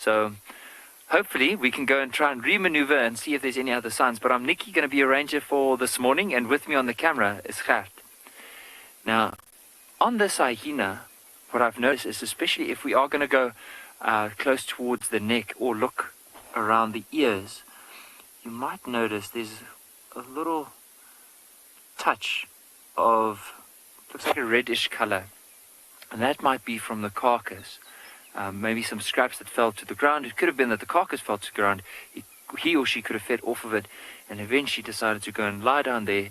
So hopefully we can go and try and re-maneuver and see if there's any other signs. But I'm Nikki, going to be a ranger for this morning, and with me on the camera is Gert. Now, on this hyena, what I've noticed is, especially if we are going to go close towards the neck or look around the ears, you might notice there's a little touch of, looks like a reddish color, and that might be from the carcass. Maybe some scraps that fell to the ground. It could have been that the carcass fell to the ground. He or she could have fed off of it and eventually decided to go and lie down there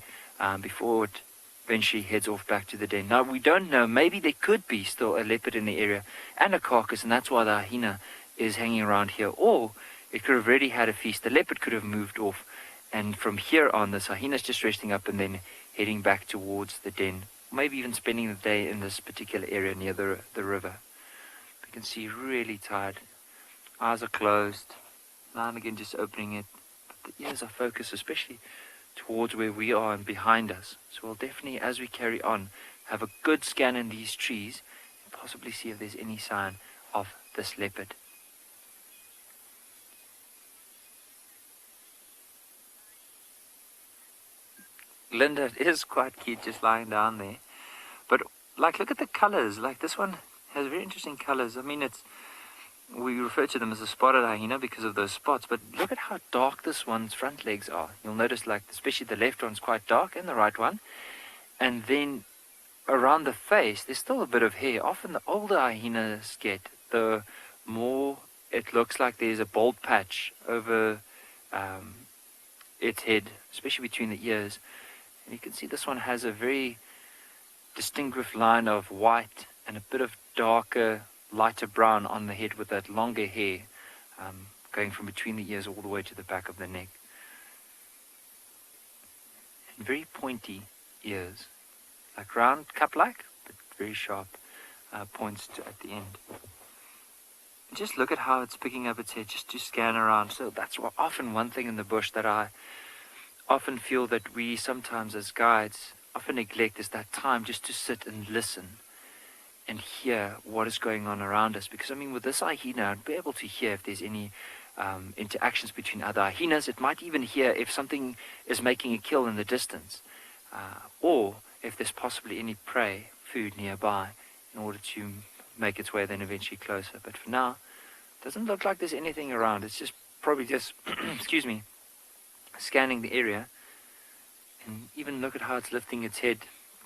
before it eventually heads off back to the den. Now, we don't know. Maybe there could be still a leopard in the area and a carcass, and that's why the hyena is hanging around here. Or it could have already had a feast. The leopard could have moved off, and from here on, this hyena is just resting up and then heading back towards the den. Maybe even spending the day in this particular area near the river. You can see really tired. Eyes are closed. Now and again just opening it. But the ears are focused, especially towards where we are and behind us. So we'll definitely, as we carry on, have a good scan in these trees and possibly see if there's any sign of this leopard. Linda is quite cute just lying down there. But like, look at the colors. Like, this one has very interesting colors. I mean, we refer to them as a spotted hyena because of those spots, but look at how dark this one's front legs are. You'll notice, like, especially the left one's quite dark and the right one. And then around the face, there's still a bit of hair. Often the older hyenas get, the more it looks like there's a bald patch over its head, especially between the ears. And you can see this one has a very distinguished line of white and a bit of darker, lighter brown on the head with that longer hair going from between the ears all the way to the back of the neck. And very pointy ears, like round, cup-like, but very sharp points at the end. And just look at how it's picking up its head just to scan around. So that's often one thing in the bush that I often feel that we sometimes as guides often neglect, is that time just to sit and listen and hear what is going on around us. Because I mean, with this hyena, I'd be able to hear if there's any interactions between other hyenas. It might even hear if something is making a kill in the distance, or if there's possibly any prey, food nearby, in order to make its way then eventually closer. But for now, it doesn't look like there's anything around. It's just probably just, excuse me, scanning the area. And even look at how it's lifting its head,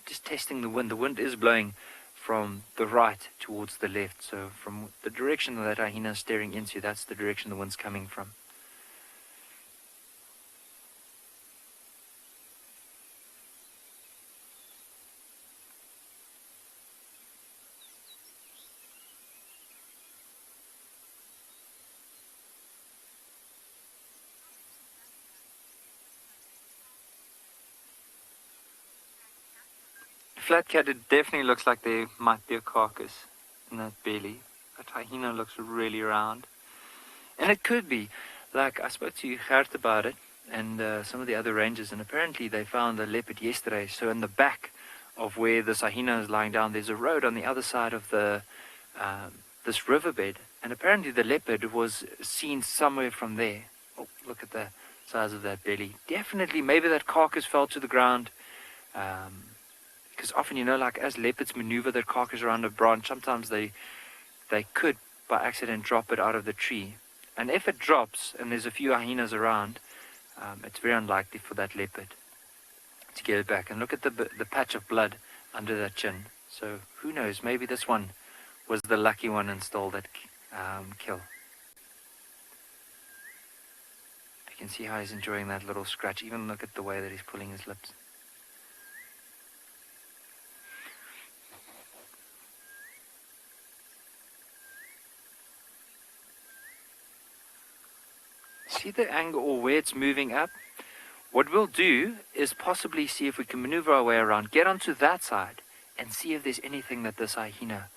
just testing the wind. The wind is blowing from the right towards the left. So from the direction that hyena is staring into, that's the direction the wind's coming from. Flat cat, it definitely looks like there might be a carcass in that belly. That hyena looks really round. And it could be. Like, I spoke to Gert about it and some of the other rangers, and apparently they found a leopard yesterday. So in the back of where this hyena is lying down, there's a road on the other side of this riverbed. And apparently the leopard was seen somewhere from there. Oh, look at the size of that belly. Definitely, maybe that carcass fell to the ground. Because often, you know, like as leopards maneuver their carcass around a branch, sometimes they could by accident drop it out of the tree. And if it drops and there's a few hyenas around, it's very unlikely for that leopard to get it back. And look at the patch of blood under that chin. So who knows, maybe this one was the lucky one and stole that kill. You can see how he's enjoying that little scratch. Even look at the way that he's pulling his lips. See the angle or where it's moving up? What we'll do is possibly see if we can maneuver our way around, get onto that side, and see if there's anything that this hyena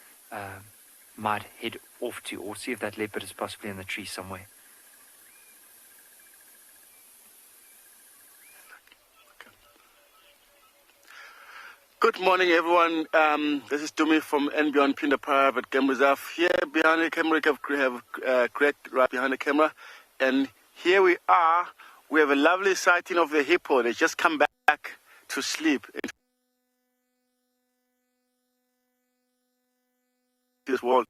might head off to, or see if that leopard is possibly in the tree somewhere. Good morning, everyone. This is Dumi from and Beyond Pinda Private Game Reserve. Here behind the camera, we have Greg right behind the camera. And here we are. We have a lovely sighting of the hippo. They just come back to sleep in this world.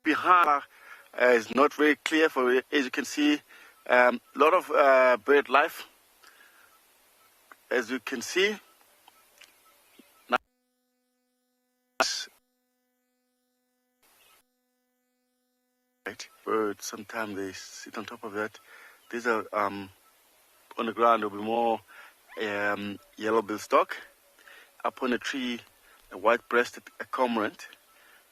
Behind is not very clear, as you can see, a lot of bird life. As you can see, birds, sometimes they sit on top of that. These are on the ground. There'll be more yellow-billed stork. Up on a tree, a white-breasted cormorant.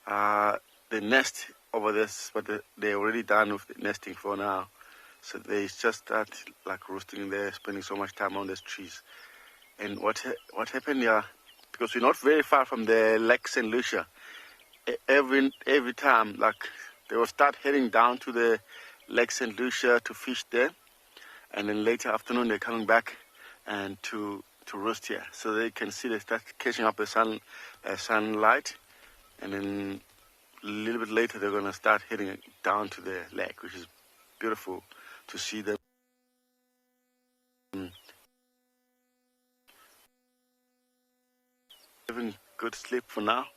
They nest over this, but they're already done with the nesting for now. So they just start like roosting there, spending so much time on these trees. And what happened here? Because we're not very far from the Lake St. Lucia. Every time, like, they will start heading down to the Lake St. Lucia to fish there, and then later afternoon they're coming back and to roost here. So they can see they start catching up the sunlight, and then a little bit later they're going to start heading down to the lake, which is beautiful to see them. Having good sleep for now.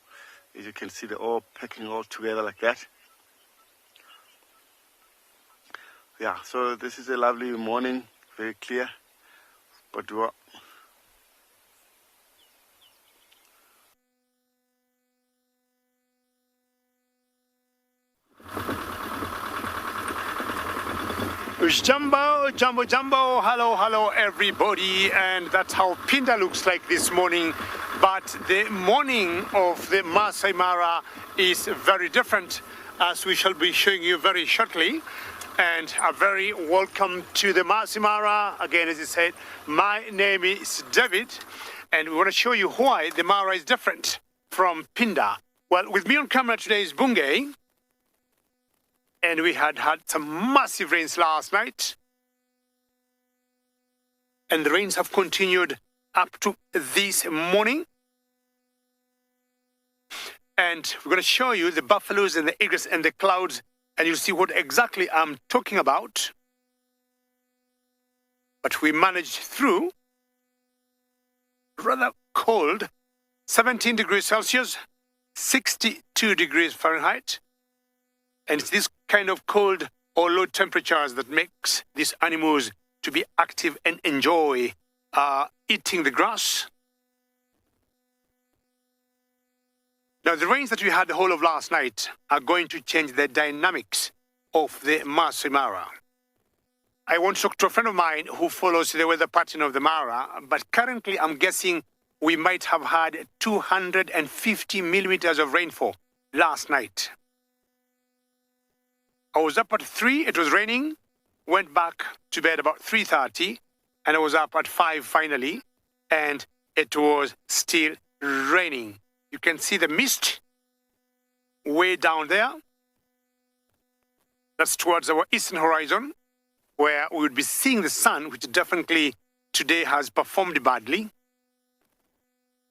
As you can see, they're all packing all together like that. Yeah, so this is a lovely morning, very clear, but Jumbo, hello everybody, and that's how Pinda looks like this morning. But the morning of the Maasai Mara is very different, as we shall be showing you very shortly. And a very welcome to the Maasai Mara. Again, as I said, my name is David, and we want to show you why the Mara is different from Pinda. Well, with me on camera today is Bungay. And we had some massive rains last night. And the rains have continued up to this morning. And we're going to show you the buffaloes and the eagles and the clouds, and you'll see what exactly I'm talking about. But we managed through rather cold, 17 degrees Celsius, 62 degrees Fahrenheit. And it's this kind of cold or low temperatures that makes these animals to be active and enjoy eating the grass. Now, the rains that we had the whole of last night are going to change the dynamics of the Maasai Mara. I want to talk to a friend of mine who follows the weather pattern of the Mara, but currently I'm guessing we might have had 250 millimeters of rainfall last night. I was up at 3, it was raining, went back to bed about 3:30, and I was up at 5 finally, and it was still raining. You can see the mist way down there. That's towards our eastern horizon, where we would be seeing the sun, which definitely today has performed badly.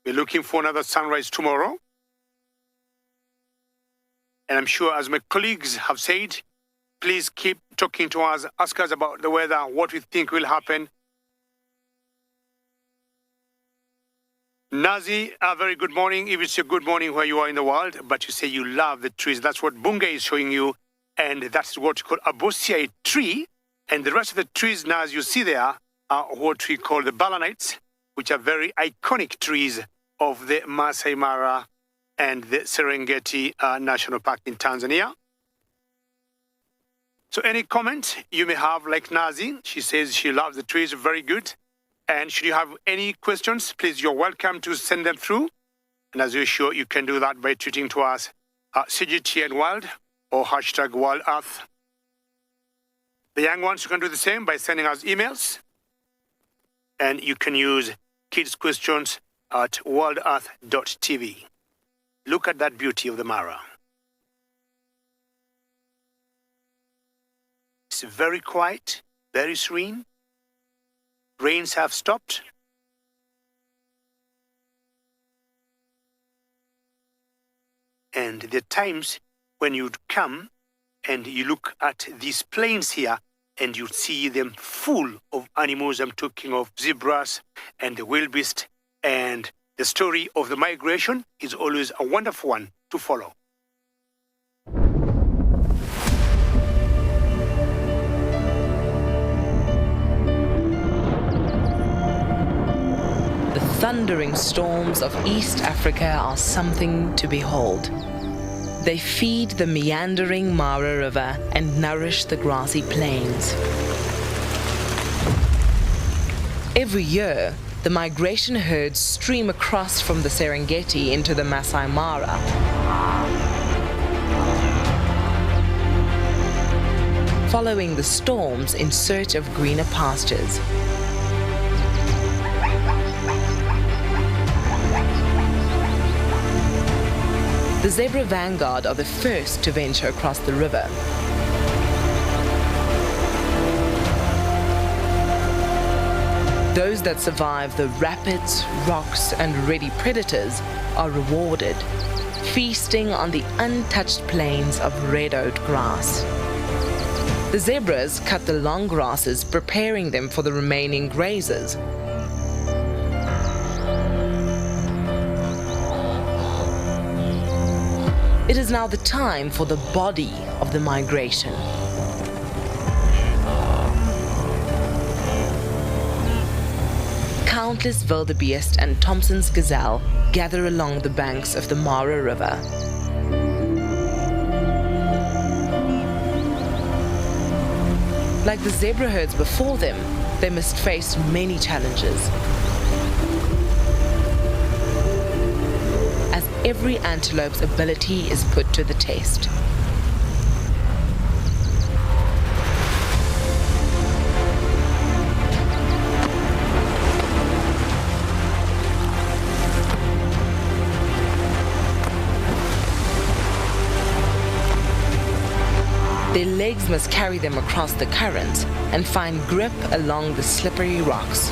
We're looking for another sunrise tomorrow. And I'm sure, as my colleagues have said, please keep talking to us, ask us about the weather, what we think will happen. Nazi, a very good morning. If it's a good morning where you are in the world, but you say you love the trees. That's what Bungay is showing you, and that's what you call a Bossiae tree. And the rest of the trees, now, as you see there, are what we call the balanites, which are very iconic trees of the Maasai Mara and the Serengeti National Park in Tanzania. So any comment you may have, like Nazi, she says she loves the trees, very good. And should you have any questions, please, you're welcome to send them through. And as usual, you can do that by tweeting to us at CGTN World or hashtag World Earth. The young ones, you can do the same by sending us emails. And you can use kids' questions at worldearth.tv. Look at that beauty of the Mara. It's very quiet, very serene. Rains have stopped. And there are times when you'd come and you look at these plains here and you see them full of animals. I'm talking of zebras and the wildebeest. And the story of the migration is always a wonderful one to follow. The thundering storms of East Africa are something to behold. They feed the meandering Mara River and nourish the grassy plains. Every year, the migration herds stream across from the Serengeti into the Maasai Mara. Following the storms in search of greener pastures. The zebra vanguard are the first to venture across the river. Those that survive the rapids, rocks, and ready predators are rewarded, feasting on the untouched plains of red-oat grass. The zebras cut the long grasses, preparing them for the remaining grazers. It is now the time for the body of the migration. Countless wildebeest and Thompson's gazelle gather along the banks of the Mara River. Like the zebra herds before them, they must face many challenges. As every antelope's ability is put to the test. Their legs must carry them across the current and find grip along the slippery rocks.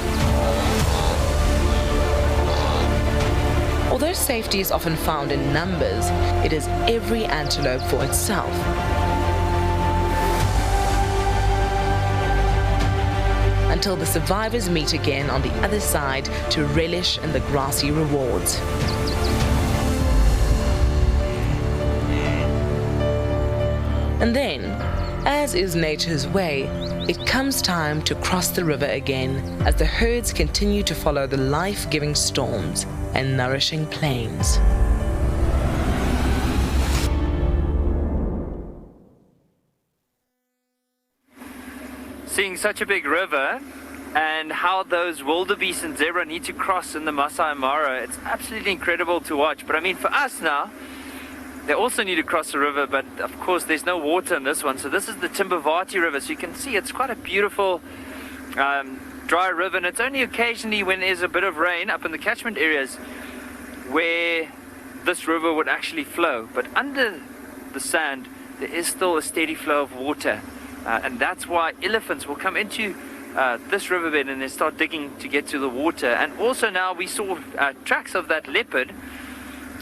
Although safety is often found in numbers, it is every antelope for itself. Until the survivors meet again on the other side to relish in the grassy rewards. And then, as is nature's way, it comes time to cross the river again as the herds continue to follow the life-giving storms and nourishing plains. Seeing such a big river and how those wildebeest and zebra need to cross in the Maasai Mara, it's absolutely incredible to watch. But I mean, for us now, they also need to cross the river, but of course there's no water in this one. So this is the Timbavati River. So you can see it's quite a beautiful dry river, and it's only occasionally when there's a bit of rain up in the catchment areas where this river would actually flow. But under the sand, there is still a steady flow of water. And that's why elephants will come into this riverbed and they start digging to get to the water. And also now we saw tracks of that leopard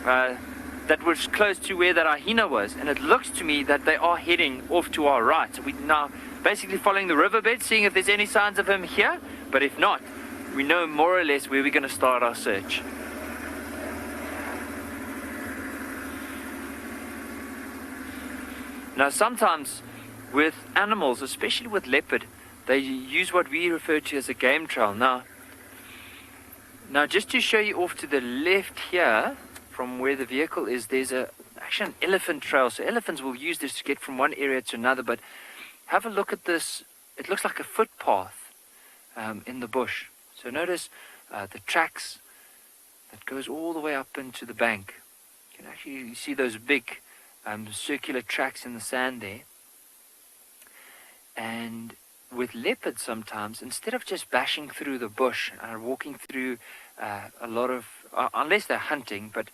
that was close to where that hyena was, and it looks to me that they are heading off to our right. So we're now basically following the riverbed, seeing if there's any signs of him here, but if not, we know more or less where we're going to start our search. Now sometimes with animals, especially with leopard, they use what we refer to as a game trail. Now just to show you off to the left here, from where the vehicle is, there's actually an elephant trail. So elephants will use this to get from one area to another. But have a look at this. It looks like a footpath in the bush. So notice the tracks that goes all the way up into the bank. You can actually see those big circular tracks in the sand there. And with leopards sometimes, instead of just bashing through the bush and walking through a lot of, unless they're hunting, but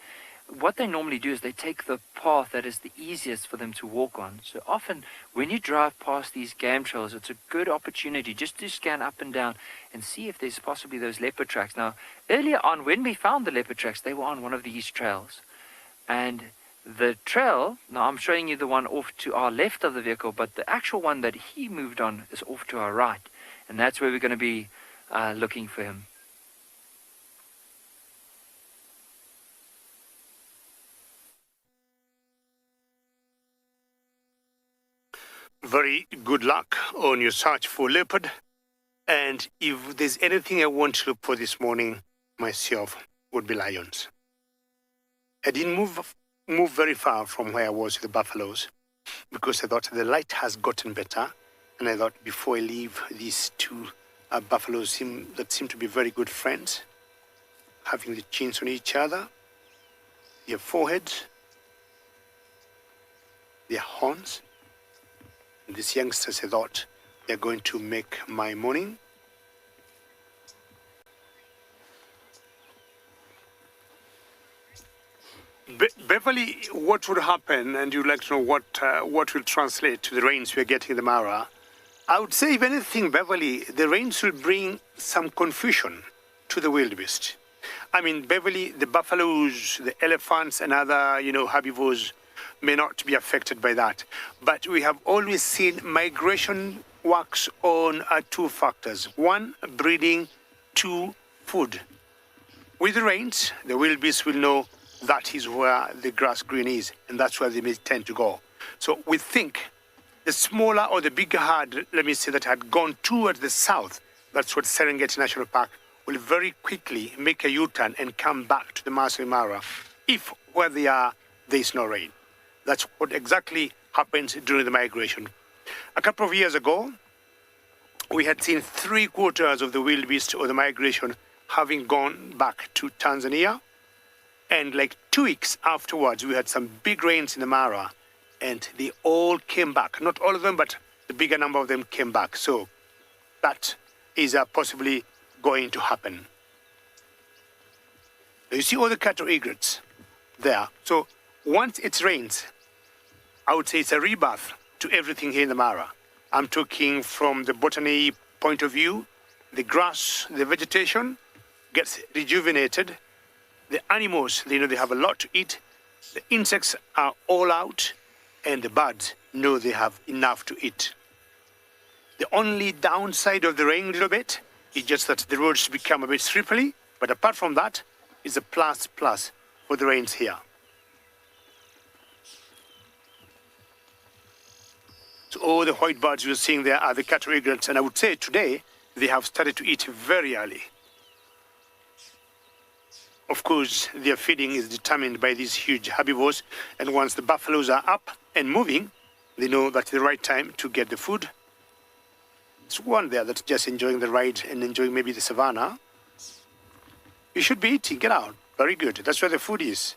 what they normally do is they take the path that is the easiest for them to walk on. So often when you drive past these game trails, it's a good opportunity just to scan up and down and see if there's possibly those leopard tracks. Now, earlier on when we found the leopard tracks, they were on one of these trails. And The trail, now I'm showing you the one off to our left of the vehicle, but the actual one that he moved on is off to our right. And that's where we're going to be looking for him. Very good luck on your search for leopard. And if there's anything I want to look for this morning myself, would be lions. I didn't move very far from where I was with the buffaloes because I thought the light has gotten better, and I thought before I leave these two buffaloes that seem to be very good friends, having the chins on each other, their foreheads, their horns. And these youngsters, I thought, they're going to make my morning. Beverly, what would happen, and you'd like to know what will translate to the rains we're getting in the Mara? I would say, if anything, Beverly, the rains will bring some confusion to the wildebeest. I mean, Beverly, the buffaloes, the elephants, and other, herbivores may not be affected by that. But we have always seen migration works on two factors. One, breeding. Two, food. With the rains, the wildebeest will know that is where the grass green is, and that's where they may tend to go. So we think the smaller or the bigger herd, let me say, that had gone towards the south, that's what Serengeti National Park, will very quickly make a U-turn and come back to the Maasai Mara if where they are, there is no rain. That's what exactly happens during the migration. A couple of years ago, we had seen 3/4 of the wildebeest or the migration having gone back to Tanzania. And like 2 weeks afterwards, we had some big rains in the Mara, and they all came back. Not all of them, but the bigger number of them came back. So that is possibly going to happen. You see all the cattle egrets there. So once it rains, I would say it's a rebirth to everything here in the Mara. I'm talking from the botany point of view. The grass, the vegetation gets rejuvenated. The animals, they know they have a lot to eat. The insects are all out, and the birds know they have enough to eat. The only downside of the rain a little bit is just that the roads become a bit slippery, but apart from that, it's a plus for the rains here. So all the white birds you're seeing there are the cattle egrets, and I would say today they have started to eat very early. Of course, their feeding is determined by these huge herbivores, and once the buffaloes are up and moving, they know that's the right time to get the food. There's one there that's just enjoying the ride and enjoying maybe the savannah. You should be eating, get out. Very good, that's where the food is.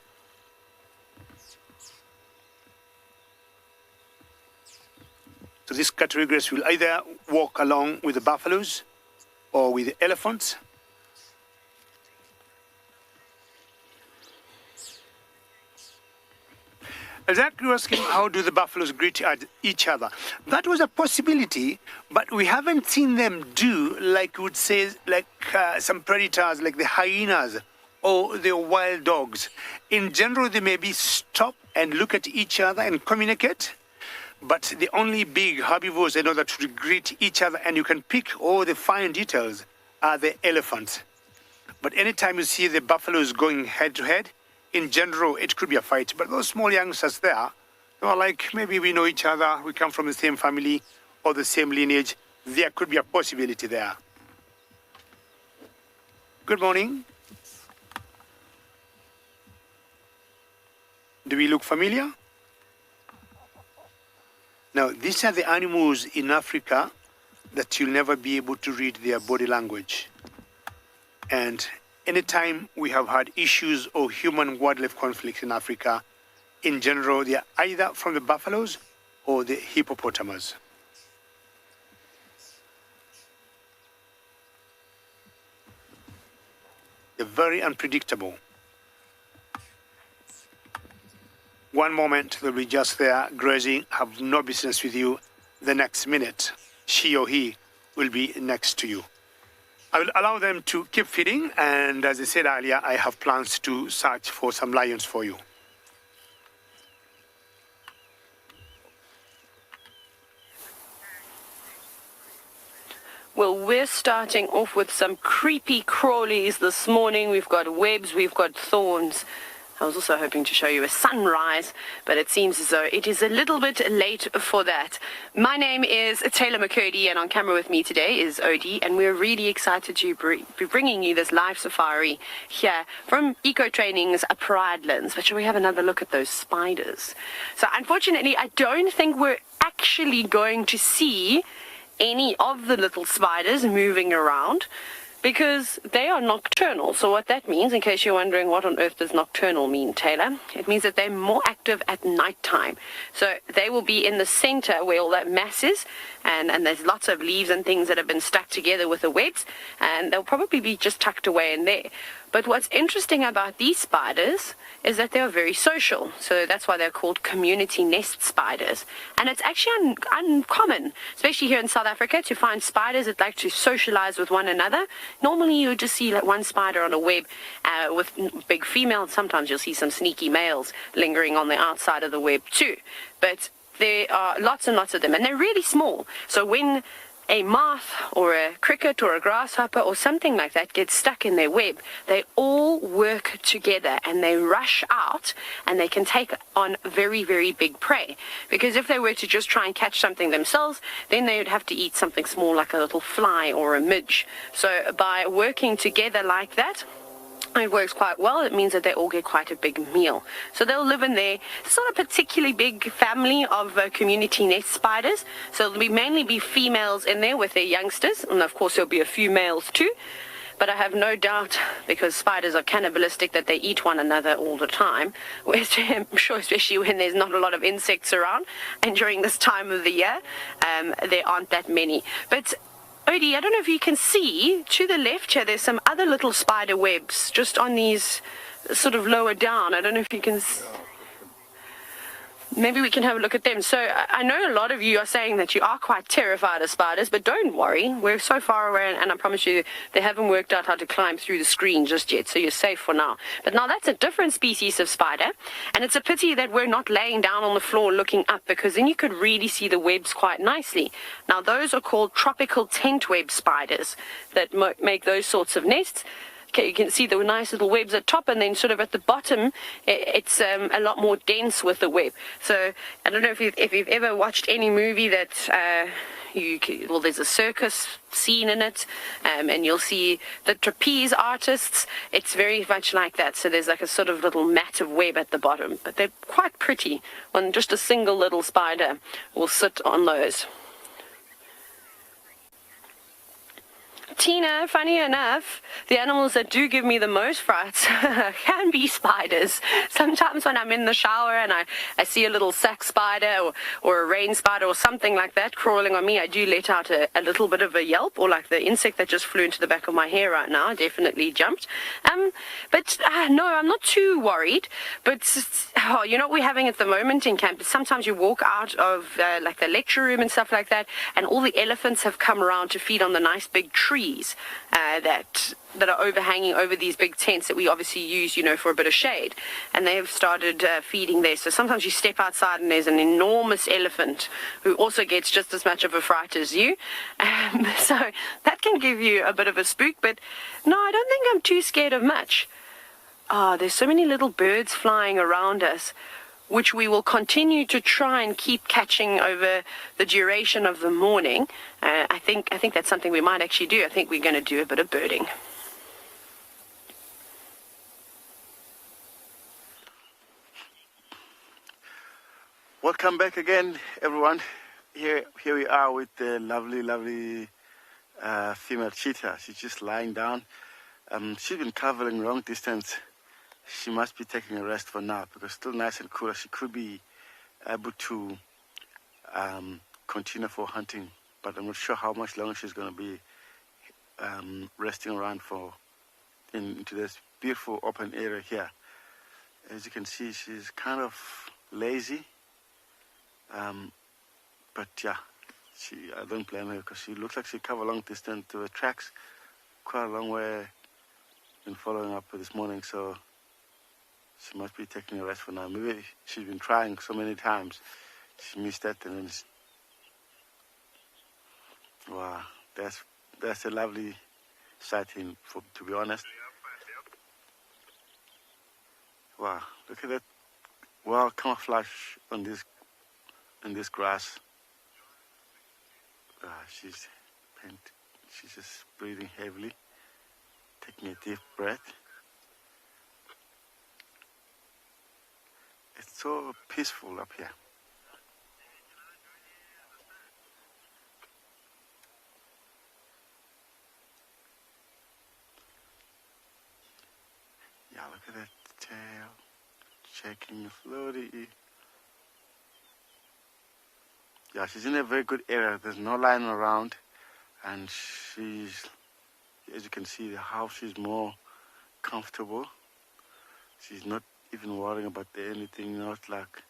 So these cattle egrets will either walk along with the buffaloes or with the elephants. Exactly asking, how do the buffaloes greet each other? That was a possibility, but we haven't seen them do, like we would say, like some predators, like the hyenas or the wild dogs. In general, they maybe stop and look at each other and communicate. But the only big herbivores I know that greet each other, and you can pick all the fine details, are the elephants. But anytime you see the buffaloes going head to head, in general, it could be a fight. But those small youngsters there, they are like, maybe we know each other, we come from the same family or the same lineage. There could be a possibility there. Good morning. Do we look familiar? Now, these are the animals in Africa that you'll never be able to read their body language. And anytime we have had issues or human-wildlife conflicts in Africa, in general, they are either from the buffaloes or the hippopotamus. They're very unpredictable. One moment they'll be just there grazing, have no business with you. The next minute, she or he will be next to you. I will allow them to keep feeding, and as I said earlier, I have plans to search for some lions for you. Well, we're starting off with some creepy crawlies this morning. We've got webs, we've got thorns. I was also hoping to show you a sunrise, but it seems as though it is a little bit late for that. My name is Taylor McCurdy, and on camera with me today is Odie, and we're really excited to be bringing you this live safari here from Eco Training's Pridelands. But shall we have another look at those spiders? So unfortunately, I don't think we're actually going to see any of the little spiders moving around, because they are nocturnal. So what that means, in case you're wondering what on earth does nocturnal mean, Taylor, it means that they're more active at nighttime. So they will be in the center where all that mass is, and there's lots of leaves and things that have been stuck together with the webs, and they'll probably be just tucked away in there. But what's interesting about these spiders is that they're very social. So that's why they're called community nest spiders. And it's actually uncommon, especially here in South Africa, to find spiders that like to socialize with one another. Normally you would just see like one spider on a web with big females. Sometimes you'll see some sneaky males lingering on the outside of the web too. But there are lots and lots of them, and they're really small. So when a moth or a cricket or a grasshopper or something like that gets stuck in their web, they all work together and they rush out, and they can take on very, very big prey. Because if they were to just try and catch something themselves, then they would have to eat something small like a little fly or a midge. So by working together like that, it works quite well. It means that they all get quite a big meal. So they'll live in there. It's not a particularly big family of community nest spiders. So there'll mainly be females in there with their youngsters. And of course there'll be a few males too. But I have no doubt, because spiders are cannibalistic, that they eat one another all the time. Which I'm sure, especially when there's not a lot of insects around. And during this time of the year, there aren't that many. But Odie, I don't know if you can see, to the left here, there's some other little spider webs just on these sort of lower down. I don't know if you can... Maybe we can have a look at them. So I know a lot of you are saying that you are quite terrified of spiders, but don't worry. We're so far away, and I promise you they haven't worked out how to climb through the screen just yet, so you're safe for now. But now that's a different species of spider, and it's a pity that we're not laying down on the floor looking up, because then you could really see the webs quite nicely. Now those are called tropical tent web spiders that make those sorts of nests. Okay, you can see the nice little webs at top, and then sort of at the bottom, it's a lot more dense with the web. So I don't know if you've ever watched any movie that well, there's a circus scene in it, and you'll see the trapeze artists. It's very much like that. So there's like a sort of little mat of web at the bottom, but they're quite pretty. When just a single little spider will sit on those. Tina, funny enough, the animals that do give me the most frights can be spiders. Sometimes when I'm in the shower and I see a little sack spider or a rain spider or something like that crawling on me, I do let out a little bit of a yelp, or like the insect that just flew into the back of my hair right now, definitely jumped. But no, I'm not too worried. But you know what we're having at the moment in camp is sometimes you walk out of like the lecture room and stuff like that, and all the elephants have come around to feed on the nice big trees that are overhanging over these big tents that we obviously use, you know, for a bit of shade. And they have started feeding there. So sometimes you step outside and there's an enormous elephant who also gets just as much of a fright as you. So that can give you a bit of a spook. But no, I don't think I'm too scared of much. There's so many little birds flying around us, which we will continue to try and keep catching over the duration of the morning. I think that's something we might actually do. I think we're going to do a bit of birding. Welcome back again, everyone. Here we are with the lovely female cheetah. She's just lying down. She's been traveling long distance. She must be taking a rest for now, because it's still nice and cool. She could be able to continue for hunting, but I'm not sure how much longer she's going to be resting around into this beautiful open area here. As you can see, she's kind of lazy, but yeah, I don't blame her, because she looks like she covered a long distance to the tracks, quite a long way. Been following up this morning, so she must be taking a rest for now. Maybe she's been trying so many times. She missed that, and then wow, that's that's a lovely sighting, to be honest. Wow, look at that well camouflage on this grass. She's just breathing heavily, taking a deep breath. It's so peaceful up here. Yeah, look at that tail, checking slowly. Yeah, she's in a very good area. There's no lion around, and she's, as you can see, the house is more comfortable. She's not even worrying about anything, not like.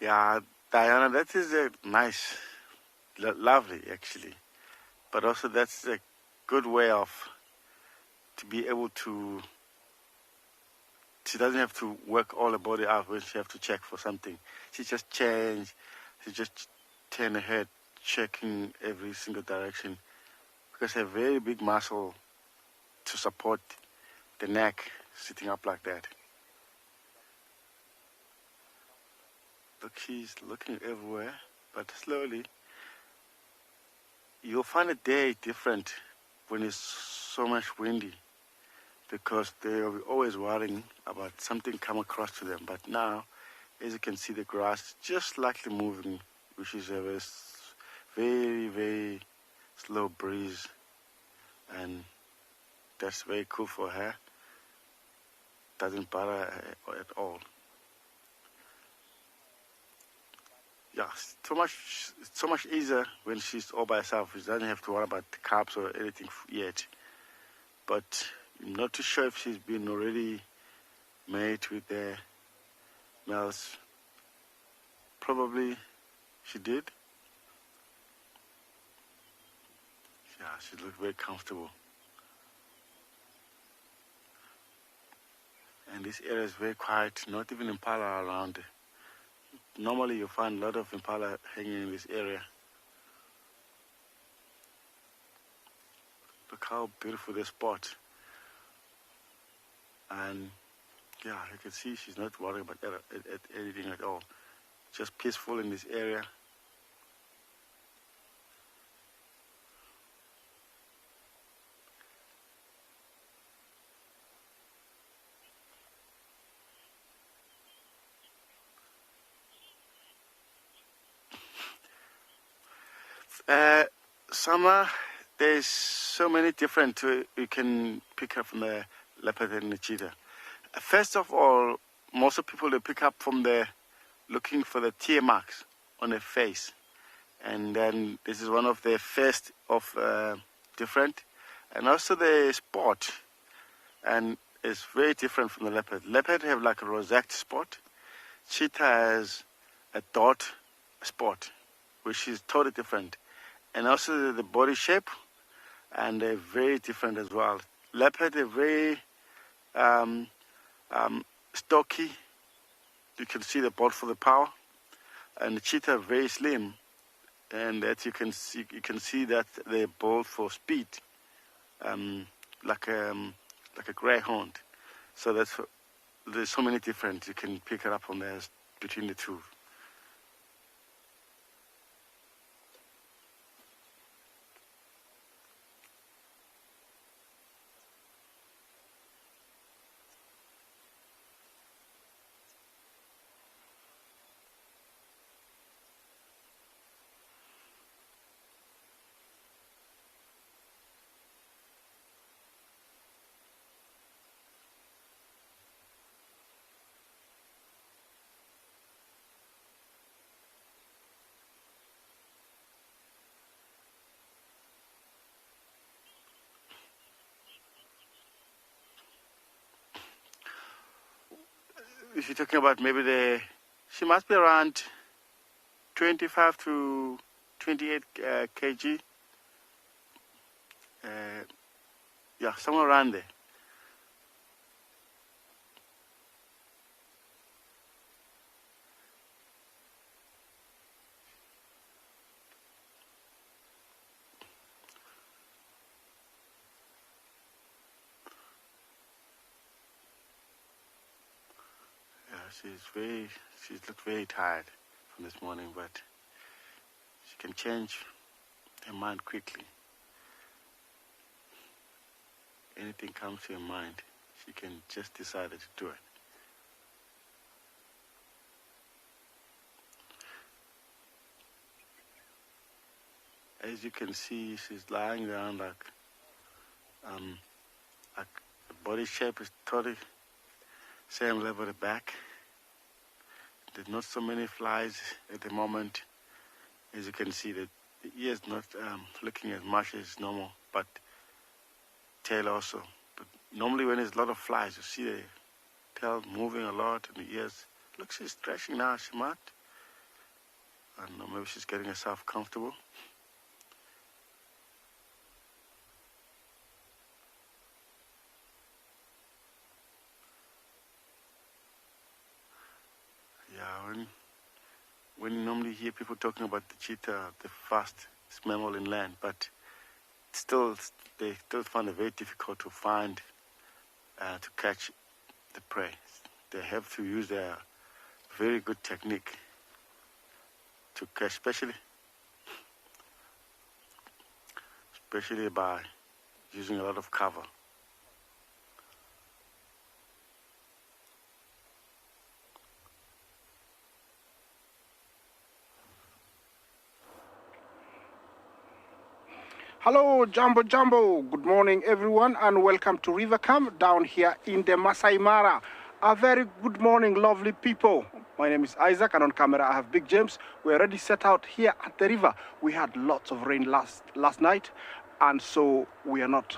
Yeah, Diana, that is a nice, lovely actually, but also that's a good way of to be able to. She doesn't have to work all her body out when she have to check for something. She just turn her head, checking every single direction, because a very big muscle to support the neck sitting up like that. Look, she's looking everywhere, but slowly. You'll find a day different when it's so much windy, because they're always worrying about something come across to them. But now, as you can see, the grass is just slightly moving, which is a very, very slow breeze, and that's very cool for her. Doesn't bother her at all. Yeah, so much easier when she's all by herself. She doesn't have to worry about the cubs or anything yet. But I'm not too sure if she's been already made with the males. Probably she did. Yeah, she looked very comfortable. And this area is very quiet, not even impala around. Normally you find a lot of impala hanging in this area. Look how beautiful this spot. And yeah, you can see she's not worried about anything at all. Just peaceful in this area. Summer, there's so many different you can pick up from the leopard and the cheetah. First of all, most of people they pick up from the looking for the tear marks on their face, and then this is one of the first of different, and also the spot, and it's very different from the leopard. Leopard have like a rosette spot. Cheetah has a dot spot, which is totally different. And also the body shape, and they're very different as well. Leopard are very stocky. You can see the bolt for the power, and the cheetah are very slim, and that you can see that they're bold for speed, like a greyhound. So there's so many different. You can pick it up on there between the two. If you're talking about maybe she must be around 25 to 28 kg. Yeah, somewhere around there. she's looked very tired from this morning, but she can change her mind quickly. Anything comes to her mind, she can just decide to do it. As you can see, she's lying down like the body shape is totally same level at the back. There's not so many flies at the moment. As you can see, the ear is not looking as much as normal, but tail also. But normally when there's a lot of flies, you see the tail moving a lot and the ears. Look, she's stretching now, she might. I don't know, maybe she's getting herself comfortable. When you normally hear people talking about the cheetah, the fastest mammal in land, but they still find it very difficult to find, to catch the prey. They have to use their very good technique to catch, especially by using a lot of cover. Hello, Jumbo Jumbo. Good morning, everyone, and welcome to River Camp down here in the Maasai Mara. A very good morning, lovely people. My name is Isaac, and on camera I have Big James. We're already set out here at the river. We had lots of rain last night, and so we are not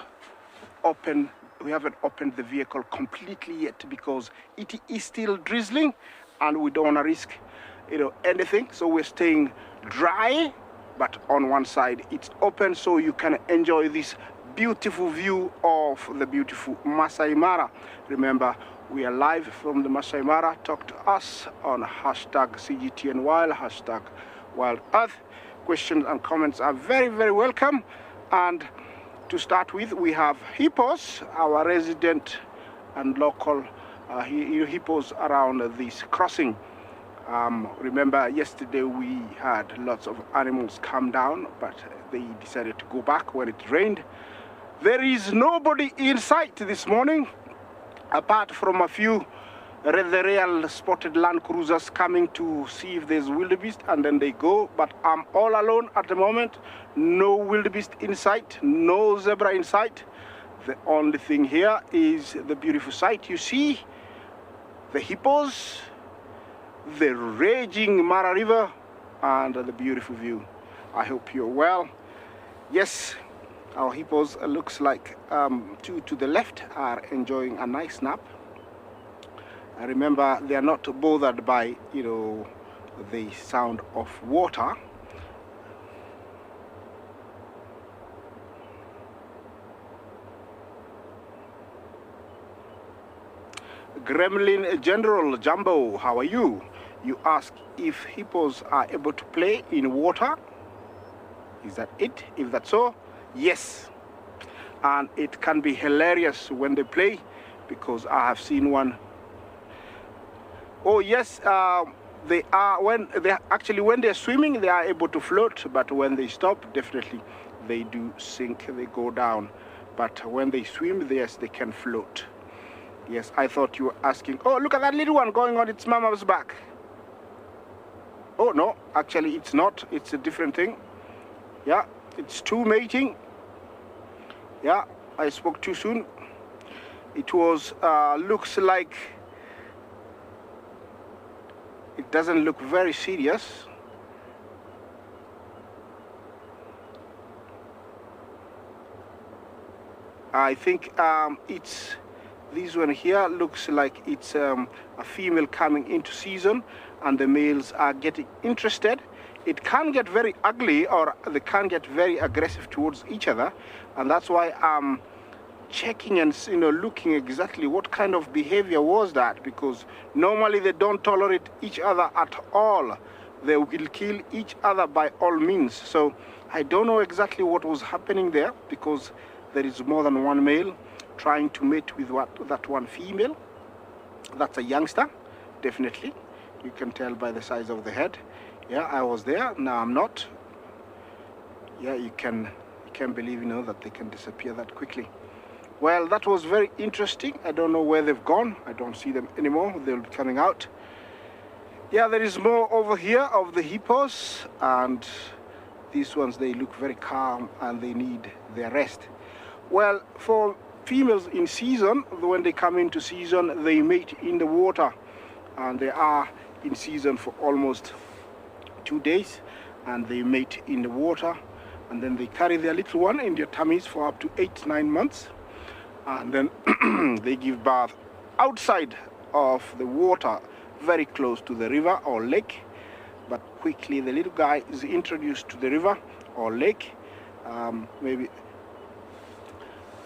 open. We haven't opened the vehicle completely yet because it is still drizzling, and we don't want to risk, anything. So we're staying dry. But on one side it's open, so you can enjoy this beautiful view of the beautiful Maasai Mara. Remember, we are live from the Maasai Mara. Talk to us on #CGTNWild, #WildEarth. Questions and comments are very, very welcome. And to start with, we have hippos, our resident and local hippos around this crossing. Remember, yesterday we had lots of animals come down, but they decided to go back when it rained. There is nobody in sight this morning, apart from a few real spotted land cruisers coming to see if there's wildebeest, and then they go. But I'm all alone at the moment. No wildebeest in sight, no zebra in sight. The only thing here is the beautiful sight. You see the hippos, the raging Mara River, and the beautiful view. I hope you're well. Yes, our hippos looks like two to the left are enjoying a nice nap. Remember, they are not bothered by the sound of water. Gremlin General Jumbo, how are you? You ask if hippos are able to play in water. Is that it? If that's so, yes. And it can be hilarious when they play, because I have seen one. Oh yes, they are when they're swimming, they are able to float, but when they stop, definitely they do sink, they go down. But when they swim, yes, they can float. Yes, I thought you were asking. Oh, look at that little one going on its mama's back. Oh no, actually it's not. It's a different thing. Yeah, it's two mating. Yeah, I spoke too soon. It was looks like it doesn't look very serious. I think it's this one here. Looks like it's a female coming into season, and the males are getting interested. It can get very ugly, or they can get very aggressive towards each other, and that's why I'm checking and looking exactly what kind of behavior was that, because normally they don't tolerate each other at all. They will kill each other by all means. So I don't know exactly what was happening there, because there is more than one male trying to mate with that one female. That's a youngster. definitely. You can tell by the size of the head. Yeah, I was there, now I'm not. Yeah, you can't believe, that they can disappear that quickly. Well, that was very interesting. I don't know where they've gone. I don't see them anymore. They'll be coming out. Yeah, there is more over here of the hippos, and these ones, they look very calm and they need their rest. Well, for females in season, when they come into season, they mate in the water, and they are in season for almost 2 days, and they mate in the water, and then they carry their little one in their tummies for up to 8-9 months, and then they give birth outside of the water, very close to the river or lake. But quickly the little guy is introduced to the river or lake,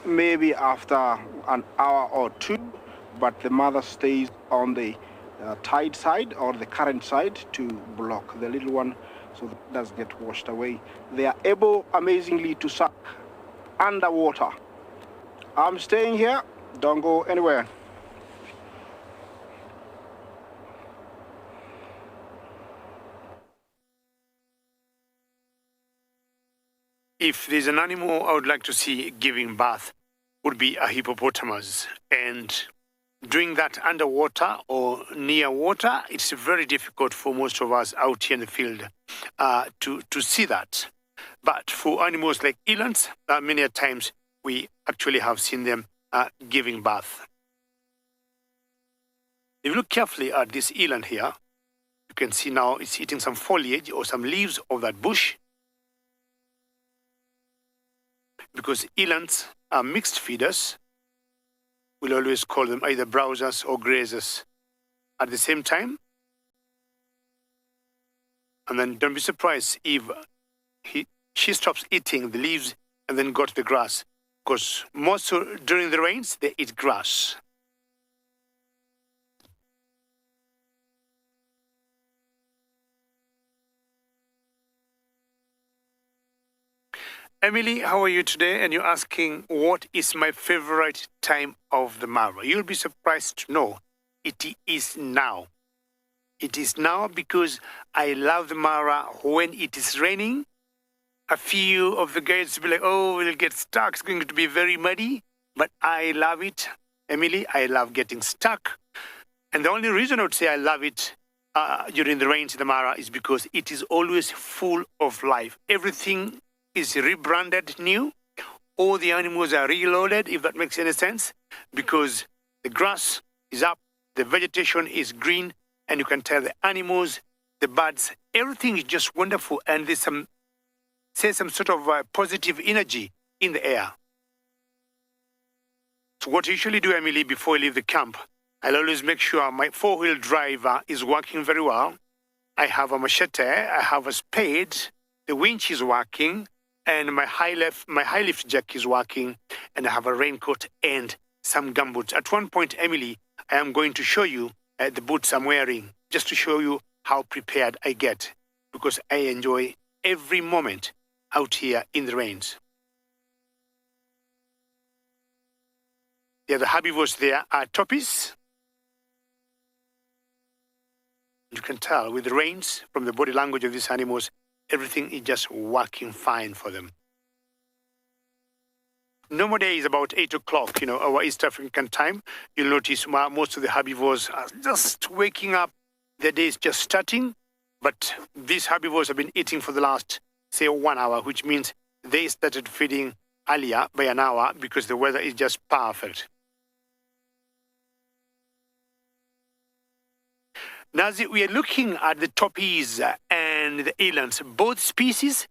maybe after an hour or two, but the mother stays on the tide side or the current side to block the little one so that it doesn't get washed away. They are able, amazingly, to suck underwater. I'm staying here, don't go anywhere. If there's an animal I would like to see giving birth, would be a hippopotamus. And doing that underwater or near water, it's very difficult for most of us out here in the field to see that. But for animals like elands, many a times we actually have seen them giving birth. If you look carefully at this eland here, you can see now it's eating some foliage or some leaves of that bush. Because elands are mixed feeders, we'll always call them either browsers or grazers at the same time. And then don't be surprised if she stops eating the leaves and then go to the grass, because most during the rains they eat grass. Emily, how are you today? And you're asking, what is my favorite time of the Mara? You'll be surprised to know it is now. It is now because I love the Mara when it is raining. A few of the guys will be like, oh, we'll get stuck. It's going to be very muddy. But I love it. Emily, I love getting stuck. And the only reason I would say I love it during the rains in the Mara is because it is always full of life. Everything is rebranded new. All the animals are reloaded, if that makes any sense, because the grass is up, the vegetation is green, and you can tell the animals, the birds, everything is just wonderful, and there's some sort of positive energy in the air. So what I usually do, Emily, before I leave the camp, I'll always make sure my four-wheel drive is working very well. I have a machete, I have a spade, the winch is working, and my high lift jack is working, and I have a raincoat and some gumboots. At one point, Emily, I am going to show you the boots I'm wearing, just to show you how prepared I get, because I enjoy every moment out here in the rains. The other herbivores there are toppies. You can tell with the rains, from the body language of these animals, everything is just working fine for them. Normal day is about 8 o'clock, our East African time. You'll notice most of the herbivores are just waking up. Their day is just starting, but these herbivores have been eating for the last, say, 1 hour, which means they started feeding earlier by an hour because the weather is just perfect. Now, we are looking at the toppies and the elands. Both species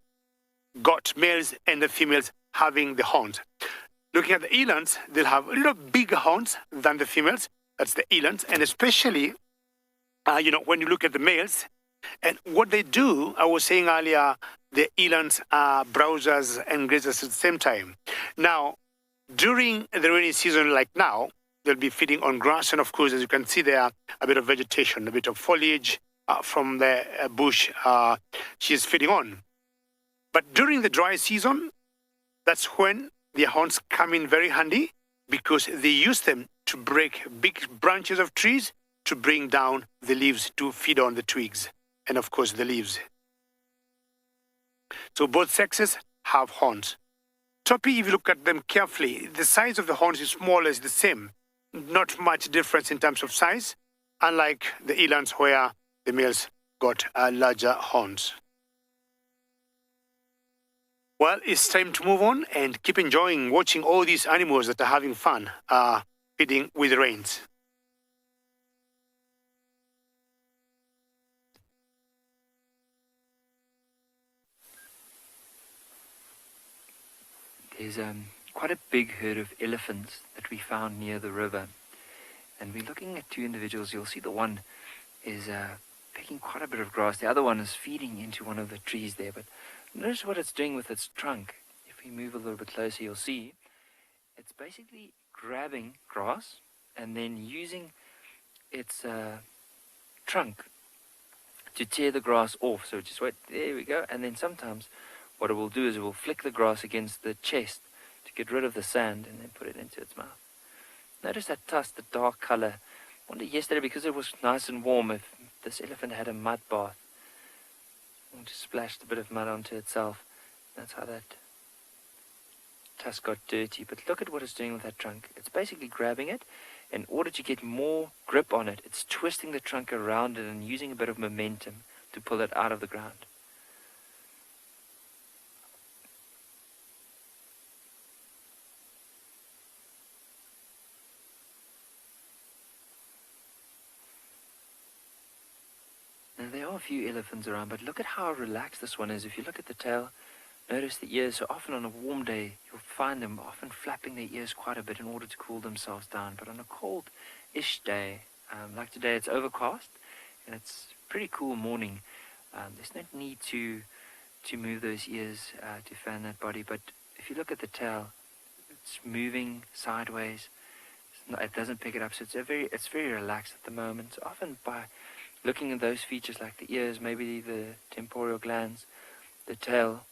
got males and the females having the horns. Looking at the elands, they'll have a little bigger horns than the females. That's the elands. And especially, when you look at the males, and what they do, I was saying earlier, the elands are browsers and grazers at the same time. Now, during the rainy season like now, they'll be feeding on grass, and of course, as you can see there, a bit of vegetation, a bit of foliage from the bush she's feeding on. But during the dry season, that's when their horns come in very handy, because they use them to break big branches of trees to bring down the leaves to feed on the twigs and, of course, the leaves. So both sexes have horns. Topi, if you look at them carefully, the size of the horns is more or less the same. Not much difference in terms of size, unlike the elands where the males got larger horns. Well, it's time to move on and keep enjoying watching all these animals that are having fun feeding with the reins. There's quite a big herd of elephants that we found near the river. And we're looking at two individuals. You'll see the one is picking quite a bit of grass. The other one is feeding into one of the trees there. But notice what it's doing with its trunk. If we move a little bit closer, you'll see it's basically grabbing grass and then using its trunk to tear the grass off. So just wait, there we go. And then sometimes what it will do is it will flick the grass against the chest to get rid of the sand and then put it into its mouth. Notice that tusk, the dark color. I wonder yesterday, because it was nice and warm, if this elephant had a mud bath. And just splashed a bit of mud onto itself. That's how that tusk got dirty. But look at what it's doing with that trunk. It's basically grabbing it. In order to get more grip on it, it's twisting the trunk around it and using a bit of momentum to pull it out of the ground. Now there are a few elephants around, but look at how relaxed this one is. If you look at the tail, notice the ears. So often on a warm day, you'll find them often flapping their ears quite a bit in order to cool themselves down. But on a cold-ish day, like today, it's overcast, and it's a pretty cool morning. There's no need to move those ears to fan that body. But if you look at the tail, it's moving sideways. It doesn't pick it up, so it's very relaxed at the moment. So often by looking at those features like the ears, maybe the temporal glands, the tail,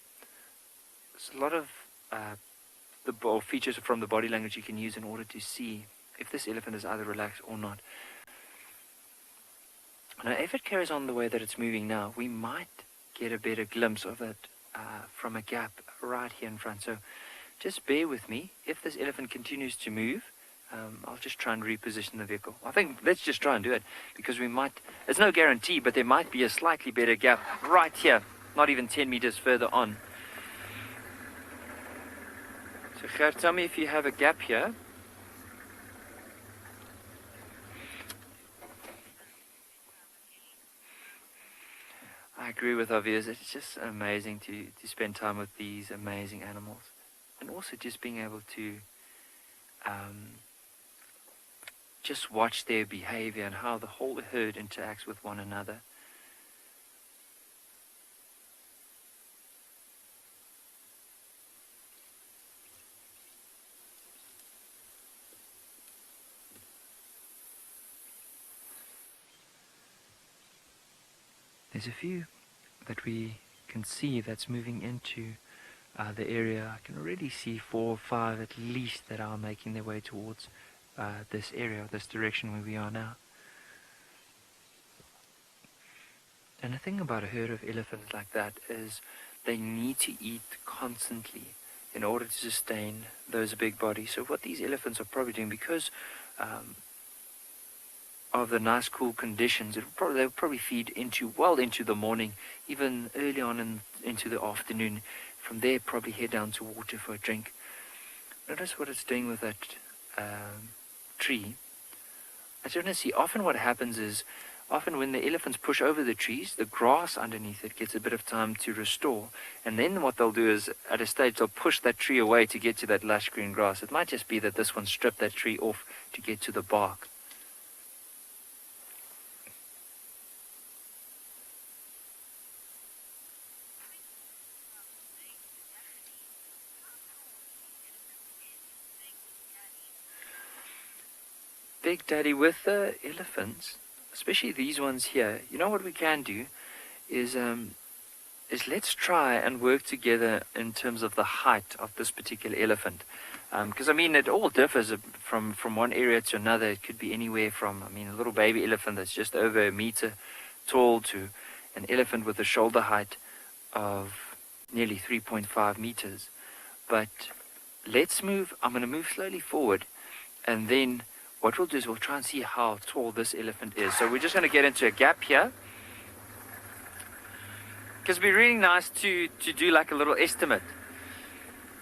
there's a lot of features from the body language you can use in order to see if this elephant is either relaxed or not. Now, if it carries on the way that it's moving now, we might get a better glimpse of it from a gap right here in front. So just bear with me. If this elephant continues to move, I'll just try and reposition the vehicle. I think let's just try and do it, because we might, there's no guarantee, but there might be a slightly better gap right here, not even 10 meters further on. So Gert, tell me if you have a gap here. I agree with our viewers. It's just amazing to spend time with these amazing animals, and also just being able to just watch their behavior and how the whole herd interacts with one another. There's a few that we can see that's moving into the area. I can already see 4 or 5 at least that are making their way towards this area, this direction where we are now. And the thing about a herd of elephants like that is they need to eat constantly in order to sustain those big bodies. So what these elephants are probably doing, because of the nice cool conditions, they'll probably feed well into the morning, even early on into the afternoon. From there, probably head down to water for a drink. Notice what it's doing with that tree. As you want to see, often what happens is, often when the elephants push over the trees, the grass underneath it gets a bit of time to restore. And then what they'll do is, at a stage, they'll push that tree away to get to that lush green grass. It might just be that this one stripped that tree off to get to the bark. Big Daddy, with the elephants, especially these ones here, you know what we can do is is let's try and work together in terms of the height of this particular elephant. Because, I mean, it all differs from one area to another. It could be anywhere from, I mean, a little baby elephant that's just over a meter tall to an elephant with a shoulder height of nearly 3.5 meters. But let's move, I'm going to move slowly forward, and then what we'll do is we'll try and see how tall this elephant is. So we're just going to get into a gap here, because it'd be really nice to do like a little estimate.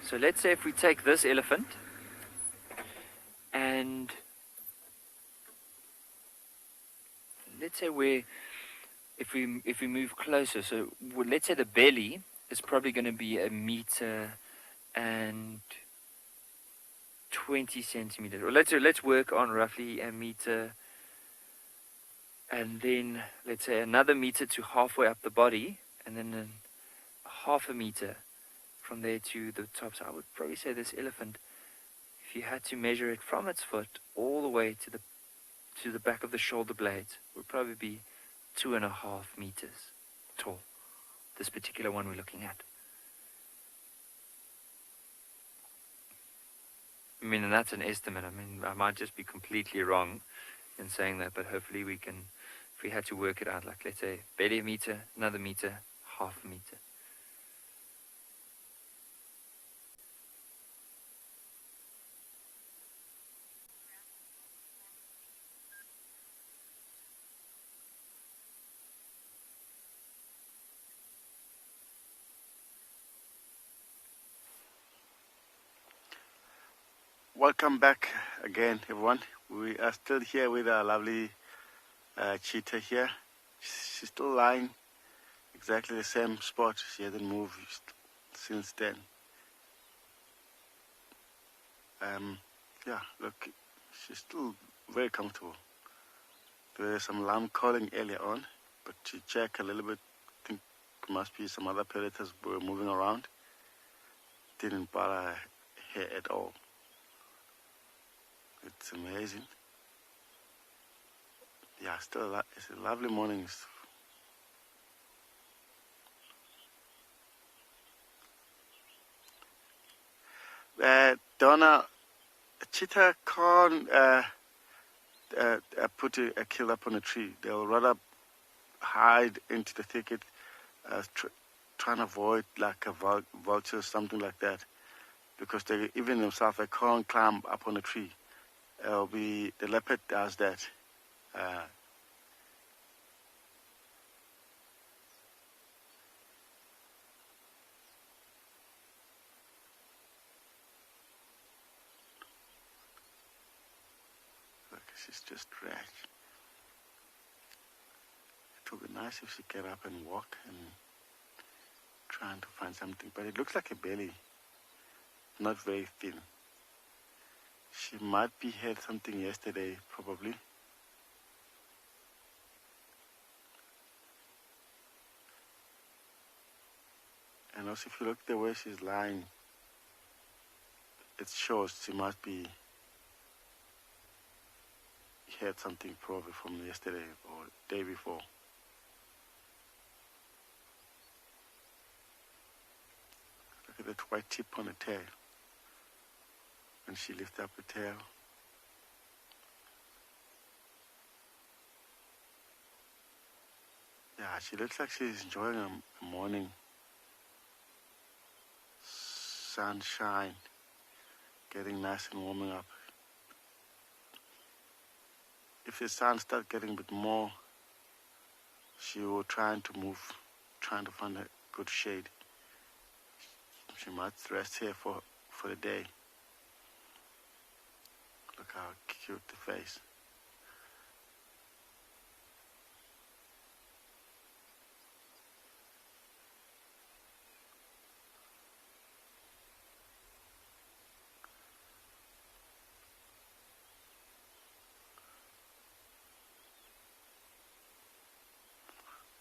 So let's say if we take this elephant, and let's say if we move closer, so let's say the belly is probably going to be 1 and 20 centimeters. Or let's work on roughly 1 meter, and then let's say another meter to halfway up the body, and then a 1/2 meter from there to the top. So I would probably say this elephant, if you had to measure it from its foot all the way to the back of the shoulder blades, would probably be 2.5 meters tall. This particular one we're looking at. I mean, and that's an estimate. I mean, I might just be completely wrong in saying that, but hopefully we can, if we had to work it out, like let's say barely 1 meter, another meter, 1/2 meter. Welcome back again, everyone. We are still here with our lovely cheetah here. She's still lying exactly the same spot. She hasn't moved since then. Yeah, look, she's still very comfortable. There was some alarm calling earlier on, but to check a little bit, I think there must be some other predators were moving around. Didn't bother her at all. It's amazing. Yeah, still it's a lovely morning. Donna, a cheetah can't put a kill up on a tree. They'll rather hide into the thicket, trying to avoid like a vulture or something like that, because they even themselves they can't climb up on a tree. It'll be the leopard does that. Look, she's just dragged. It would be nice if she get up and walk and trying to find something, but it looks like a belly, not very thin. She might be had something yesterday, probably. And also, if you look the way she's lying, it shows she must be had something probably from yesterday or day before. Look at that white tip on the tail. When she lifts up the tail. Yeah, she looks like she's enjoying a morning sunshine, getting nice and warming up. If the sun starts getting a bit more, she will try to move, trying to find a good shade. She might rest here for the day. Look how cute the face.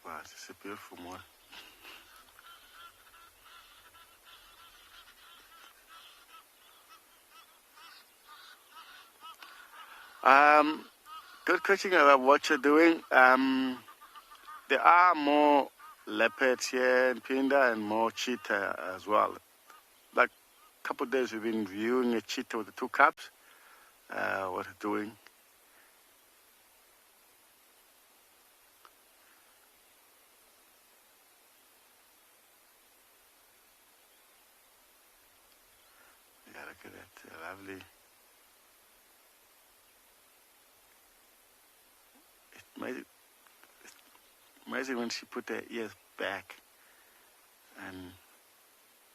Wow, this is a beautiful morning. Good question about what you're doing. There are more leopards here in Pinda and more cheetah as well. Like a couple of days we've been viewing a cheetah with the two cubs. What it's doing. Yeah, look at that, lovely. It's amazing when she put her ears back, and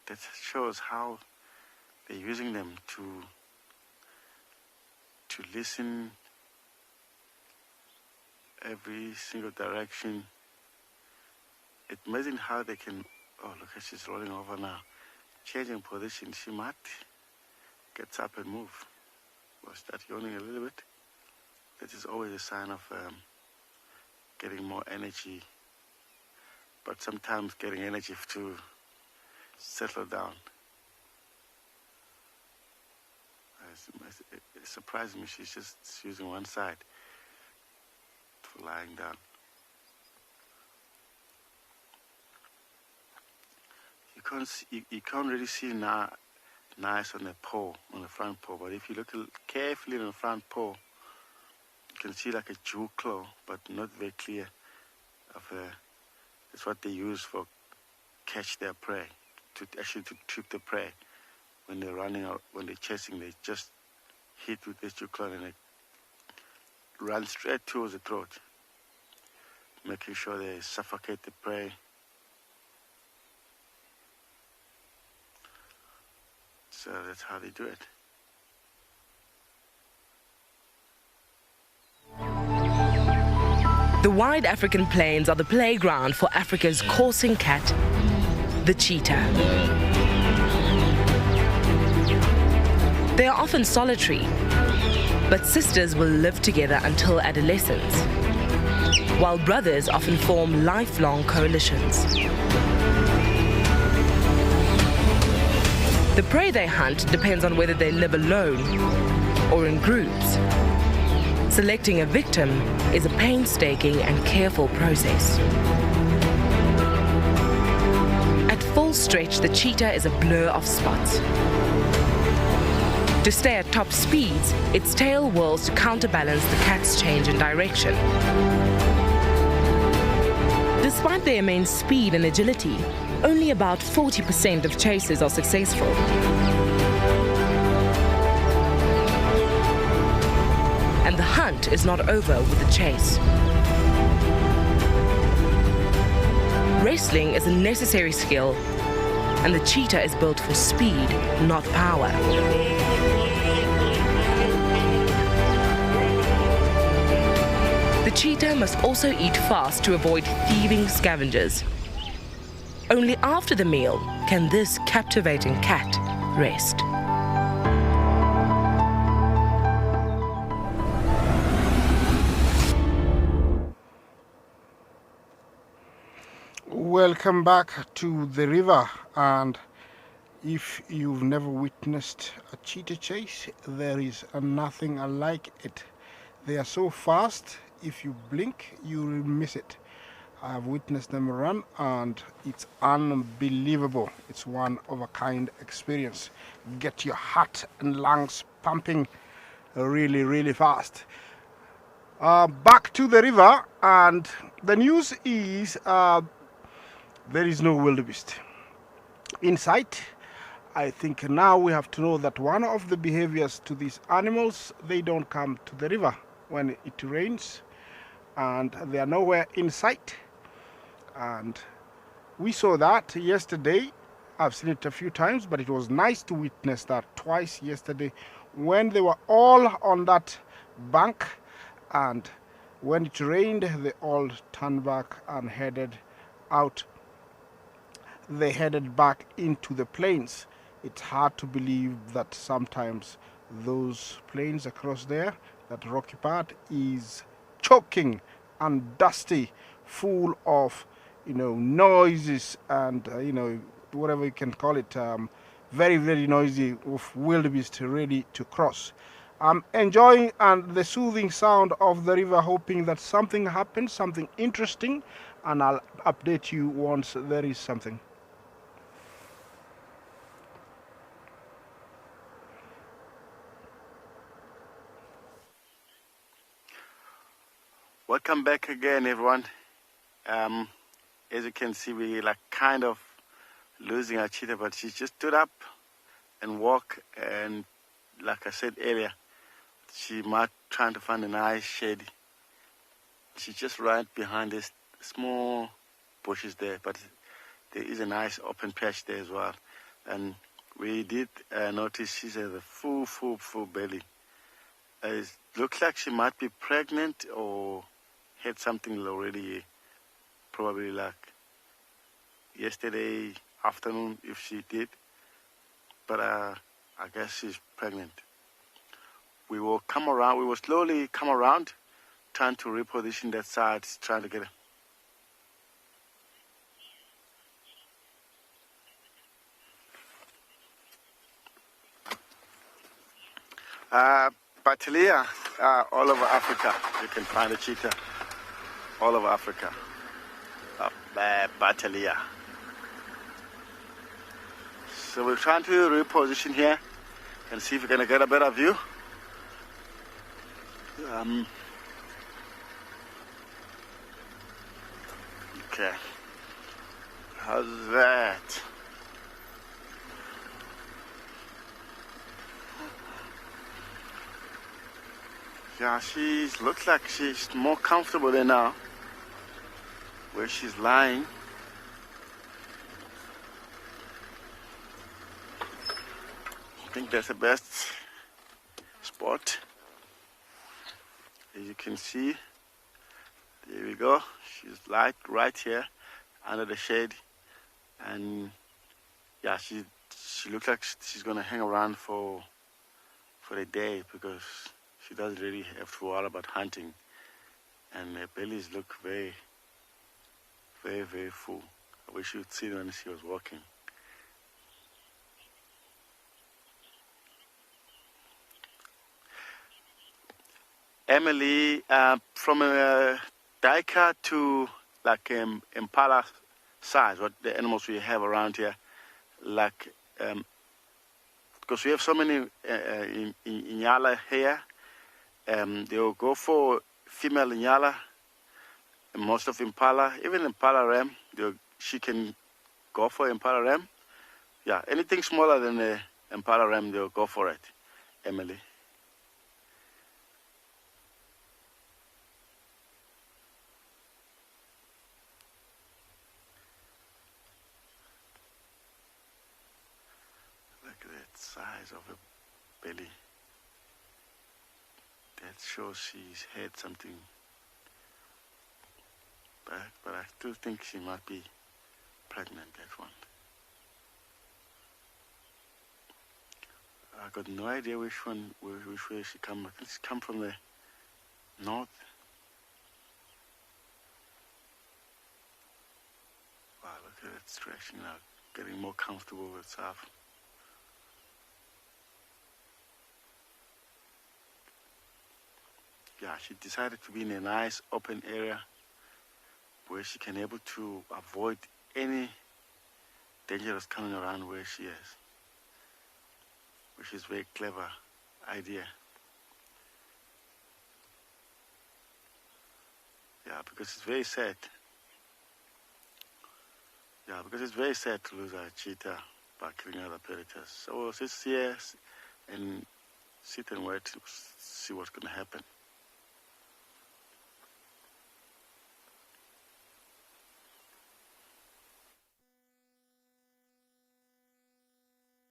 that shows how they're using them to listen every single direction. It's amazing how they can. Oh, look how she's rolling over now, changing position. She might get up and move or start yawning a little bit. That is always a sign of getting more energy, but sometimes getting energy to settle down. It surprised me. She's just using one side for lying down. You can't really see nice on the paw, on the front paw, but if you look carefully on the front paw, you can see like a jewel claw, but not very clear. It's what they use for catch their prey, to trip the prey. When they're running out, when they're chasing, they just hit with this jewel claw and they run straight towards the throat, making sure they suffocate the prey. So that's how they do it. The wide African plains are the playground for Africa's coursing cat, the cheetah. They are often solitary, but sisters will live together until adolescence, while brothers often form lifelong coalitions. The prey they hunt depends on whether they live alone or in groups. Selecting a victim is a painstaking and careful process. At full stretch, the cheetah is a blur of spots. To stay at top speeds, its tail whirls to counterbalance the cat's change in direction. Despite their immense speed and agility, only about 40% of chasers are successful. And the hunt is not over with the chase. Wrestling is a necessary skill, and the cheetah is built for speed, not power. The cheetah must also eat fast to avoid thieving scavengers. Only after the meal can this captivating cat rest. Welcome back to the river, and if you've never witnessed a cheetah chase, there is nothing like it. They are so fast, if you blink, you will miss it. I have witnessed them run, and it's unbelievable. It's one of a kind experience. Get your heart and lungs pumping really, really fast. Back to the river, and the news is there is no wildebeest in sight. I think now we have to know that one of the behaviors to these animals, they don't come to the river when it rains, and they are nowhere in sight. And we saw that yesterday. I've seen it a few times, but it was nice to witness that twice yesterday when they were all on that bank, and when it rained, they all turned back and headed out. They headed back into the plains. It's hard to believe that sometimes those plains across there, that rocky part, is choking and dusty, full of noises and whatever you can call it, very, very noisy, of wildebeest ready to cross. I'm enjoying the soothing sound of the river, hoping that something happens, something interesting, and I'll update you once there is something. Welcome back again, everyone. As you can see, we like kind of losing our cheetah, but she just stood up and walked, and like I said earlier, she might trying to find a nice shade. She's just right behind this small bushes there, but there is a nice open patch there as well. And we did notice she has a full belly. It looks like she might be pregnant or had something already, probably like yesterday afternoon if she did. But I guess she's pregnant. We will come around, we will slowly come around, trying to reposition that side, trying to get her. Batelia, all over Africa. You can find a cheetah all over Africa. Batelia. So we're trying to reposition here and see if we're going to get a better view. Okay. How's that? Yeah, she looks like she's more comfortable there now, where she's lying. I think that's the best spot. As you can see, there we go. She's right here under the shade, and yeah, she looks like she's gonna hang around for the day because she doesn't really have to worry about hunting, and her bellies look very full. I wish you'd see when she was walking. Emily, from a Daika to like Impala size, what the animals we have around here, like, because we have so many in Inyala here, they'll go for female Inyala, and most of Impala, even Impala Ram, she can go for Impala Ram. Yeah, anything smaller than the Impala Ram, they'll go for it, Emily. Size of a belly. That shows she's had something back, but I still think she might be pregnant, that one. I got no idea which way she come. I think she come from the north. Wow, look at it stretching out, getting more comfortable with herself. Yeah, she decided to be in a nice open area where she can able to avoid any dangerous coming around where she is, which is a very clever idea. Yeah, because it's very sad. Yeah, because it's very sad to lose our cheetah by killing other predators. So we'll sit here and sit and wait to see what's going to happen.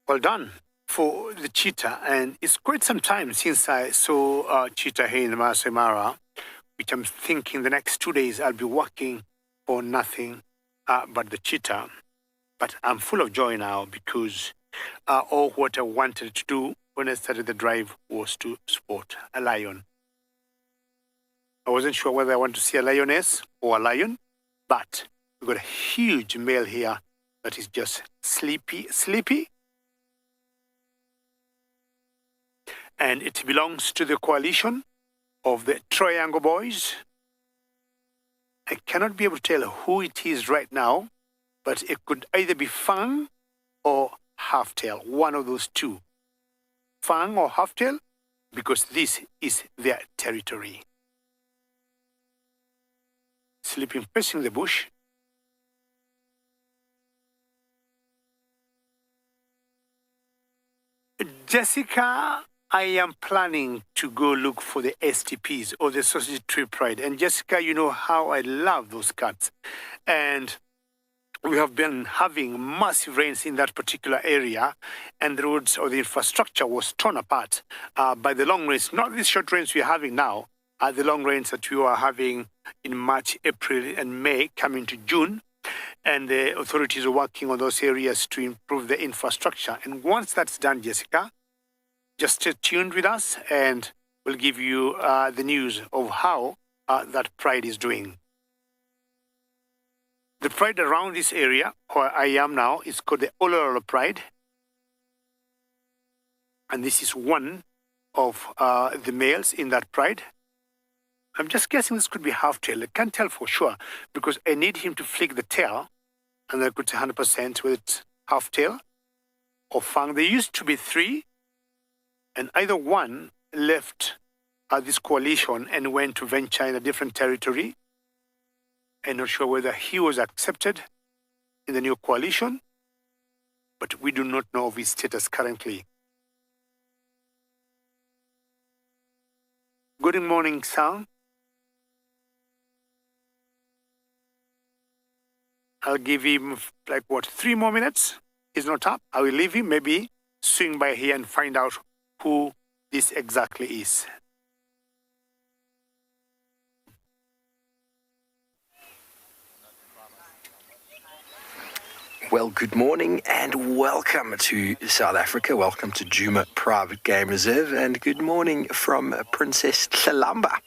Well done for the cheetah, and it's quite some time since I saw a cheetah here in the Maasai Mara, which I'm thinking the next 2 days I'll be working for nothing but the cheetah. But I'm full of joy now because all what I wanted to do when I started the drive was to spot a lion. I wasn't sure whether I want to see a lioness or a lion, but we've got a huge male here that is just sleepy. And it belongs to the coalition of the Triangle Boys. I cannot be able to tell who it is right now, but it could either be fang or half-tail, one of those two. Fang or half-tail, because this is their territory. Sleeping facing the bush. Jessica, I am planning to go look for the STPs, or the Sausage Tree Pride. And Jessica, you know how I love those cats. And we have been having massive rains in that particular area, and the roads or the infrastructure was torn apart by the long rains. Not these short rains we are having now, the long rains that we were having in March, April, and May, coming to June. And the authorities are working on those areas to improve the infrastructure. And once that's done, Jessica, just stay tuned with us, and we'll give you the news of how that pride is doing. The pride around this area, where I am now, is called the Olololo Pride. And this is one of the males in that pride. I'm just guessing this could be half-tail. I can't tell for sure, because I need him to flick the tail, and I could say 100% whether it's half-tail or fang. There used to be 3, and either one left this coalition and went to venture in a different territory. I'm not sure whether he was accepted in the new coalition, but we do not know of his status currently. Good morning, Sam. I'll give him, 3 more minutes? He's not up. I will leave him, maybe swing by here and find out who this exactly is. Well, good morning and welcome to South Africa. Welcome to Djuma Private Game Reserve, and good morning from Princess Tlalamba,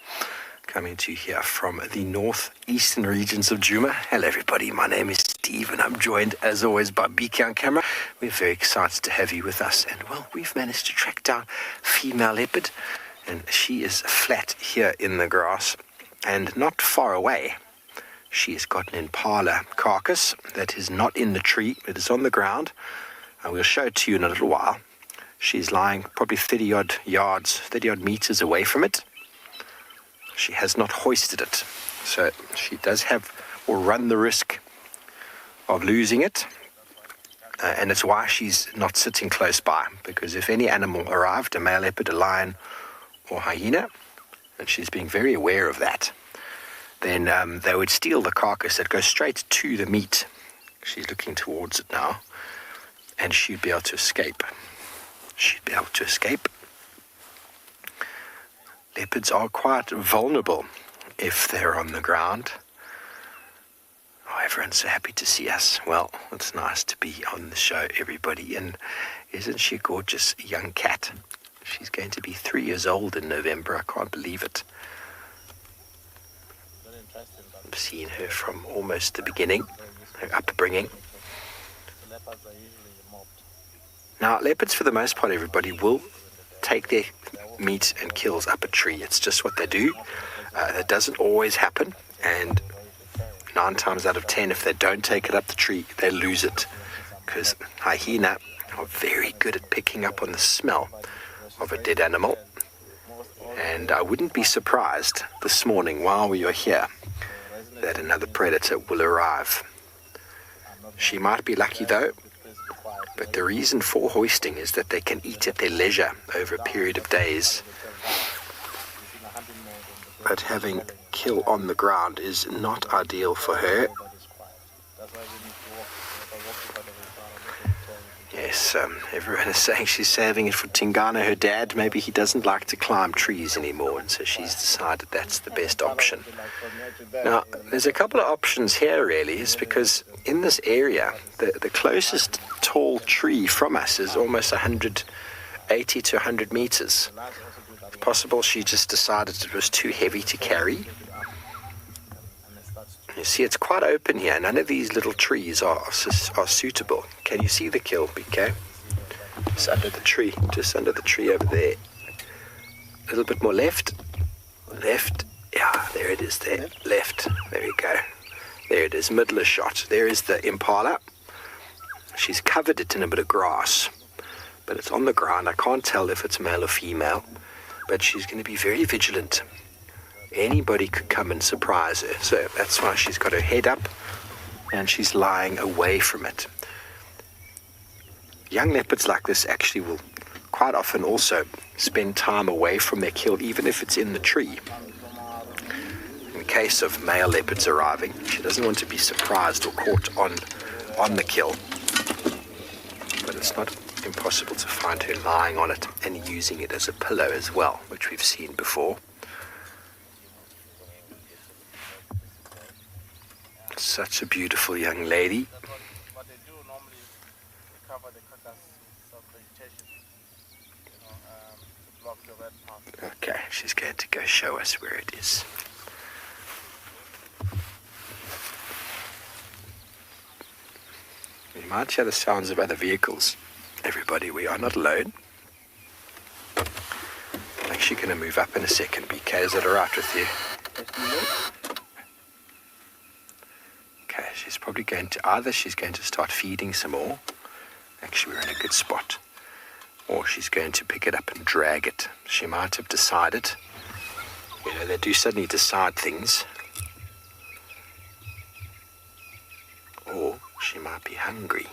coming to you here from the northeastern regions of Djuma. Hello everybody, my name is Steve and I'm joined as always by BK on camera. We're very excited to have you with us, and well, we've managed to track down female leopard, and she is flat here in the grass and not far away. She has got an impala carcass that is not in the tree, it is on the ground, and we'll show it to you in a little while. She's lying probably 30 odd meters away from it. She has not hoisted it, so she does have or run the risk of losing it, and it's why she's not sitting close by, because if any animal arrived, a male leopard, a lion or hyena, and she's being very aware of that, then they would steal the carcass that goes straight to the meat. She's looking towards it now, and she'd be able to escape. Leopards are quite vulnerable if they're on the ground. Oh, everyone's so happy to see us. Well, it's nice to be on the show, everybody. And isn't she a gorgeous young cat? She's going to be 3 years old in November. I can't believe it. I've seen her from almost the beginning, her upbringing. Now, leopards, for the most part, everybody, will take their meat and kills up a tree. It's just what they do. That doesn't always happen, and 9 times out of 10, if they don't take it up the tree, they lose it, because hyena are very good at picking up on the smell of a dead animal. And I wouldn't be surprised this morning while we are here that another predator will arrive. She might be lucky though, but the reason for hoisting is that they can eat at their leisure over a period of days. But having kill on the ground is not ideal for her. Yes, everyone is saying she's saving it for Tingana, her dad. Maybe he doesn't like to climb trees anymore, and so she's decided that's the best option. Now, there's a couple of options here, really, is because in this area, the closest tall tree from us is almost 80 to 100 meters. It's possible she just decided it was too heavy to carry. You see, it's quite open here. None of these little trees are suitable. Can you see the kill, BK? Just under the tree over there. A little bit more left, Yeah, there it is there. Left. There we go. There it is, middle shot. There is the impala. She's covered it in a bit of grass, but it's on the ground. I can't tell if it's male or female, but she's going to be very vigilant. Anybody could come and surprise her, so that's why she's got her head up and she's lying away from it. Young leopards like this actually will quite often also spend time away from their kill, even if it's in the tree. In case of male leopards arriving, she doesn't want to be surprised or caught on the kill. But it's not impossible to find her lying on it and using it as a pillow as well, which we've seen before. Such a beautiful young lady. What they do normally is they cover the carcass with some vegetation, to block the red path. Okay, she's going to go show us where it is. You might hear the sounds of other vehicles. Everybody, we are not alone. I'm actually going to move up in a second. BK, is that alright with you? Okay, she's probably going to, either she's going to start feeding some more. Actually, we're in a good spot. Or she's going to pick it up and drag it. She might have decided. You know, they do suddenly decide things. Or she might be hungry.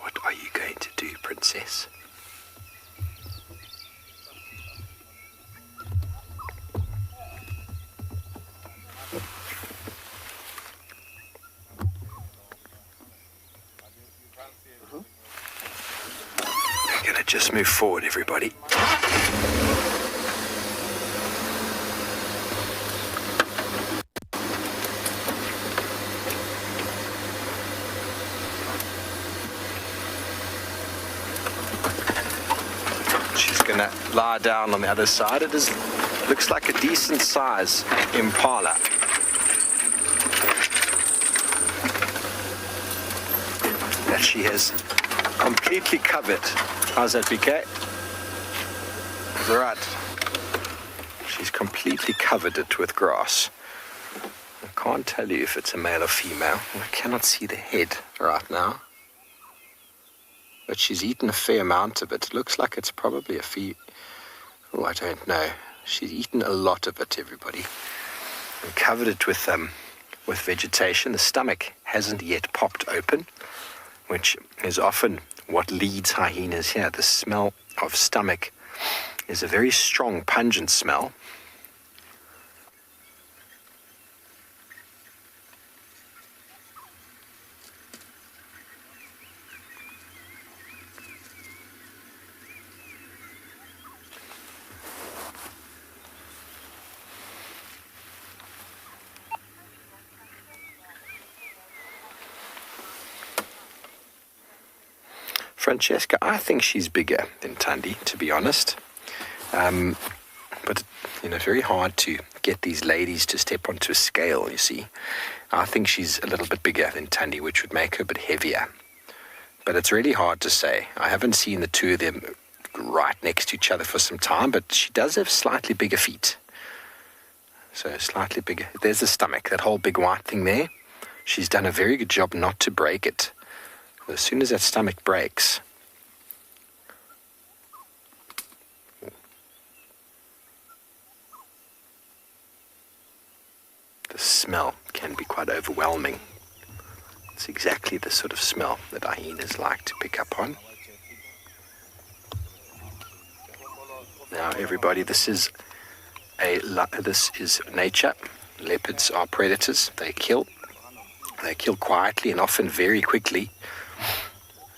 What are you going to do, princess? We're going to just move forward, everybody. Going to lie down on the other side. It looks like a decent size impala. That she has completely covered. How's that, BK? Right. She's completely covered it with grass. I can't tell you if it's a male or female. I cannot see the head right now. But she's eaten a fair amount of it. It looks like it's probably a oh, I don't know. She's eaten a lot of it, everybody. And covered it with vegetation. The stomach hasn't yet popped open, which is often what leads hyenas here. The smell of stomach is a very strong, pungent smell. Francesca, I think she's bigger than Tundi, to be honest. But, you know, very hard to get these ladies to step onto a scale, you see. I think she's a little bit bigger than Tundi, which would make her a bit heavier. But it's really hard to say. I haven't seen the two of them right next to each other for some time, but she does have slightly bigger feet. So slightly bigger. There's the stomach, that whole big white thing there. She's done a very good job not to break it. As soon as that stomach breaks, the smell can be quite overwhelming. It's exactly the sort of smell that hyenas like to pick up on. Now, everybody, this is nature. Leopards are predators. They kill quietly and often very quickly.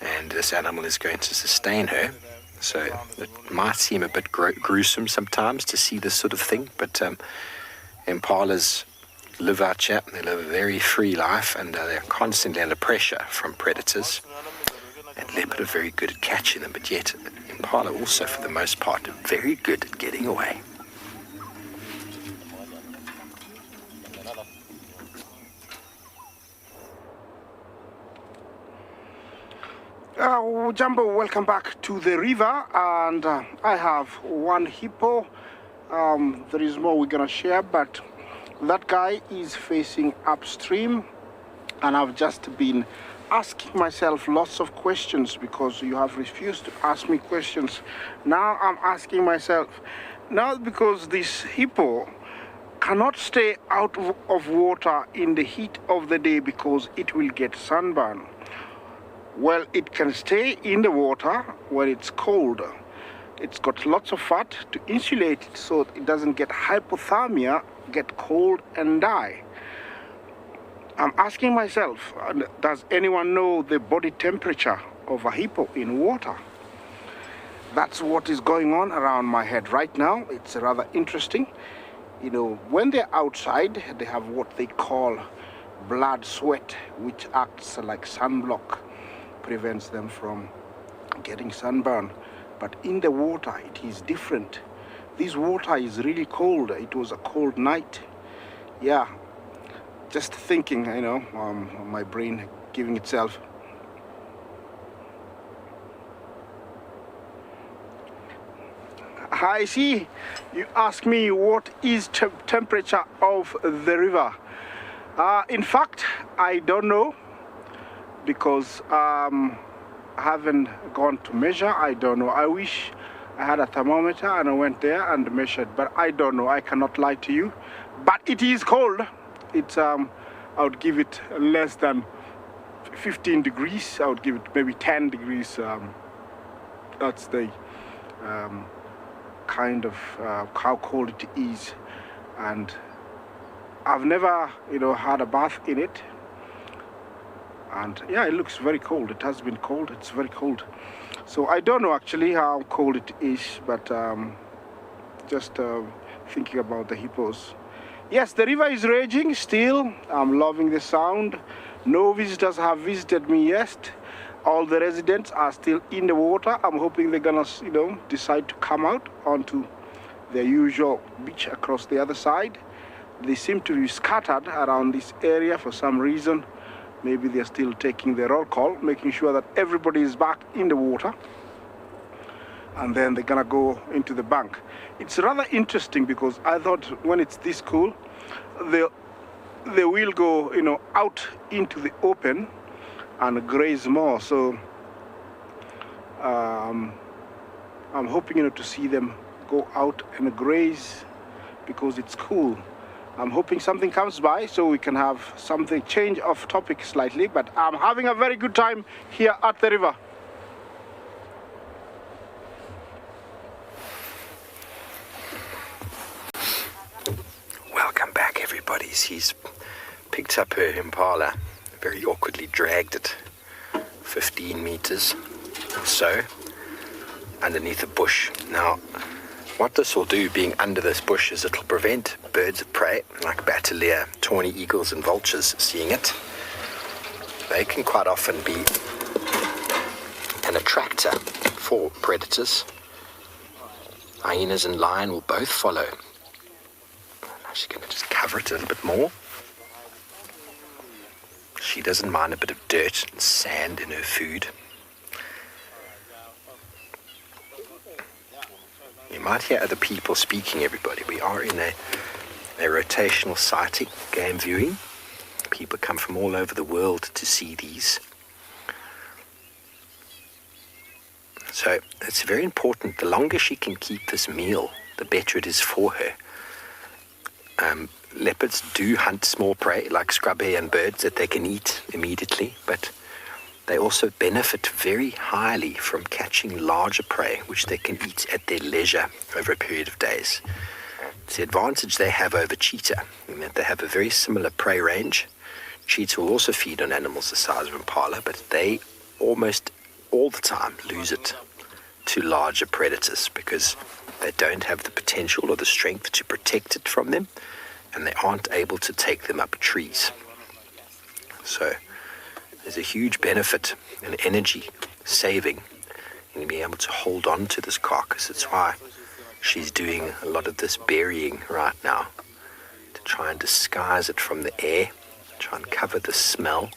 And this animal is going to sustain her. So it might seem a bit gruesome sometimes to see this sort of thing, but impalas live out here. They live a very free life, and they're constantly under pressure from predators. And leopard are very good at catching them, but yet impala also, for the most part, are very good at getting away. Jumbo, welcome back to the river, and I have one hippo. There is more we're gonna share, but that guy is facing upstream, and I've just been asking myself lots of questions because you have refused to ask me questions. Now I'm asking myself, now because this hippo cannot stay out of water in the heat of the day because it will get sunburn. Well, it can stay in the water when it's cold. It's got lots of fat to insulate it so it doesn't get hypothermia, get cold and die. I'm asking myself, does anyone know the body temperature of a hippo in water? That's what is going on around my head right now. It's rather interesting. You know, when they're outside, they have what they call blood sweat, which acts like sunblock, prevents them from getting sunburn. But in the water, it is different. This water is really cold. It was a cold night. Yeah, just thinking, you know, my brain giving itself. I see you ask me what is temperature of the river. In fact, I don't know because I haven't gone to measure. I don't know. I wish I had a thermometer and I went there and measured, but I don't know. I cannot lie to you. But it is cold. It's I would give it less than 15 degrees. I would give it maybe 10 degrees. That's the kind of how cold it is. And I've never, you know, had a bath in it. And yeah, it looks very cold. It has been cold. It's very cold. So I don't know actually how cold it is, but just thinking about the hippos. Yes, the river is raging still. I'm loving the sound. No visitors have visited me yet. All the residents are still in the water. I'm hoping they're gonna, you know, decide to come out onto their usual beach across the other side. They seem to be scattered around this area for some reason. Maybe they're still taking their roll call, making sure that everybody is back in the water. And then they're gonna go into the bank. It's rather interesting because I thought when it's this cool, they will go, you know, out into the open and graze more. So I'm hoping, you know, to see them go out and graze because it's cool. I'm hoping something comes by so we can have something change of topic slightly, but I'm having a very good time here at the river. Welcome back, everybody. He's picked up her impala, very awkwardly dragged it 15 meters or so underneath a bush. Now, what this will do, being under this bush, is it'll prevent birds of prey like bateleur, tawny eagles and vultures seeing it. They can quite often be an attractor for predators. Hyenas and lion will both follow. Now she's going to just cover it a little bit more. She doesn't mind a bit of dirt and sand in her food. You might hear other people speaking, everybody. We are in a rotational sighting, game viewing. People come from all over the world to see these. So it's very important. The longer she can keep this meal, the better it is for her. Leopards do hunt small prey like scrub hare and birds that they can eat immediately, but they also benefit very highly from catching larger prey, which they can eat at their leisure over a period of days. It's the advantage they have over cheetah, in that they have a very similar prey range. Cheetah will also feed on animals the size of impala, but they almost all the time lose it to larger predators because they don't have the potential or the strength to protect it from them, and they aren't able to take them up trees. So there's a huge benefit and energy saving in being able to hold on to this carcass. That's why she's doing a lot of this burying right now, to try and disguise it from the air, try and cover the smell.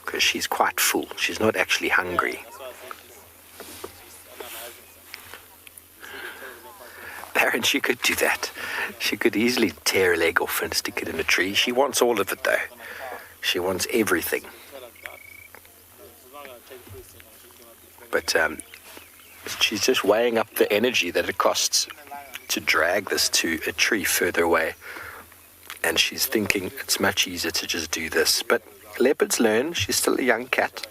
because she's quite full. She's not actually hungry. Baron, she could do that. She could easily tear a leg off and stick it in a tree. She wants all of it, though. She wants everything. But she's just weighing up the energy that it costs to drag this to a tree further away. And she's thinking it's much easier to just do this. But leopards learn. She's still a young cat.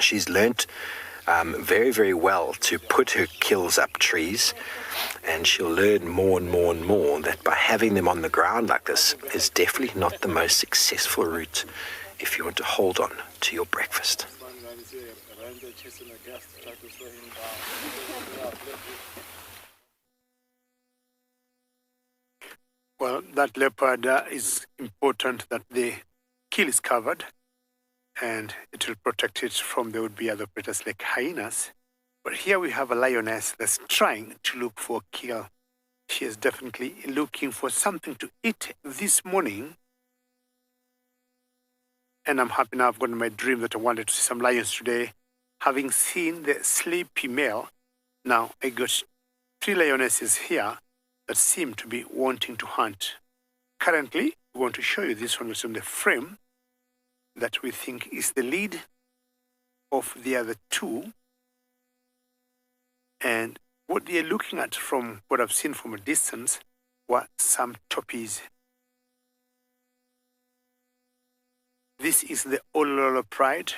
She's learnt very, very well to put her kills up trees. And she'll learn more and more and more that by having them on the ground like this is definitely not the most successful route if you want to hold on to your breakfast. Well, that leopard is important that the kill is covered and it will protect it from there would be other predators like hyenas. But here we have a lioness that's trying to look for a kill. She is definitely looking for something to eat this morning. And I'm happy now I've gotten my dream that I wanted to see some lions today. Having seen the sleepy male, now I got 3 lionesses here that seem to be wanting to hunt. Currently, we want to show you this one is on the frame that we think is the lead of the other 2. And what they are looking at from what I've seen from a distance were some toppies. This is the Ololo pride,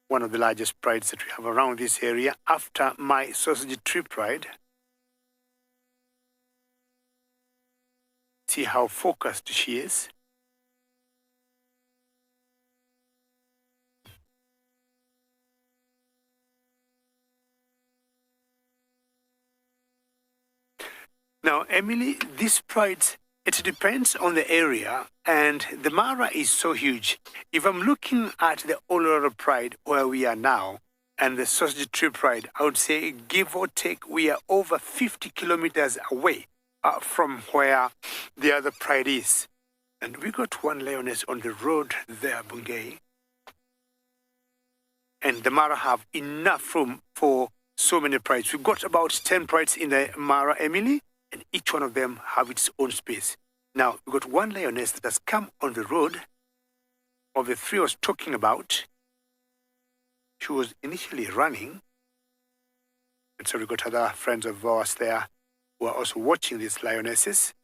one of the largest prides that we have around this area after my sausage tree pride. See how focused she is. Now, Emily, this pride, it depends on the area, and the Mara is so huge. If I'm looking at the Oloro pride where we are now, and the sausage tree pride, I would say, give or take, we are over 50 kilometers away from where the other pride is. And we got one lioness on the road there, Bungay. And the Mara have enough room for so many prides. We've got about 10 prides in the Mara, Emily, and each one of them have its own space. Now, we've got one lioness that has come on the road of the 3 I was talking about. She was initially running. And so we got other friends of ours there who are also watching these lionesses.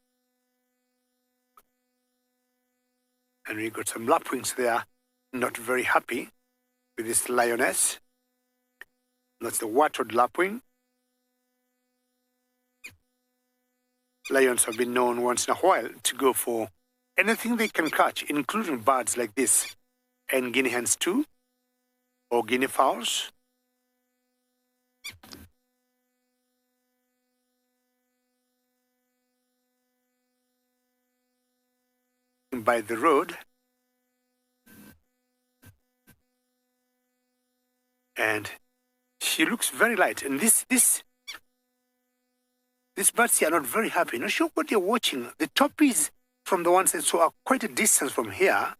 And we got some lapwings there, not very happy with this lioness. That's the wattled lapwing. Lions have been known once in a while to go for anything they can catch, including birds like this, and guinea hens too, or guinea fowls. By the road, and she looks very light, and these birds here are not very happy. Not sure what they're watching. The toppies from the ones that saw are quite a distance from here.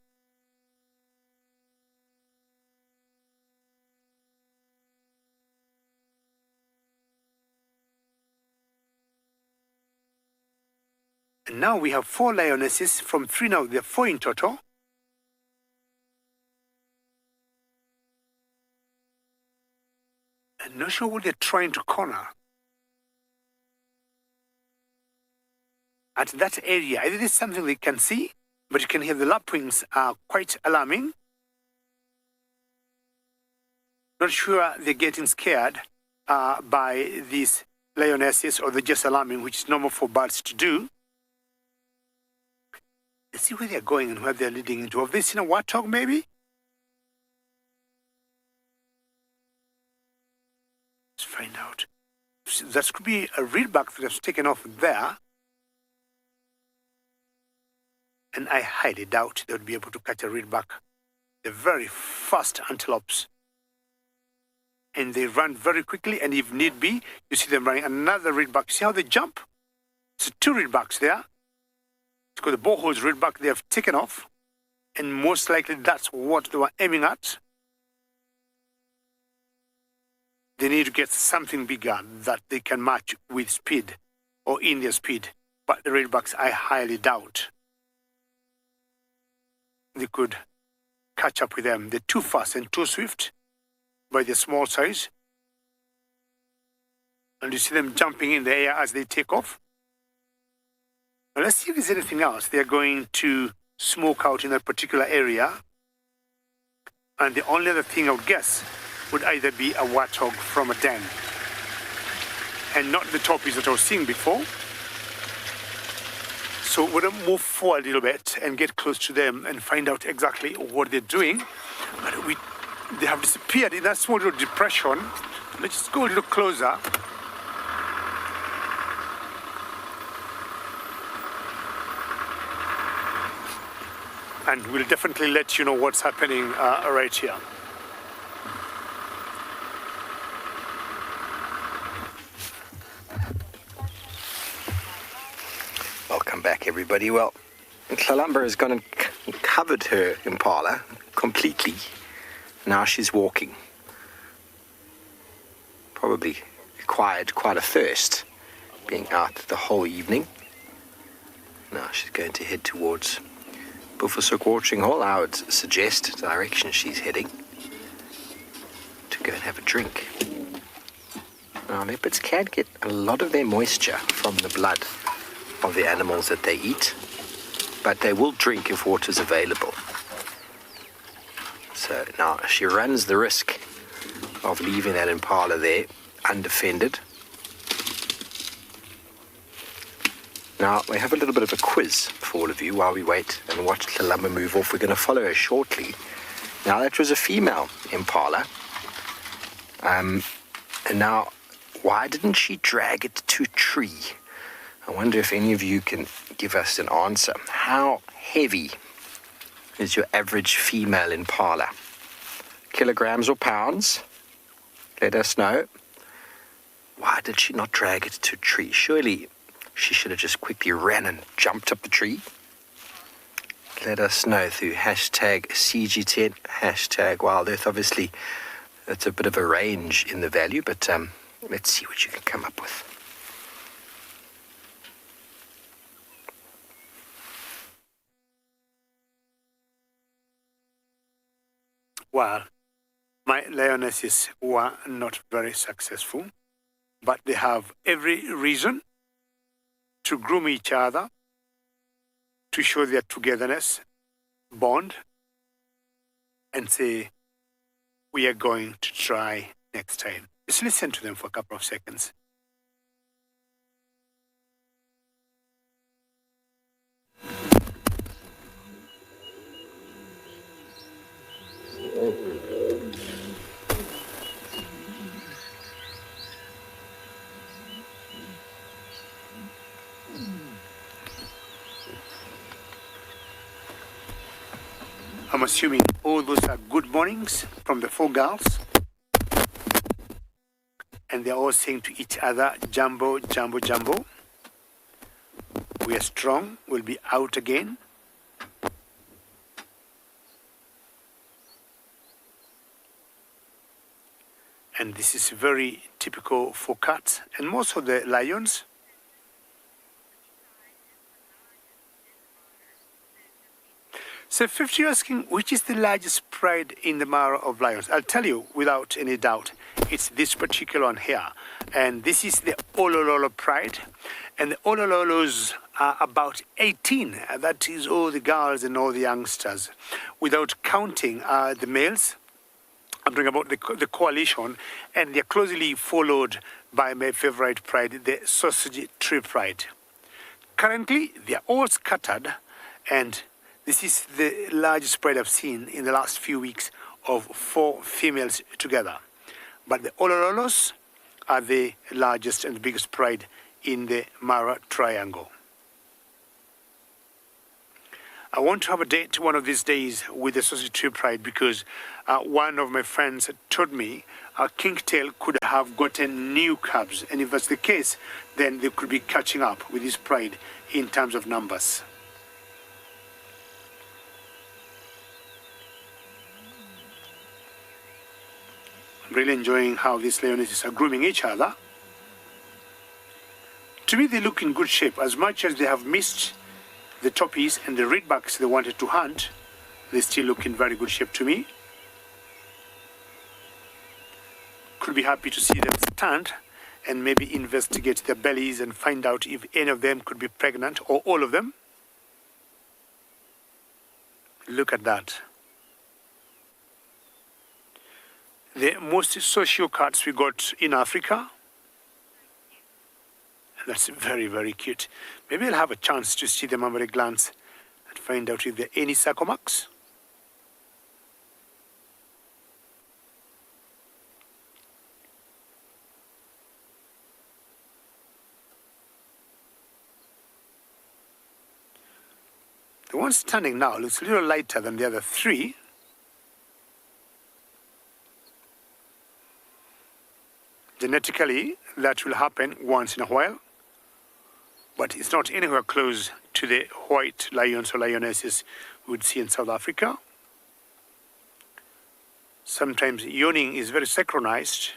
And now we have 4 lionesses from 3 now. There are 4 in total. I'm not sure what they're trying to corner. At that area, it is something they can see, but you can hear the lapwings are quite alarming. Not sure they're getting scared by these lionesses, or they're just alarming, which is normal for birds to do. Let's see where they're going and where they're leading into. Have they seen a warthog, maybe? Let's find out. That could be a reedbuck that has taken off there. And I highly doubt they would be able to catch a reedbuck. They're very fast antelopes. And they run very quickly, and if need be, you see them running another reedbuck. See how they jump? So 2 reedbucks there. It's got the boreholes reedbuck they have taken off. and most likely that's what they were aiming at. They need to get something bigger that they can match with speed or in their speed. But the Redbacks, I highly doubt they could catch up with them. They're too fast and too swift by their small size. And you see them jumping in the air as they take off. Now let's see if there's anything else they're going to smoke out in that particular area. And the only other thing I would guess would either be a warthog from a den, and not the topies that I was seeing before. So we're going to move forward a little bit and get close to them and find out exactly what they're doing. And they have disappeared in that small little depression. Let's just go a little closer. And we'll definitely let you know what's happening right here. Welcome back, everybody. Well, Kalamba has gone and covered her impala completely. Now she's walking. Probably acquired quite a thirst being out the whole evening. Now she's going to head towards Buffelshoek Watering Hole. I would suggest the direction she's heading to go and have a drink. Now, leopards can get a lot of their moisture from the blood of the animals that they eat, but they will drink if water is available. So now she runs the risk of leaving that impala there undefended. Now we have a little bit of a quiz for all of you while we wait and watch Kalamba move off. We're going to follow her shortly. Now that was a female impala. And now, why didn't she drag it to a tree? I wonder if any of you can give us an answer. How heavy is your average female impala? Kilograms or pounds? Let us know. Why did she not drag it to a tree? Surely she should have just quickly ran and jumped up the tree. Let us know through hashtag CG10, hashtag Wild Earth. Obviously, that's a bit of a range in the value, but let's see what you can come up with. Well, my lionesses were not very successful, but they have every reason to groom each other, to show their togetherness, bond, and say, we are going to try next time. Just listen to them for a couple of seconds. I'm assuming all those are good mornings from the four girls. And they're all saying to each other, Jumbo, Jumbo, Jumbo. We are strong, we'll be out again. And this is very typical for cats and most of the lions. So 50, you're asking, which is the largest pride in the Mara of lions? I'll tell you without any doubt, it's this particular one here. And this is the Olololo pride. And the Olololos are about 18. That is all the girls and all the youngsters. Without counting the males, I'm talking about the coalition, and they're closely followed by my favorite pride, the sausage tree pride. Currently, they're all scattered, and this is the largest pride I've seen in the last few weeks of 4 females together. But the Olololos are the largest and biggest pride in the Mara Triangle. I want to have a date one of these days with the sausage tree pride because one of my friends told me Kingtail could have gotten new cubs, and if that's the case, then they could be catching up with this pride in terms of numbers. really enjoying how these lionesses are grooming each other. To me, they look in good shape. As much as they have missed the toppies and the redbacks they wanted to hunt, they still look in very good shape to me. Could be happy to see them stand and maybe investigate their bellies and find out if any of them could be pregnant or all of them. Look at that. The most social cats we got in Africa. That's very, very cute. Maybe I'll have a chance to see them at a glance and find out if there are any circle marks. The one standing now looks a little lighter than the other three. Genetically, that will happen once in a while, but it's not anywhere close to the white lions or lionesses we would see in South Africa. Sometimes yawning is very synchronized,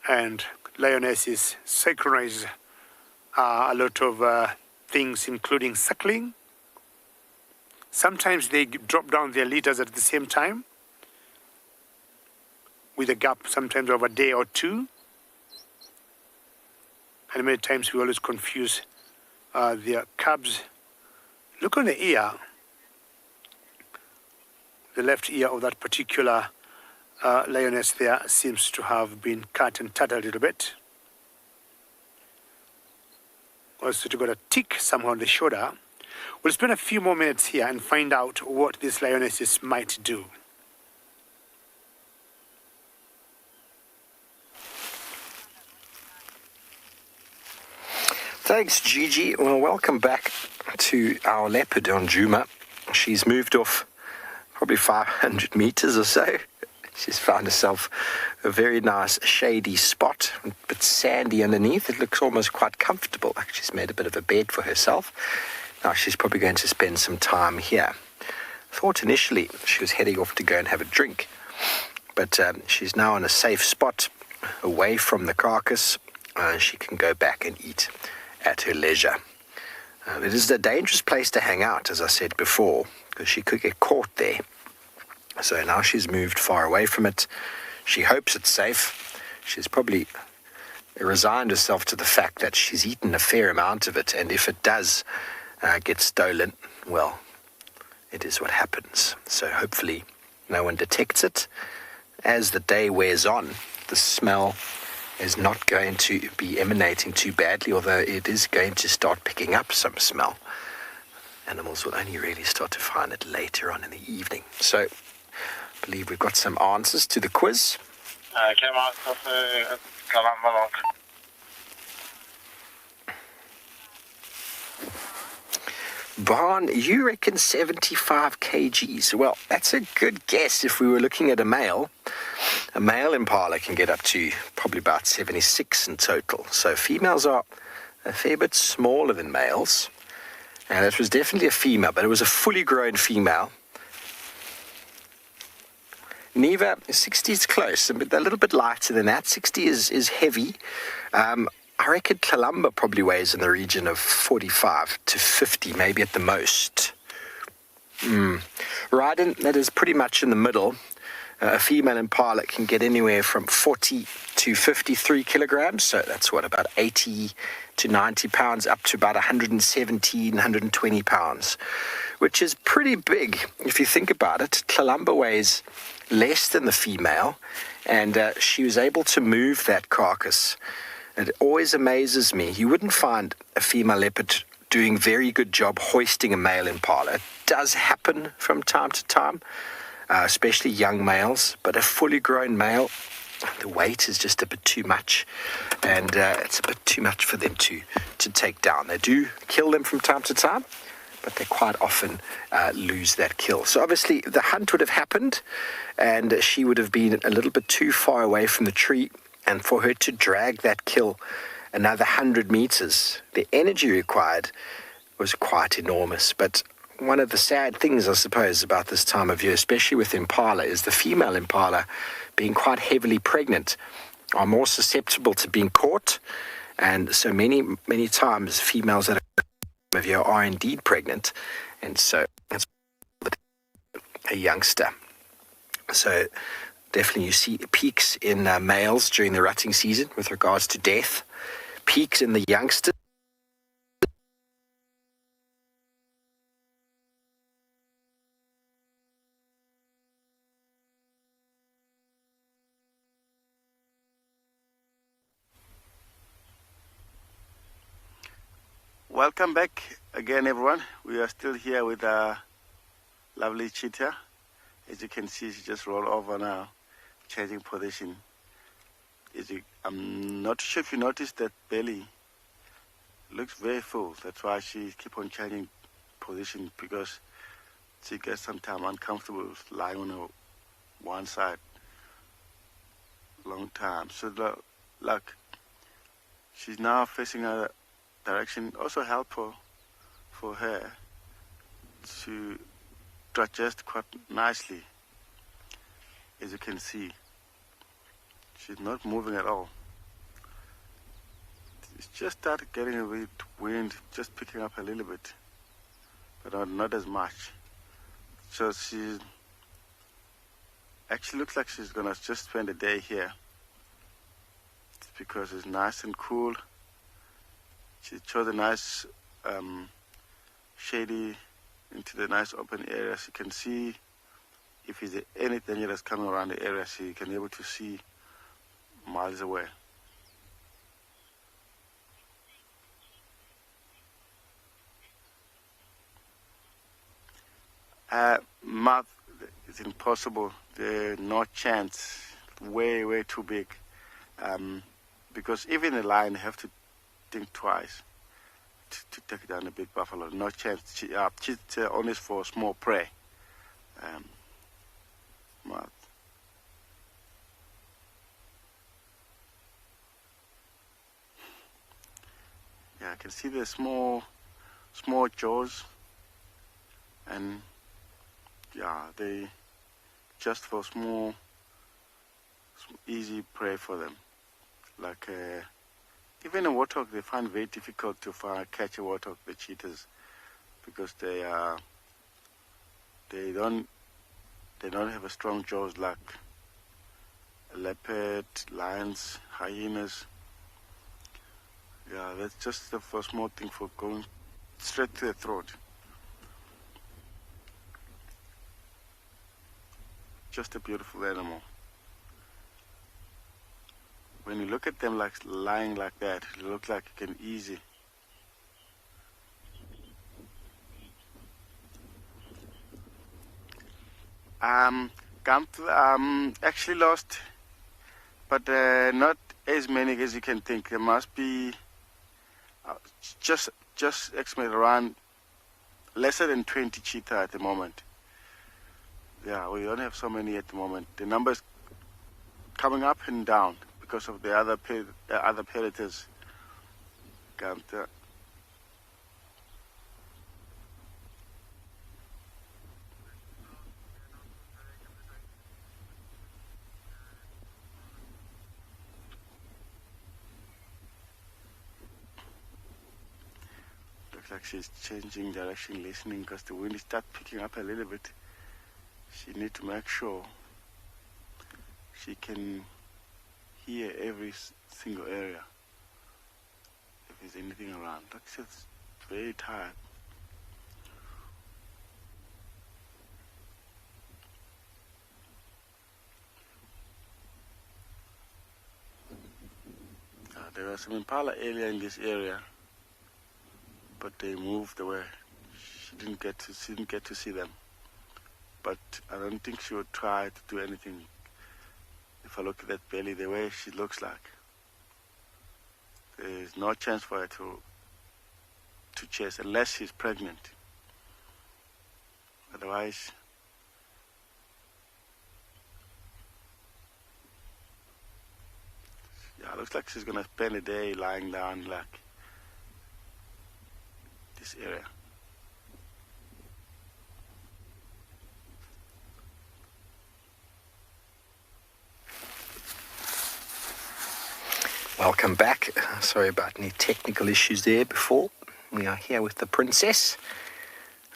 and lionesses synchronize a lot of things, including suckling. Sometimes they drop down their litters at the same time, with a gap sometimes of a day or two. And many times we always confuse their cubs. Look on the ear. The left ear of that particular lioness there seems to have been cut and tattered a little bit. Also, got a tick somewhere on the shoulder. We'll spend a few more minutes here and find out what these lionesses might do. Thanks, Gigi. Well, welcome back to our leopard on Djuma. She's moved off probably 500 meters or so. She's found herself a very nice shady spot, a bit sandy underneath. It looks almost quite comfortable. Like she's made a bit of a bed for herself. Now she's probably going to spend some time here. I thought initially she was heading off to go and have a drink, but she's now in a safe spot away from the carcass. She can go back and eat at her leisure. It is a dangerous place to hang out, as I said before, because she could get caught there. So now she's moved far away from it. She hopes it's safe. She's probably resigned herself to the fact that she's eaten a fair amount of it, and if it does get stolen, well, it is what happens. So hopefully no one detects it. As the day wears on, the smell is not going to be emanating too badly, although it is going to start picking up some smell. Animals will only really start to find it later on in the evening. So I believe we've got some answers to the quiz. Barn, you reckon 75 kgs. Well, that's a good guess if we were looking at a male. A male impala can get up to probably about 76 in total. So females are a fair bit smaller than males. And it was definitely a female, but it was a fully grown female. Neva, 60 is close, but a little bit lighter than that. 60 is heavy. I reckon Kalamba probably weighs in the region of 45 to 50, maybe at the most. Ryden, that is pretty much in the middle. A female impala can get anywhere from 40 to 53 kilograms, so that's what, about 80 to 90 pounds, up to about 117, 120 pounds, which is pretty big if you think about it. Kalamba weighs less than the female, and she was able to move that carcass. It always amazes me. You wouldn't find a female leopard doing a very good job hoisting a male impala. It does happen from time to time, especially young males, but a fully grown male, the weight is just a bit too much, and it's a bit too much for them to take down. They do kill them from time to time, but they quite often lose that kill. So obviously the hunt would have happened, and she would have been a little bit too far away from the tree, and for her to drag that kill another 100 meters, the energy required was quite enormous. But one of the sad things, I suppose, about this time of year, especially with impala, is the female impala being quite heavily pregnant are more susceptible to being caught. And so many times females at a time of year are indeed pregnant. And so that's a youngster. So definitely you see peaks in males during the rutting season with regards to death, peaks in the youngsters. Welcome back again, everyone. We are still here with our lovely cheetah. As you can see, she just rolled over now, changing position. I'm not sure if you noticed that belly looks very full. That's why she keep on changing position, because she gets sometimes uncomfortable lying on her one side long time. So look, she's now facing her direction. Also helpful for her to digest quite nicely. As you can see, she's not moving at all. It's just started getting a bit wind, just picking up a little bit, but not as much. So she actually looks like she's gonna just spend the day here. It's because it's nice and cool. She chose a nice shady into the nice open area. She can see if there's any danger that's coming around the area. She can be able to see miles away. Mouth is impossible. There's no chance. Way too big. Because even a lion have to think twice to take down a big buffalo. No chance. Cheetah only for small prey. Mouth. Yeah, I can see the small jaws, and yeah, they just for small, easy prey for them. Like even a warthog, they find very difficult to catch a warthog, the cheetahs, because they don't have a strong jaws like a leopard, lions, hyenas. Yeah, that's just the first small thing for going straight to the throat. Just a beautiful animal. When you look at them like lying like that, it looks like it can easy. Actually lost, but not as many as you can think. There must be just estimate around lesser than 20 cheetah at the moment. Yeah, we don't have so many at the moment. The numbers coming up and down because of the other predators. Looks like she's changing direction, listening, because the wind starts picking up a little bit. She needs to make sure she can hear every single area, if there's anything around. Look, she's very tired. There are some impala earlier in this area, but they moved away. She didn't get to see them. But I don't think she would try to do anything. If I look at that belly, the way she looks like, there's no chance for her to chase unless she's pregnant. Otherwise, yeah, it looks like she's gonna spend a day lying down like this area. Welcome back. Sorry about any technical issues there before. We are here with the princess.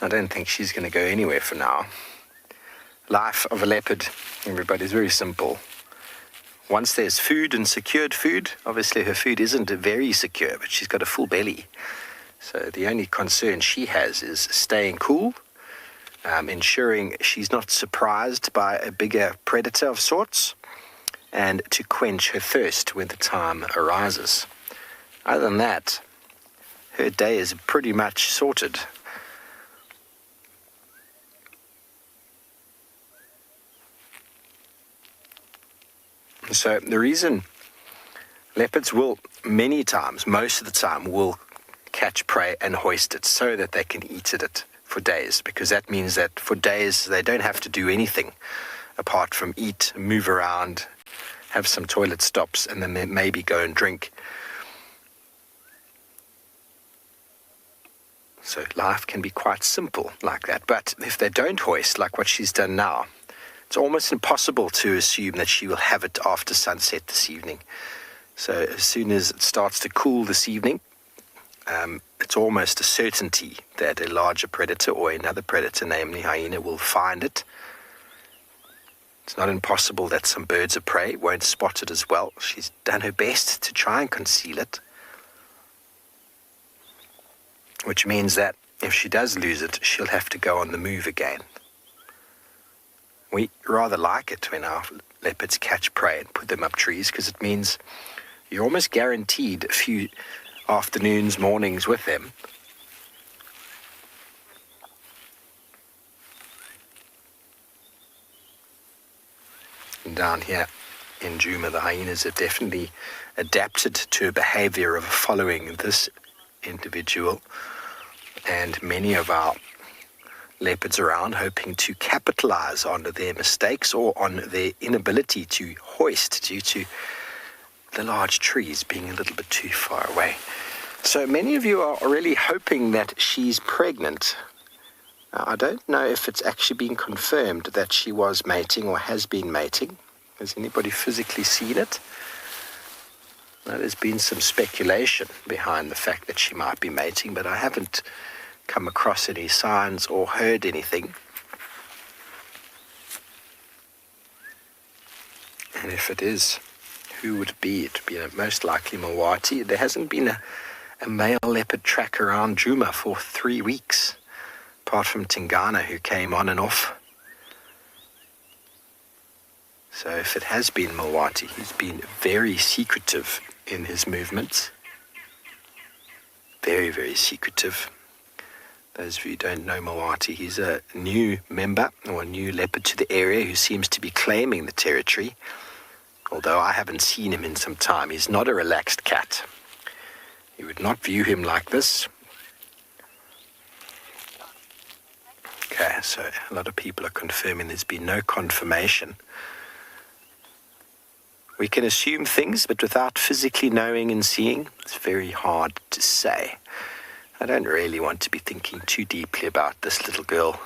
I don't think she's going to go anywhere for now. Life of a leopard, everybody, is very simple. Once there's food and secured food, obviously her food isn't very secure, but she's got a full belly. So the only concern she has is staying cool, ensuring she's not surprised by a bigger predator of sorts, and to quench her thirst when the time arises. Other than that, her day is pretty much sorted. So the reason leopards will many times, most of the time, will catch prey and hoist it so that they can eat it for days, because that means that for days they don't have to do anything apart from eat, move around, have some toilet stops, and then maybe go and drink. So life can be quite simple like that. But if they don't hoist, like what she's done now, it's almost impossible to assume that she will have it after sunset this evening. So as soon as it starts to cool this evening, it's almost a certainty that a larger predator or another predator, namely hyena, will find it. It's not impossible that some birds of prey won't spot it as well. She's done her best to try and conceal it, which means that if she does lose it, she'll have to go on the move again. We rather like it when our leopards catch prey and put them up trees, because it means you're almost guaranteed a few afternoons, mornings with them. And down here in Djuma, the hyenas have definitely adapted to a behavior of following this individual, and many of our leopards around hoping to capitalize on their mistakes or on their inability to hoist due to the large trees being a little bit too far away. So many of you are really hoping that she's pregnant. Now, I don't know if it's actually been confirmed that she was mating or has been mating. Has anybody physically seen it? Now, there's been some speculation behind the fact that she might be mating, but I haven't come across any signs or heard anything. And if it is, who would it be? It would be most likely Mawati. There hasn't been a male leopard track around Djuma for 3 weeks, apart from Tingana, who came on and off. So if it has been Mawati, he's been very secretive in his movements. Very, very secretive. Those of you who don't know Mawati, he's a new member or a new leopard to the area who seems to be claiming the territory. Although I haven't seen him in some time, he's not a relaxed cat. You would not view him like this. Okay, so a lot of people are confirming there's been no confirmation. We can assume things, but without physically knowing and seeing, it's very hard to say. I don't really want to be thinking too deeply about this little girl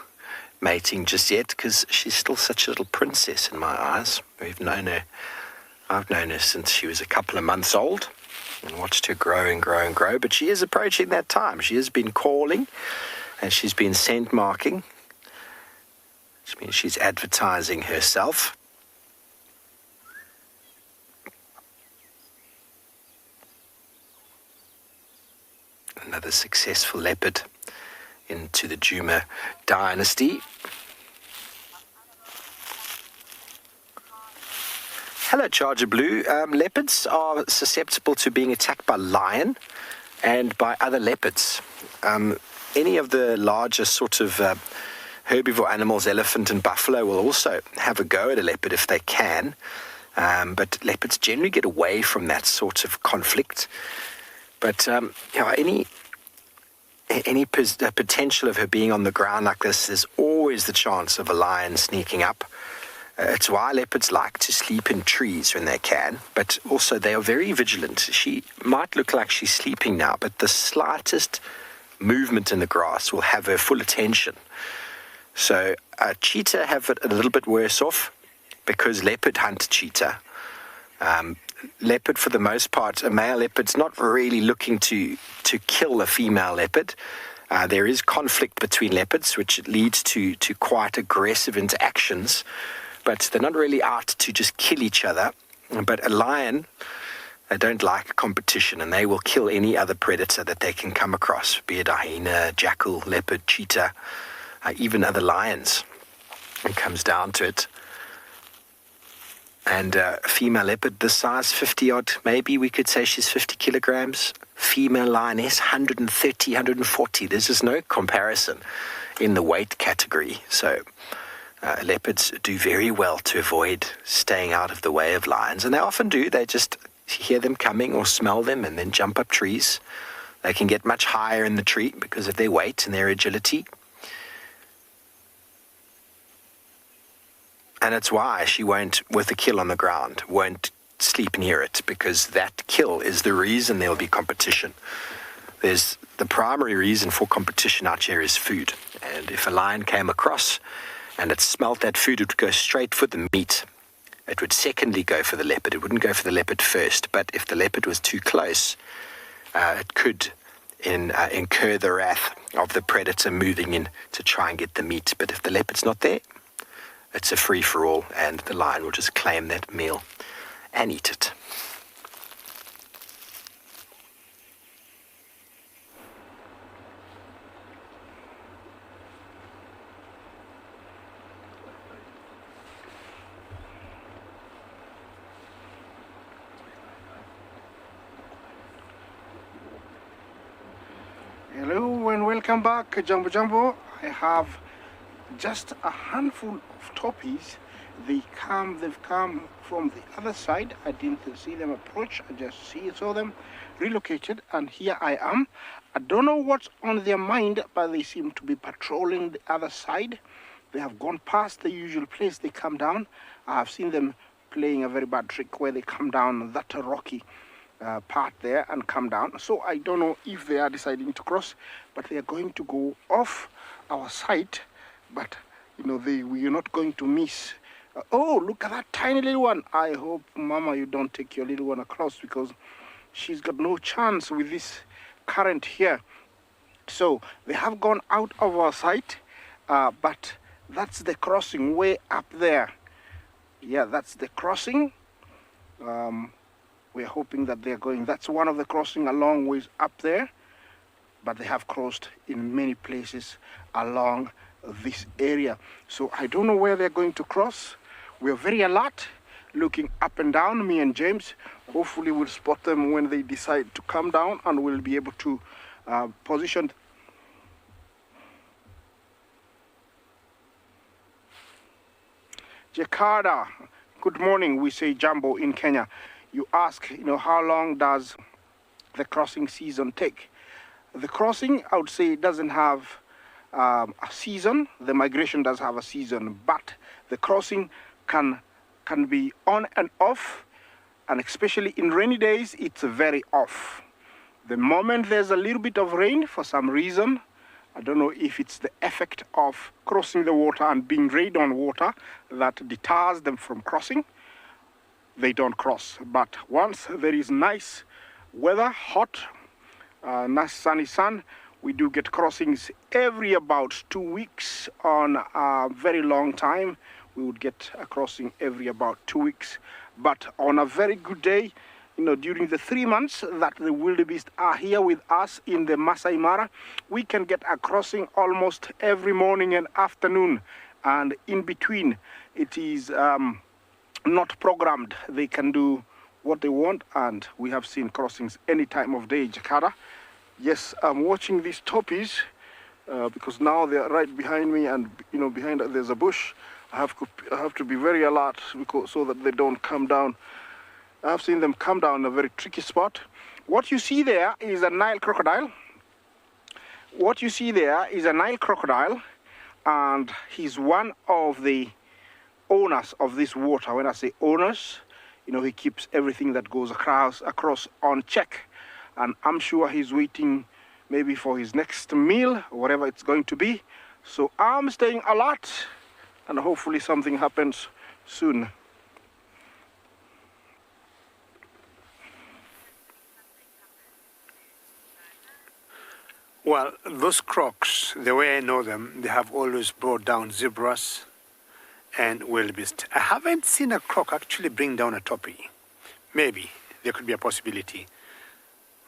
mating just yet, because she's still such a little princess in my eyes. I've known her since she was a couple of months old and watched her grow and grow and grow, but she is approaching that time. She has been calling and she's been scent marking, which means she's advertising herself. Another successful leopard into the Djuma dynasty. Hello, Charger Blue. Leopards are susceptible to being attacked by lion and by other leopards. Any of the larger sort of herbivore animals, elephant and buffalo, will also have a go at a leopard if they can. But leopards generally get away from that sort of conflict. But any potential of her being on the ground like this, there's always the chance of a lion sneaking up. It's why leopards like to sleep in trees when they can, but also they are very vigilant. She might look like she's sleeping now, but the slightest movement in the grass will have her full attention. So cheetah have it a little bit worse off because leopard hunt cheetah. leopard, for the most part, a male leopard's not really looking to kill a female leopard. There is conflict between leopards, which leads to quite aggressive interactions, but they're not really out to just kill each other. But a lion, they don't like competition, and they will kill any other predator that they can come across, be it a hyena, jackal, leopard, cheetah, even other lions. It comes down to it. And a female leopard this size, 50 odd, maybe we could say she's 50 kilograms. Female lioness, 130, 140. There's just no comparison in the weight category. So leopards do very well to avoid staying out of the way of lions. And they often do. They just hear them coming or smell them and then jump up trees. They can get much higher in the tree because of their weight and their agility. And it's why she won't, with a kill on the ground, won't sleep near it, because that kill is the reason there will be competition. The primary reason for competition out here is food. And if a lion came across and it smelt that food, it would go straight for the meat. It would secondly go for the leopard. It wouldn't go for the leopard first. But if the leopard was too close, it could incur the wrath of the predator moving in to try and get the meat. But if the leopard's not there, it's a free-for-all, and the lion will just claim that meal and eat it. Hello and welcome back, Jumbo Jumbo. I have just a handful of toppies. They've come from the other side. I didn't see them approach. I just saw them relocated, and here I am. I don't know what's on their mind, but they seem to be patrolling the other side. They have gone past the usual place they come down. I have seen them playing a very bad trick where they come down that rocky part there and come down. So I don't know if they are deciding to cross, but they are going to go off our side. But you know, we are not going to miss. Oh, look at that tiny little one. I hope, Mama, you don't take your little one across, because she's got no chance with this current here. So they have gone out of our sight, but that's the crossing way up there. Yeah, that's the crossing. We're hoping that they're going. That's one of the crossing a long ways up there, but they have crossed in many places along this area. So I don't know where they're going to cross. We're very alert, looking up and down, me and James. Hopefully we'll spot them when they decide to come down, and we'll be able to position. Jakarta, good morning. We say Jumbo in Kenya. You ask, how long does the crossing season take? The crossing, I would say, doesn't have a season. The migration does have a season, but the crossing can be on and off, and especially in rainy days, it's very off. The moment there's a little bit of rain, for some reason, I don't know if it's the effect of crossing the water and being rained on water that deters them from crossing, they don't cross. But once there is nice weather, hot, nice sunny sun, we do get crossings every about 2 weeks. On a very long time, we would get a crossing every about 2 weeks. But on a very good day, during the 3 months that the wildebeest are here with us in the Maasai Mara, we can get a crossing almost every morning and afternoon. And in between, it is not programmed. They can do what they want, and we have seen crossings any time of day. Jakarta. Yes, I'm watching these toppies because now they're right behind me, and behind there's a bush. I have to be very alert so that they don't come down. I've seen them come down a very tricky spot. What you see there is a Nile crocodile. And he's one of the owners of this water. When I say owners, he keeps everything that goes across on check. And I'm sure he's waiting maybe for his next meal, whatever it's going to be. So I'm staying alert, and hopefully something happens soon. Well, those crocs, the way I know them, they have always brought down zebras and wildebeest. I haven't seen a croc actually bring down a toppy. Maybe there could be a possibility.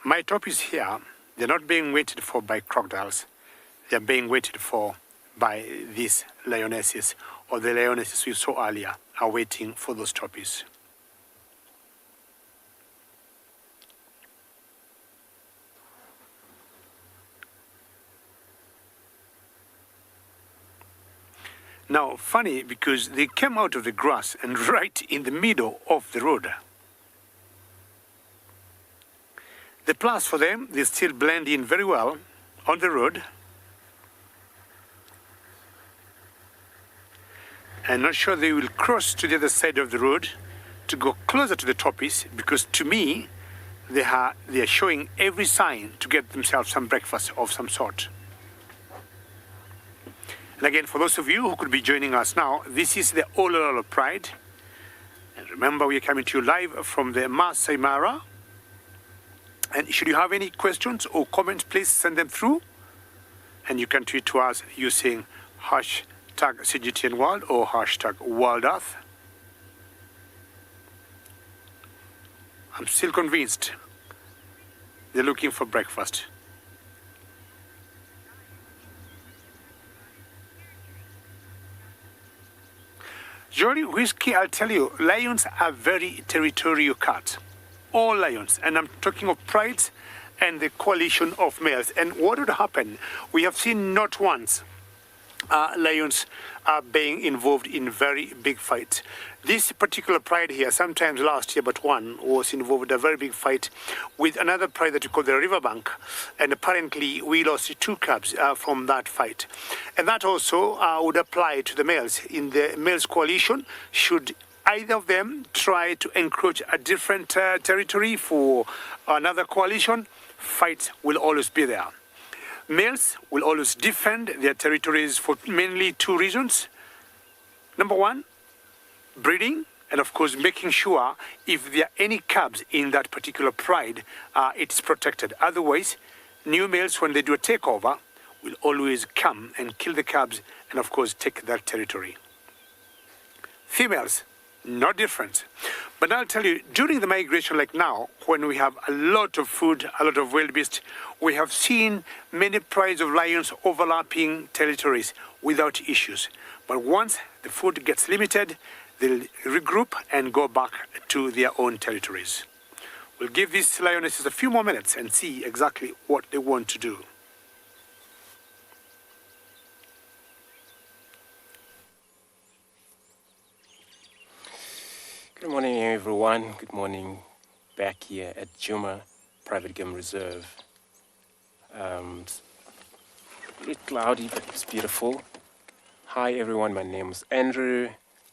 My toppies here, they're not being waited for by crocodiles. They're being waited for by these lionesses, or the lionesses we saw earlier are waiting for those toppies. Now, funny, because they came out of the grass and right in the middle of the road. The plus for them, they still blend in very well on the road. I'm not sure they will cross to the other side of the road to go closer to the toppies, because to me, they are showing every sign to get themselves some breakfast of some sort. And again, for those of you who could be joining us now, this is the Olololo Pride. And remember, we are coming to you live from the Maasai Mara. And should you have any questions or comments, please send them through. And you can tweet to us using hashtag CGTN World or hashtag World Earth. I'm still convinced they're looking for breakfast. Jolly Whiskey, I'll tell you, lions are very territorial cats. All lions, and I'm talking of prides and the coalition of males. And what would happen? We have seen not once lions are being involved in very big fights. This particular pride here, sometimes last year, but one was involved in a very big fight with another pride that we call the riverbank. And apparently we lost 2 cubs from that fight. And that also would apply to the males. In the males coalition, should either of them try to encroach a different territory for another coalition, fights will always be there. Males will always defend their territories for mainly 2 reasons. Number 1, breeding, and of course making sure if there are any cubs in that particular pride, it's protected. Otherwise, new males, when they do a takeover, will always come and kill the cubs and of course take that territory. Females, not different. But I'll tell you, during the migration like now, when we have a lot of food, a lot of wildebeest, we have seen many prides of lions overlapping territories without issues. But once the food gets limited, they'll regroup and go back to their own territories. We'll give these lionesses a few more minutes and see exactly what they want to do. Good morning, everyone. Good morning back here at Djuma Private Game Reserve. It's a bit cloudy, but it's beautiful. Hi, everyone. My name is Andrew,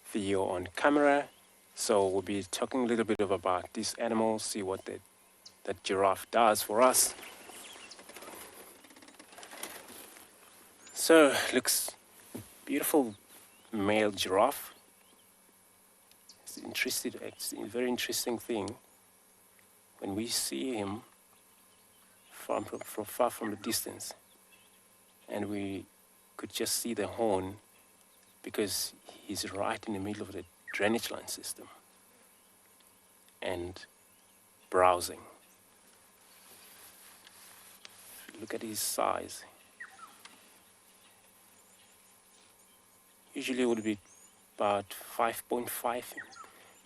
Theo on camera. So we'll be talking a little bit about these animals, see what that giraffe does for us. So, looks beautiful male giraffe. It's a very interesting thing when we see him from far from the distance, and we could just see the horn because he's right in the middle of the drainage line system and browsing. Look at his size. Usually it would be about 5.5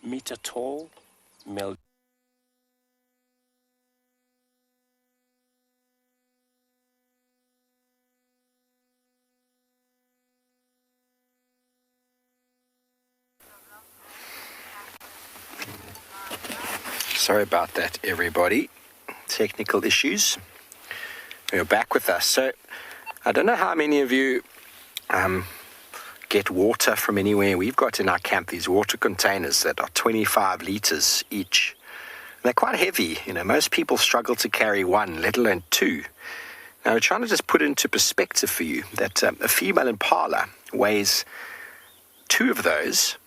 meter tall male. Sorry about that, everybody. Technical issues. You're back with us. So, I don't know how many of you get water from anywhere. We've got in our camp these water containers that are 25 liters each. They're quite heavy. You know, most people struggle to carry 1, let alone 2. Now, we're trying to just put into perspective for you that a female impala weighs 2 of those.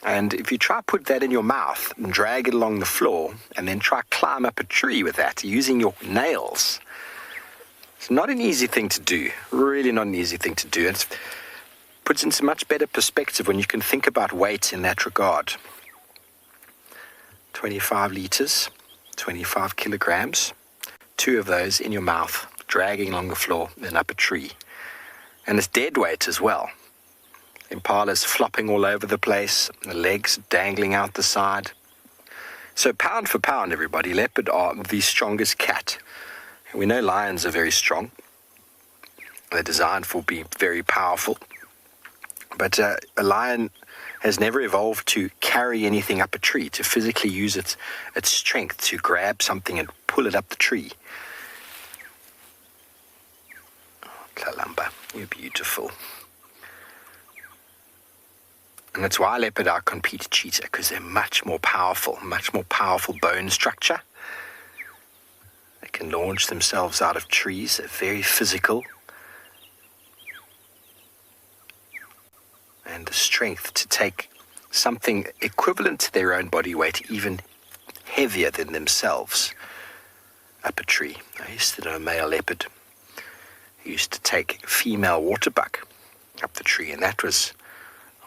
And if you try to put that in your mouth and drag it along the floor and then try to climb up a tree with that using your nails, It's not an easy thing to do, really not an easy thing to do. It puts into much better perspective when you can think about weight in that regard. 25 litres, 25 kilograms, 2 of those in your mouth, dragging along the floor and up a tree. And it's dead weight as well. Impalas flopping all over the place, the legs dangling out the side. So pound for pound, everybody, leopard are the strongest cat. We know lions are very strong. They're designed for being very powerful. But a lion has never evolved to carry anything up a tree, to physically use its strength to grab something and pull it up the tree. Oh, Tlalamba, you're beautiful. And that's why leopard outcompete cheetah, because they're much more powerful bone structure. They can launch themselves out of trees. They're very physical. And the strength to take something equivalent to their own body weight, even heavier than themselves, up a tree. I used to know a male leopard who used to take female waterbuck up the tree, and that was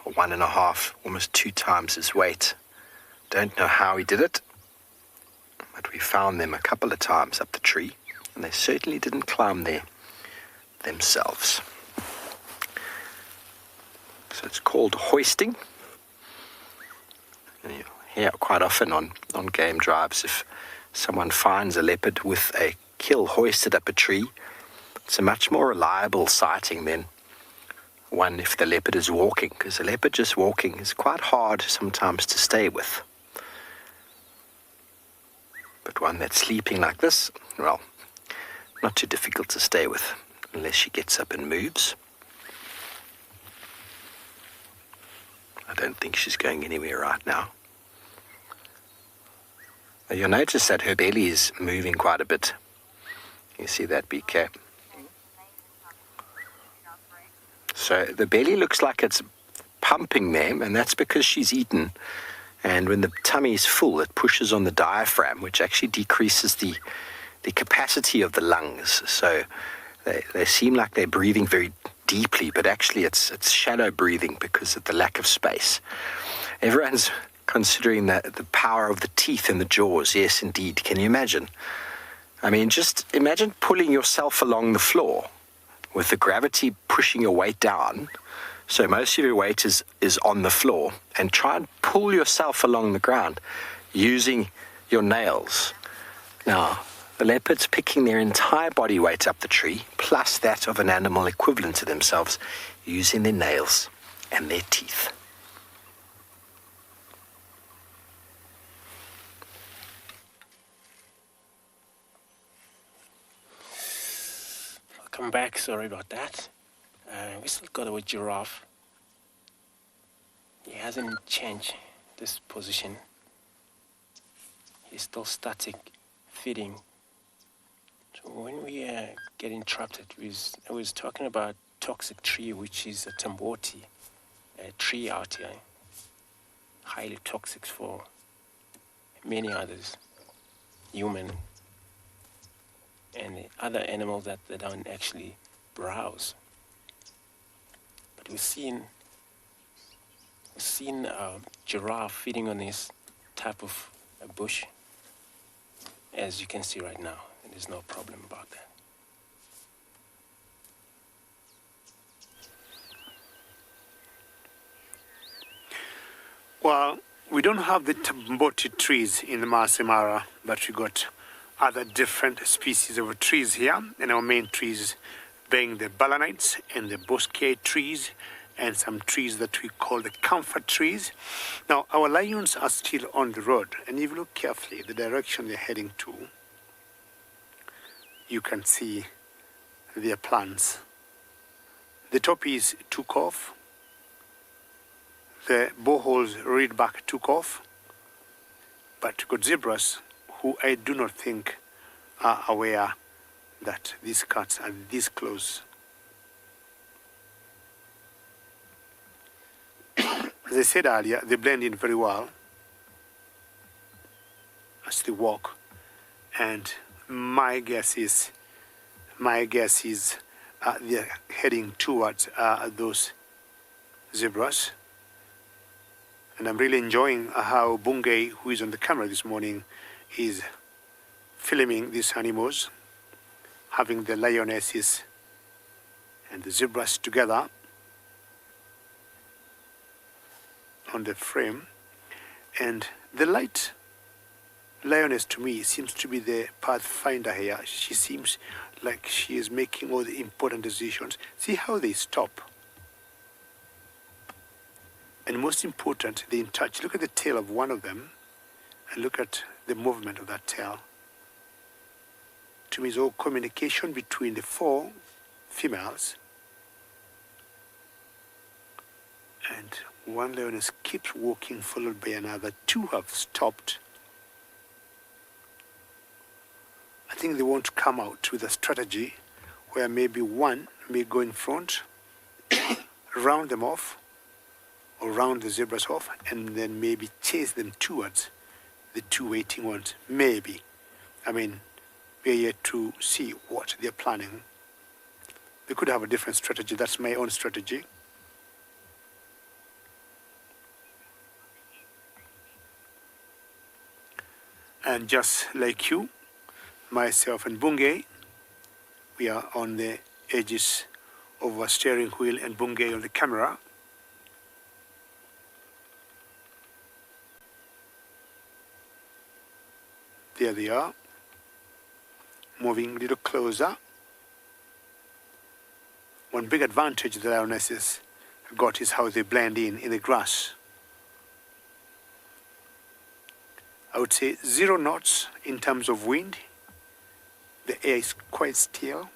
1.5, almost 2 times his weight. Don't know how he did it, but we found them a couple of times up the tree, and they certainly didn't climb there themselves. So it's called hoisting. And you hear quite often on game drives, if someone finds a leopard with a kill hoisted up a tree, it's a much more reliable sighting than one if the leopard is walking, because the leopard just walking is quite hard sometimes to stay with. But one that's sleeping like this, well, not too difficult to stay with, unless she gets up and moves. I don't think she's going anywhere right now. You'll notice that her belly is moving quite a bit. You see that, BK? So the belly looks like it's pumping there, and that's because she's eaten. And when the tummy is full, it pushes on the diaphragm, which actually decreases the capacity of the lungs. So they seem like they're breathing very deeply, but actually it's shallow breathing because of the lack of space. Everyone's considering the power of the teeth and the jaws. Yes, indeed. Can you imagine? I mean, just imagine pulling yourself along the floor with the gravity pushing your weight down. So most of your weight is on the floor, and try and pull yourself along the ground using your nails. Now, the leopard's picking their entire body weight up the tree, plus that of an animal equivalent to themselves, using their nails and their teeth. Welcome back, sorry about that. We still got a giraffe. He hasn't changed this position. He's still static, feeding. So when we get interrupted, I was talking about toxic tree, which is a tamboti, a tree out here, highly toxic for many others, human and other animals that they don't actually browse. But we've seen a giraffe feeding on this type of a bush, as you can see right now, and there's no problem about that. Well, we don't have the tamboti trees in the Maasai Mara, but we got other different species of trees here, and our main trees being the balanites and the bosque trees, and some trees that we call the comfort trees. Now, our lions are still on the road, and if you look carefully, the direction they're heading to, you can see their plans. The toppies took off, the boreholes reed back took off, but got zebras who I do not think are aware that these cats are this close. As I said earlier, they blend in very well as they walk, and my guess is My guess is they're heading towards those zebras. And I'm really enjoying how Bungay, who is on the camera this morning, is filming these animals, having the lionesses and the zebras together on the frame. And the light lioness to me seems to be the pathfinder here. She seems like she is making all the important decisions. See how they stop. And most important, they're in touch. Look at the tail of one of them and look at the movement of that tail. To me, it's all communication between the 4 females. And one lioness keeps walking, followed by another. 2 have stopped. I think they want to come out with a strategy where maybe one may go in front, round them off, or round the zebras off, and then maybe chase them towards the 2 waiting ones. Maybe. I mean, we're yet to see what they're planning. They could have a different strategy. That's my own strategy. And just like you, myself and Bungay, we are on the edges of our steering wheel and Bungay on the camera. There they are, moving a little closer. One big advantage the lionesses got is how they blend in the grass. I would say 0 knots in terms of wind. The air is quite still.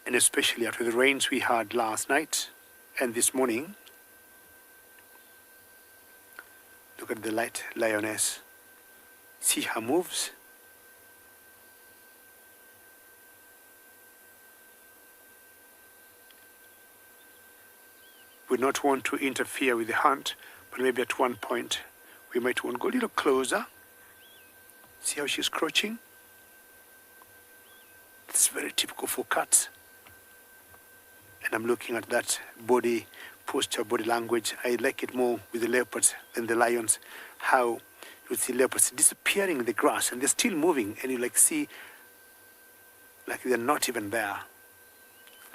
And especially after the rains we had last night and this morning. Look at the light lioness. See her moves. We not want to interfere with the hunt, but maybe at one point we might want to go a little closer. See how she's crouching? It's very typical for cats. And I'm looking at that body posture, body language. I like it more with the leopards than the lions. How you see leopards disappearing in the grass and they're still moving, and you see like they're not even there.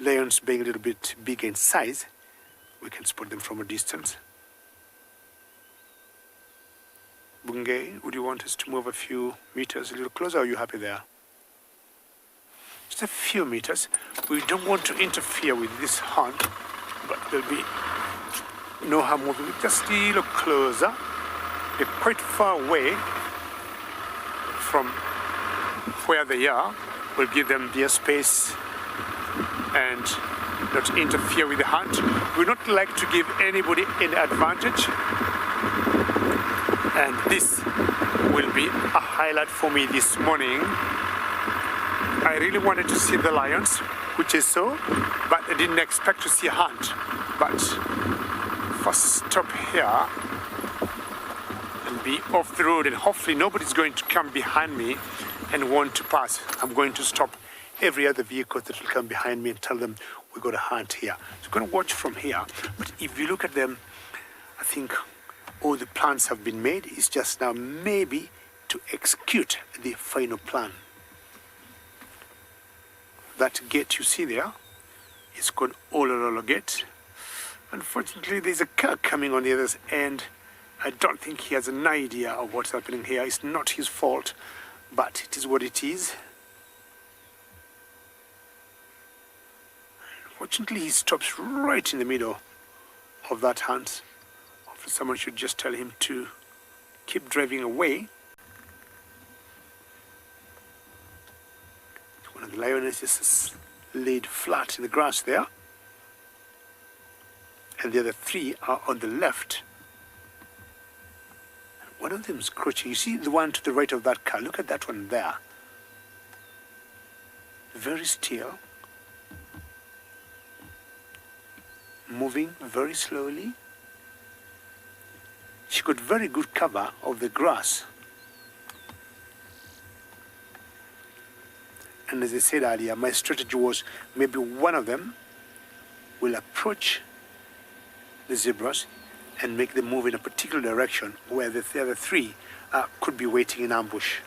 Lions being a little bit bigger in size, we can spot them from a distance. Bungay, would you want us to move a few meters a little closer, or are you happy there? Just a few meters. We don't want to interfere with this hunt, but there'll be no harm moving just a little closer. They're quite far away from where they are. We'll give them their space and not interfere with the hunt. We don't like to give anybody an advantage. And this will be a highlight for me this morning. I really wanted to see the lions, which is so, but I didn't expect to see a hunt. But first stop here and be off the road, and hopefully nobody's going to come behind me and want to pass. I'm going to stop every other vehicle that will come behind me and tell them we're going to hunt here. So we're going to watch from here. But if you look at them, I think all the plans have been made. It's just now maybe to execute the final plan. That gate you see there is called Olololo Gate. Unfortunately, there's a car coming on the other end. I don't think he has an idea of what's happening here. It's not his fault, but it is what it is. Fortunately, he stops right in the middle of that hunt. Hopefully someone should just tell him to keep driving away. One of the lionesses is laid flat in the grass there. And the other 3 are on the left. One of them is crouching. You see the one to the right of that car? Look at that one there. Very still. Moving very slowly. She got very good cover of the grass. And as I said earlier, my strategy was maybe one of them will approach the zebras and make them move in a particular direction where the other three could be waiting in ambush.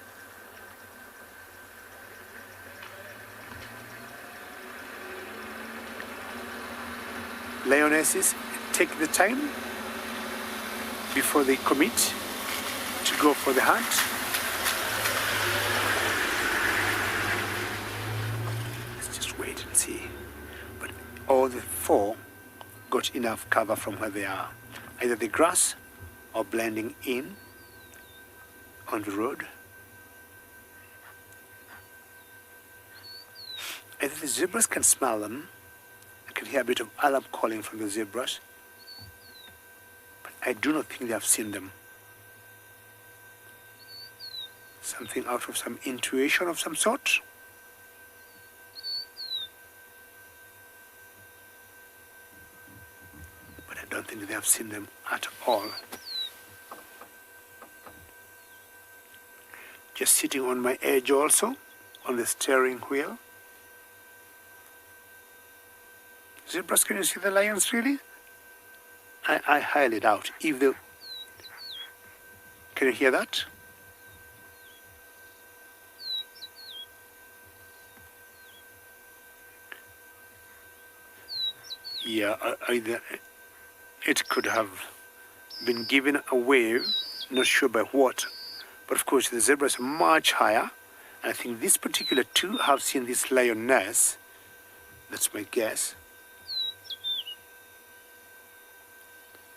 Lionesses take the time before they commit to go for the hunt. Let's just wait and see. But all the four got enough cover from where they are. Either the grass or blending in on the road. Either the zebras can smell them. I can hear a bit of alarm calling from the zebras. But I do not think they have seen them. Something out of some intuition of some sort. But I don't think they have seen them at all. Just sitting on my edge also, on the steering wheel. Zebras, can you see the lions really? I highly doubt. If they... Can you hear that? Yeah, either it could have been given away, not sure by what. But of course the zebras are much higher. And I think this particular two have seen this lioness. That's my guess.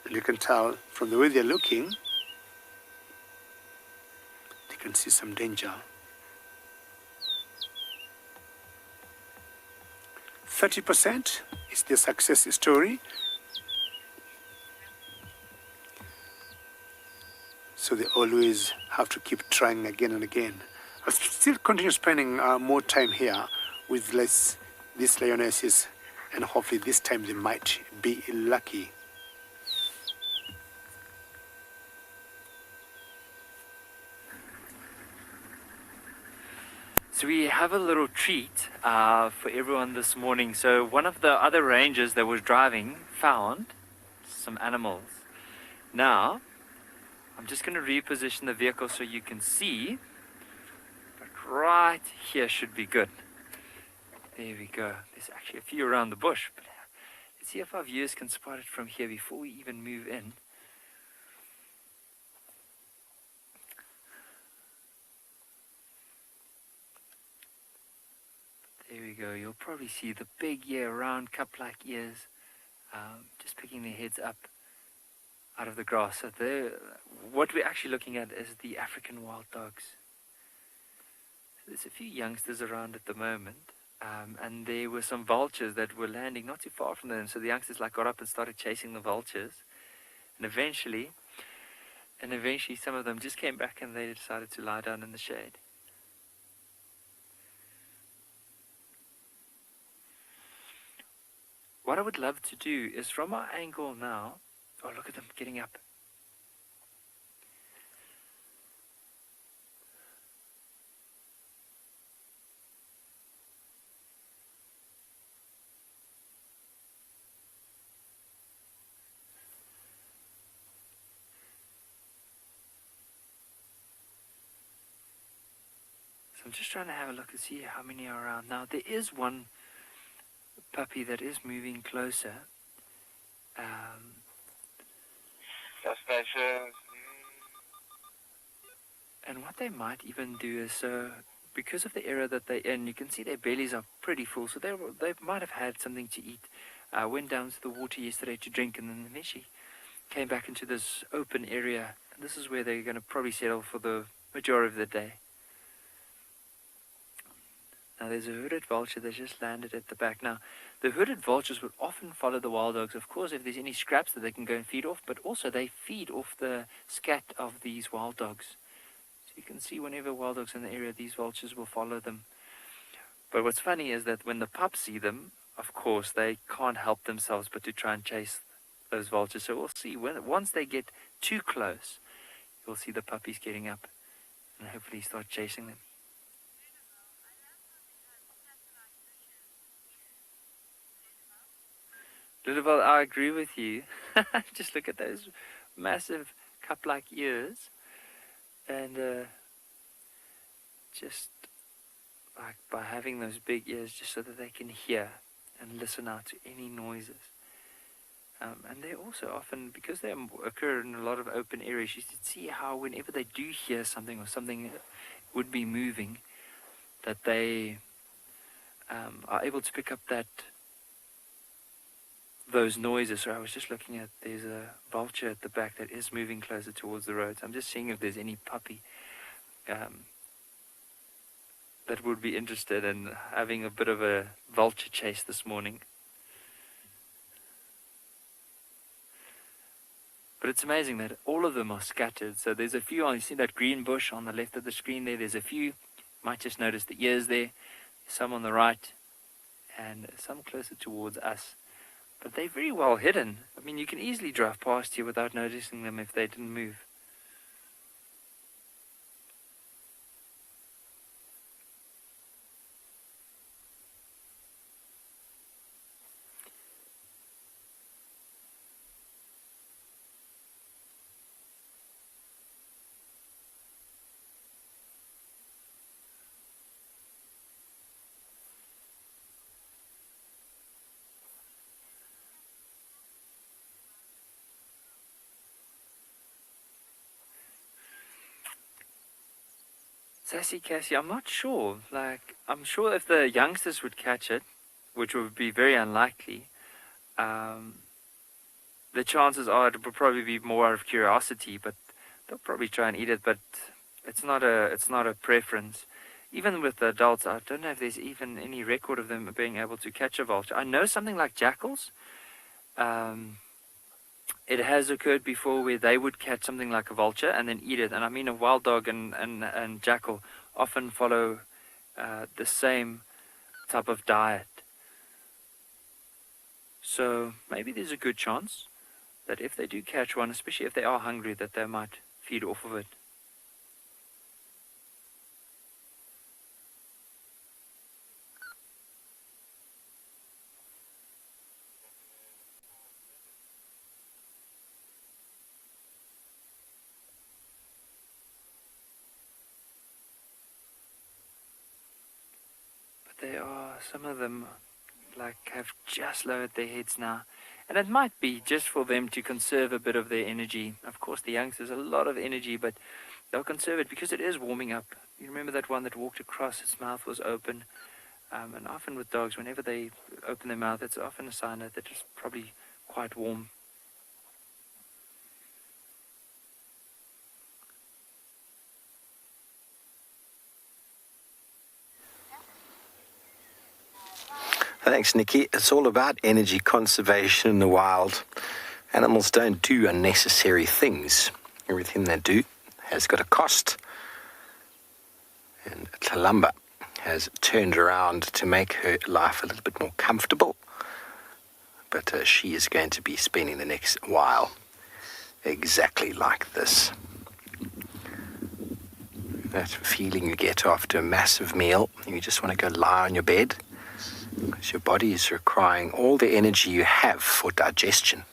And you can tell from the way they're looking, they can see some danger. 30% is the success story. So they always have to keep trying again and again. I'll still continue spending more time here with these lionesses, and hopefully this time they might be lucky. So we have a little treat for everyone this morning. So one of the other rangers that was driving found some animals. Now, I'm just going to reposition the vehicle so you can see. But right here should be good. There we go. There's actually a few around the bush. But let's see if our viewers can spot it from here before we even move in. There we go. You'll probably see the big, round cup-like ears just picking their heads up out of the grass. So what we're actually looking at is the African wild dogs. So there's a few youngsters around at the moment, and there were some vultures that were landing not too far from them. So the youngsters got up and started chasing the vultures, and eventually some of them just came back and they decided to lie down in the shade. What I would love to do is from our angle now, oh look at them getting up. So I'm just trying to have a look and see how many are around. Now there is one puppy that is moving closer. And what they might even do is, because of the area that they're in, you can see their bellies are pretty full, so they might have had something to eat. Went down to the water yesterday to drink, and then eventually came back into this open area. And this is where they're going to probably settle for the majority of the day. Now there's a hooded vulture that just landed at the back. Now, the hooded vultures would often follow the wild dogs, of course, if there's any scraps that they can go and feed off, but also they feed off the scat of these wild dogs. So you can see whenever wild dogs are in the area, these vultures will follow them. But what's funny is that when the pups see them, of course, they can't help themselves but to try and chase those vultures. So we'll see, once they get too close, you'll see the puppies getting up and hopefully start chasing them. Little, I agree with you. Just look at those massive cup-like ears, and just like by having those big ears, just so that they can hear and listen out to any noises. And they also often, because they occur in a lot of open areas, you should see how whenever they do hear something or something would be moving, that they are able to pick up those noises. So I was just looking at, there's a vulture at the back that is moving closer towards the road. So I'm just seeing if there's any puppy that would be interested in having a bit of a vulture chase this morning. But it's amazing that all of them are scattered. So there's a few, you see that green bush on the left of the screen there, there's a few. You might just notice the ears there, some on the right, and some closer towards us. But they're very well hidden. I mean, you can easily drive past here without noticing them if they didn't move. Sassy Cassie, I'm not sure. Like, I'm sure if the youngsters would catch it, which would be very unlikely, the chances are it would probably be more out of curiosity, but they'll probably try and eat it, but it's not a preference. Even with the adults, I don't know if there's even any record of them being able to catch a vulture. I know something like jackals. It has occurred before where they would catch something like a vulture and then eat it. And I mean, a wild dog and jackal often follow the same type of diet. So maybe there's a good chance that if they do catch one, especially if they are hungry, that they might feed off of it. There are some of them like have just lowered their heads now, and it might be just for them to conserve a bit of their energy. Of course, the youngsters a lot of energy, but they'll conserve it because it is warming up. You remember that one that walked across, its mouth was open, and often with dogs, whenever they open their mouth, it's often a sign that it's probably quite warm. Thanks, Nikki. It's all about energy conservation in the wild. Animals don't do unnecessary things. Everything they do has got a cost. And Tlalamba has turned around to make her life a little bit more comfortable. But she is going to be spending the next while exactly like this. That feeling you get after a massive meal. You just want to go lie on your bed, because your body is requiring all the energy you have for digestion.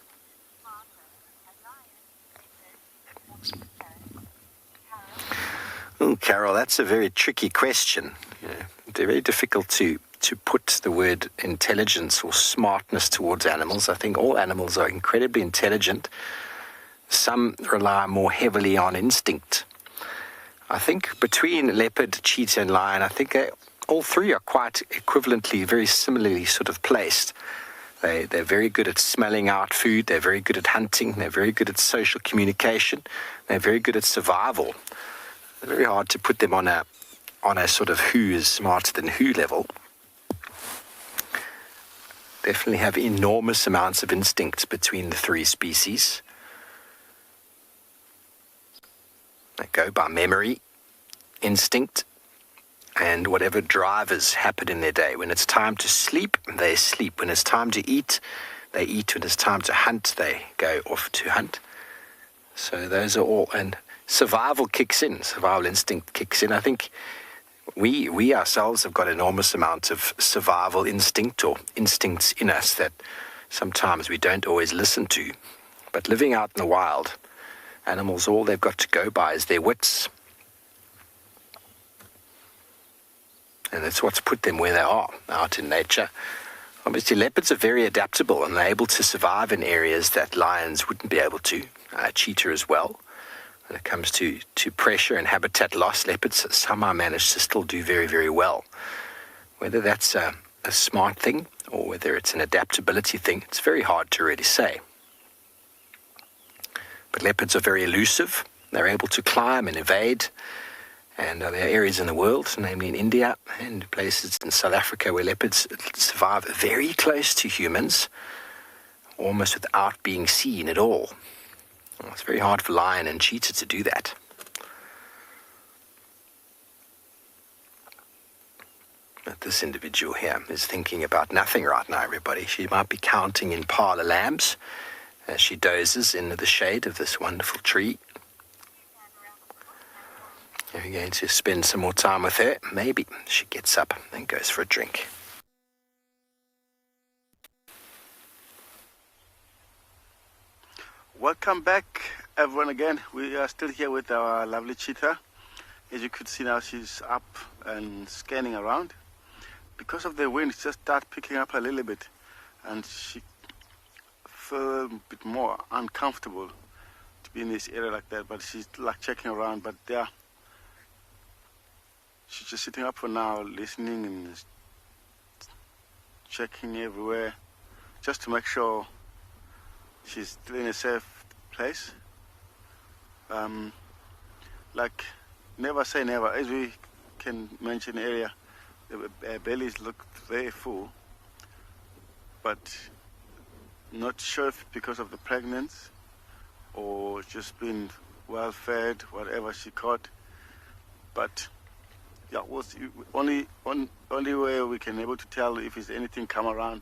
Oh, Carol, that's a very tricky question. They're very difficult to put the word intelligence or smartness towards animals. I think all animals are incredibly intelligent. Some rely more heavily on instinct. I think between leopard, cheetah, and lion, I think all three are quite equivalently, very similarly sort of placed. They're very good at smelling out food. They're very good at hunting. They're very good at social communication. They're very good at survival. It's very hard to put them on a sort of who is smarter than who level. Definitely have enormous amounts of instinct between the three species. They go by memory, instinct, and whatever drivers happen in their day. When it's time to sleep, they sleep. When it's time to eat, they eat. When it's time to hunt, they go off to hunt. So those are all, and survival kicks in, survival instinct kicks in. I think we ourselves have got enormous amounts of survival instinct or instincts in us that sometimes we don't always listen to. But living out in the wild, animals, all they've got to go by is their wits. And that's what's put them where they are, out in nature. Obviously, leopards are very adaptable and they're able to survive in areas that lions wouldn't be able to. Cheetah as well. When it comes to pressure and habitat loss, leopards somehow manage to still do very, very well. Whether that's a smart thing or whether it's an adaptability thing, it's very hard to really say. But leopards are very elusive. They're able to climb and evade. And there are areas in the world, namely in India and places in South Africa, where leopards survive very close to humans, almost without being seen at all. Well, it's very hard for lion and cheetah to do that. But this individual here is thinking about nothing right now, everybody. She might be counting impala lambs as she dozes into the shade of this wonderful tree. We're going to spend some more time with her. Maybe she gets up and goes for a drink. Welcome back, everyone, again. We are still here with our lovely cheetah. As you could see now, she's up and scanning around. Because of the wind, she just started picking up a little bit. And she felt a bit more uncomfortable to be in this area like that. But she's like checking around. But yeah, she's just sitting up for now, listening and checking everywhere, just to make sure she's still in a safe place. Like, never say never. As we can mention area, the bellies look very full, but not sure if because of the pregnancy or just being well fed, whatever she caught. But yeah, only way we can able to tell if there's anything come around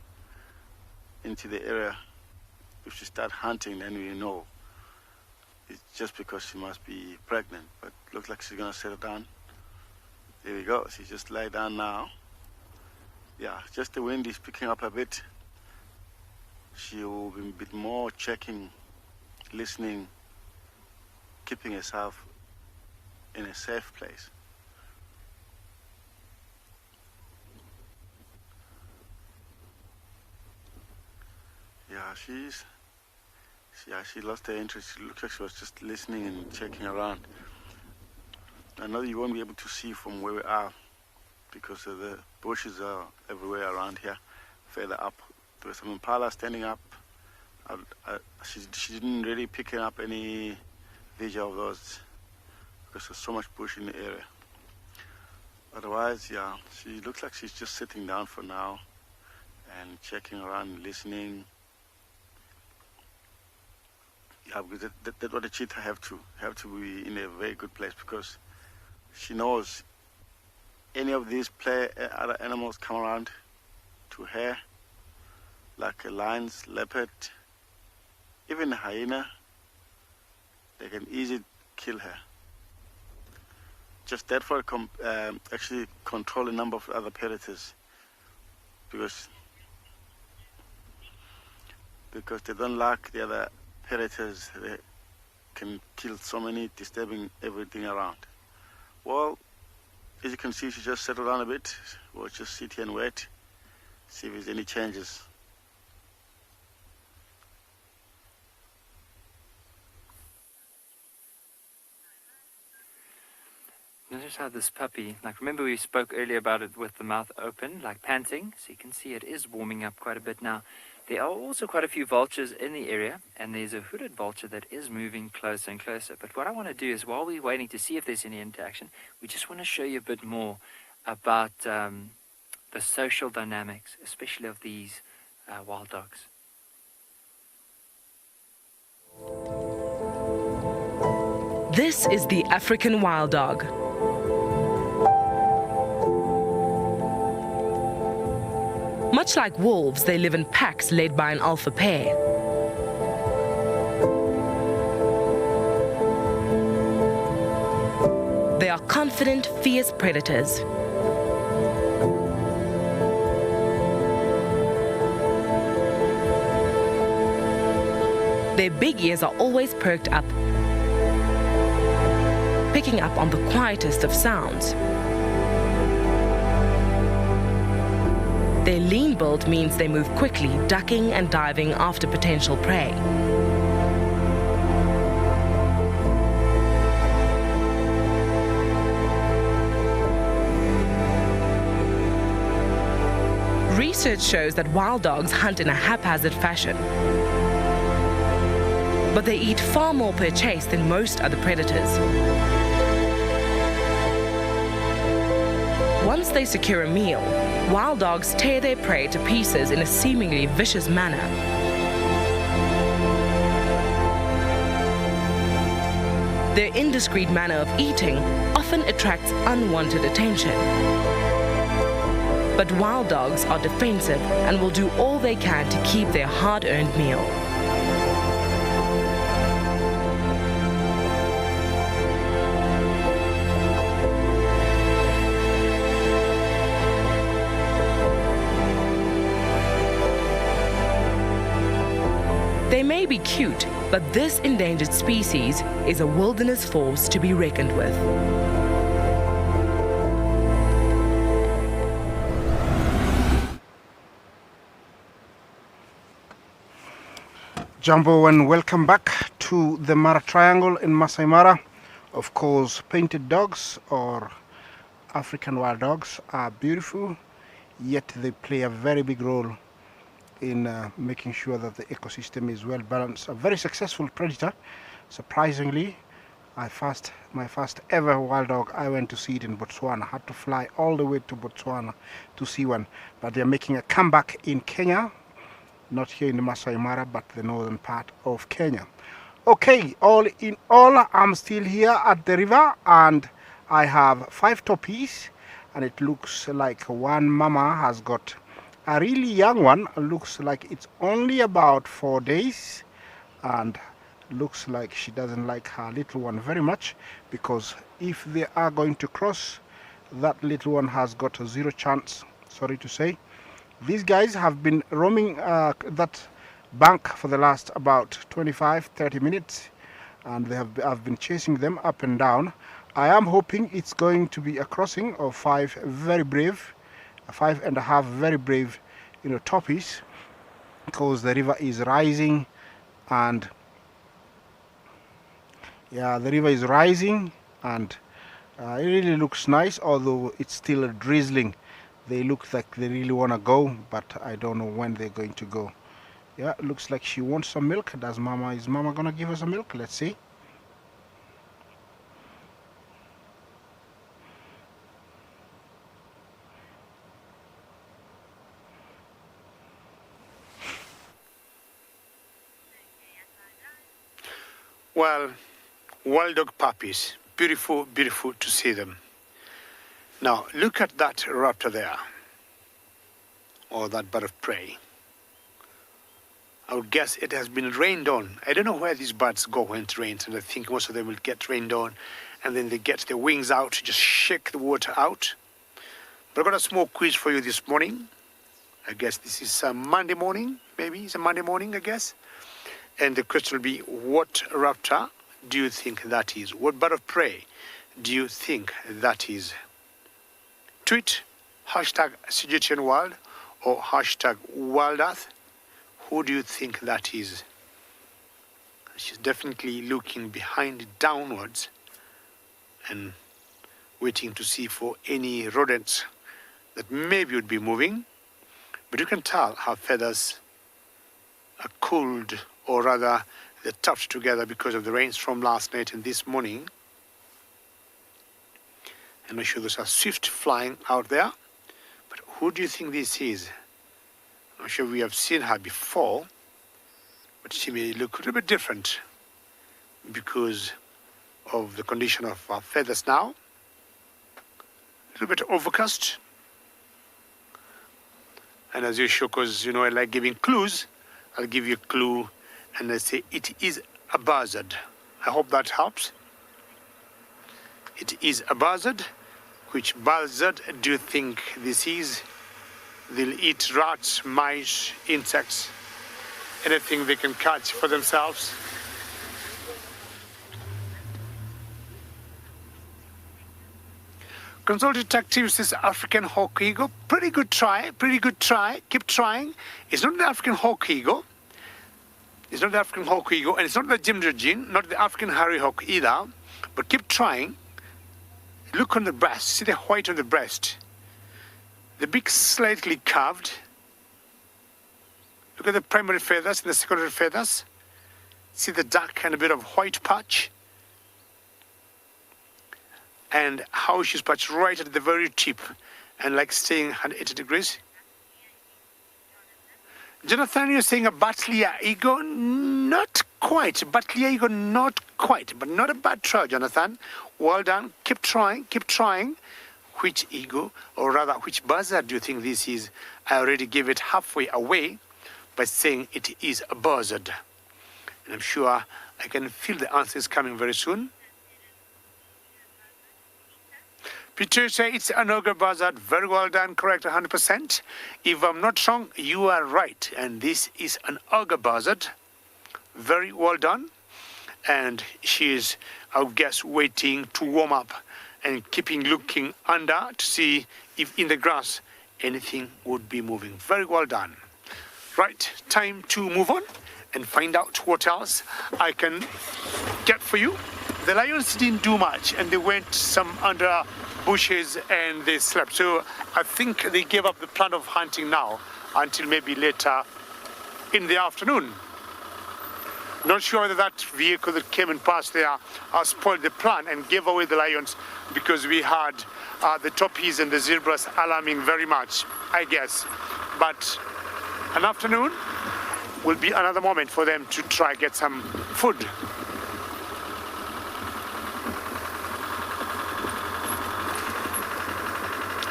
into the area. If she start hunting, then we know it's just because she must be pregnant. But looks like she's gonna settle down. There we go. She just lie down now. Yeah, just the wind is picking up a bit. She will be a bit more checking, listening, keeping herself in a safe place. Yeah, she lost her interest. It looks like she was just listening and checking around. I know you won't be able to see from where we are because of the bushes are everywhere around here. Further up, there was some impala standing up. She didn't really pick up any visual of those because there's so much bush in the area. Otherwise, yeah, she looks like she's just sitting down for now and checking around, listening. Yeah, because that's what the cheetah have to be in a very good place, because she knows any of these other animals come around to her, like lions, leopard, even a hyena, they can easily kill her. Just that for actually control a number of other predators, because they don't like the other predators. They can kill so many, disturbing everything around. Well, as you can see, she just settled down a bit. We'll just sit here and wait, see if there's any changes. Notice how this puppy, like, remember we spoke earlier about it with the mouth open, like panting, so you can see it is warming up quite a bit now. There are also quite a few vultures in the area, and there's a hooded vulture that is moving closer and closer. But what I want to do is, while we're waiting to see if there's any interaction, we just want to show you a bit more about the social dynamics, especially of these wild dogs. This is the African wild dog. Much like wolves, they live in packs led by an alpha pair. They are confident, fierce predators. Their big ears are always perked up, picking up on the quietest of sounds. Their lean build means they move quickly, ducking and diving after potential prey. Research shows that wild dogs hunt in a haphazard fashion, but they eat far more per chase than most other predators. Once they secure a meal, wild dogs tear their prey to pieces in a seemingly vicious manner. Their indiscreet manner of eating often attracts unwanted attention. But wild dogs are defensive and will do all they can to keep their hard-earned meal. They may be cute, but this endangered species is a wilderness force to be reckoned with. Jumbo and welcome back to the Mara Triangle in Maasai Mara. Of course, painted dogs or African wild dogs are beautiful, yet they play a very big role in making sure that the ecosystem is well balanced. A very successful predator. Surprisingly, my first ever wild dog, I went to see it in Botswana. I had to fly all the way to Botswana to see one. But they're making a comeback in Kenya, not here in the Maasai Mara, but the northern part of Kenya. Okay, all in all, I'm still here at the river and I have 5 toppies, and it looks like one mama has got a really young one. Looks like it's only about 4 days, and looks like she doesn't like her little one very much, because if they are going to cross, that little one has got a 0 chance, sorry to say. These guys have been roaming that bank for the last about 25-30 minutes, and I've been chasing them up and down. I am hoping it's going to be a crossing of 5 very brave, 5.5 very brave, toppies, because the river is rising, and yeah, the river is rising, and it really looks nice, although it's still drizzling. They look like they really want to go, but I don't know when they're going to go. Yeah, it looks like she wants some milk. Is mama gonna give us some milk? Let's see. Well, wild dog puppies, beautiful, beautiful to see them. Now, look at that raptor there, or that bird of prey. I would guess it has been rained on. I don't know where these birds go when it rains, and I think most of them will get rained on, and then they get their wings out, just shake the water out. But I've got a small quiz for you this morning. I guess this is a Monday morning, maybe it's a Monday morning, I guess. And the question will be, what raptor do you think that is? What bird of prey do you think that is? Tweet #CGTNWorld or #WildEarth. Who do you think that is? She's definitely looking behind downwards and waiting to see for any rodents that maybe would be moving. But you can tell her feathers are cooled, or rather they're tucked together because of the rains from last night and this morning. And I'm sure there's a swift flying out there. But who do you think this is? I'm sure we have seen her before, but she may look a little bit different because of the condition of her feathers now. A little bit overcast. And as usual, because I like giving clues, I'll give you a clue and I say it is a buzzard. I hope that helps. It is a buzzard. Which buzzard do you think this is? They'll eat rats, mice, insects. anything they can catch for themselves. Control Detective says African hawk eagle. Pretty good try, keep trying. It's not the African hawk eagle. It's not the African hawk eagle, and it's not the gym, not the African hairy hawk either. But keep trying. Look on the breast. See the white on the breast. The beak slightly curved. Look at the primary feathers and the secondary feathers. See the dark and a bit of white patch. And how she's patched right at the very tip and like staying 180 degrees. Jonathan, you're saying a Battlier eagle? Not quite. Battlier eagle, not quite. But not a bad try, Jonathan. Well done. Keep trying. Keep trying. Which eagle, or rather, which buzzard do you think this is? I already gave it halfway away by saying it is a buzzard. And I'm sure I can feel the answers coming very soon. Peter says it's an ogre buzzard. Very well done, correct, 100%. If I'm not wrong, you are right. And this is an ogre buzzard. Very well done. And she is, I would guess, waiting to warm up and keeping looking under to see if in the grass anything would be moving. Very well done. Right, time to move on and find out what else I can get for you. The lions didn't do much, and they went some under bushes and they slept. So I think they gave up the plan of hunting now until maybe later in the afternoon. Not sure whether that vehicle that came and passed there spoiled the plan and gave away the lions, because we had the toppies and the zebras alarming very much, I guess. But an afternoon will be another moment for them to try get some food.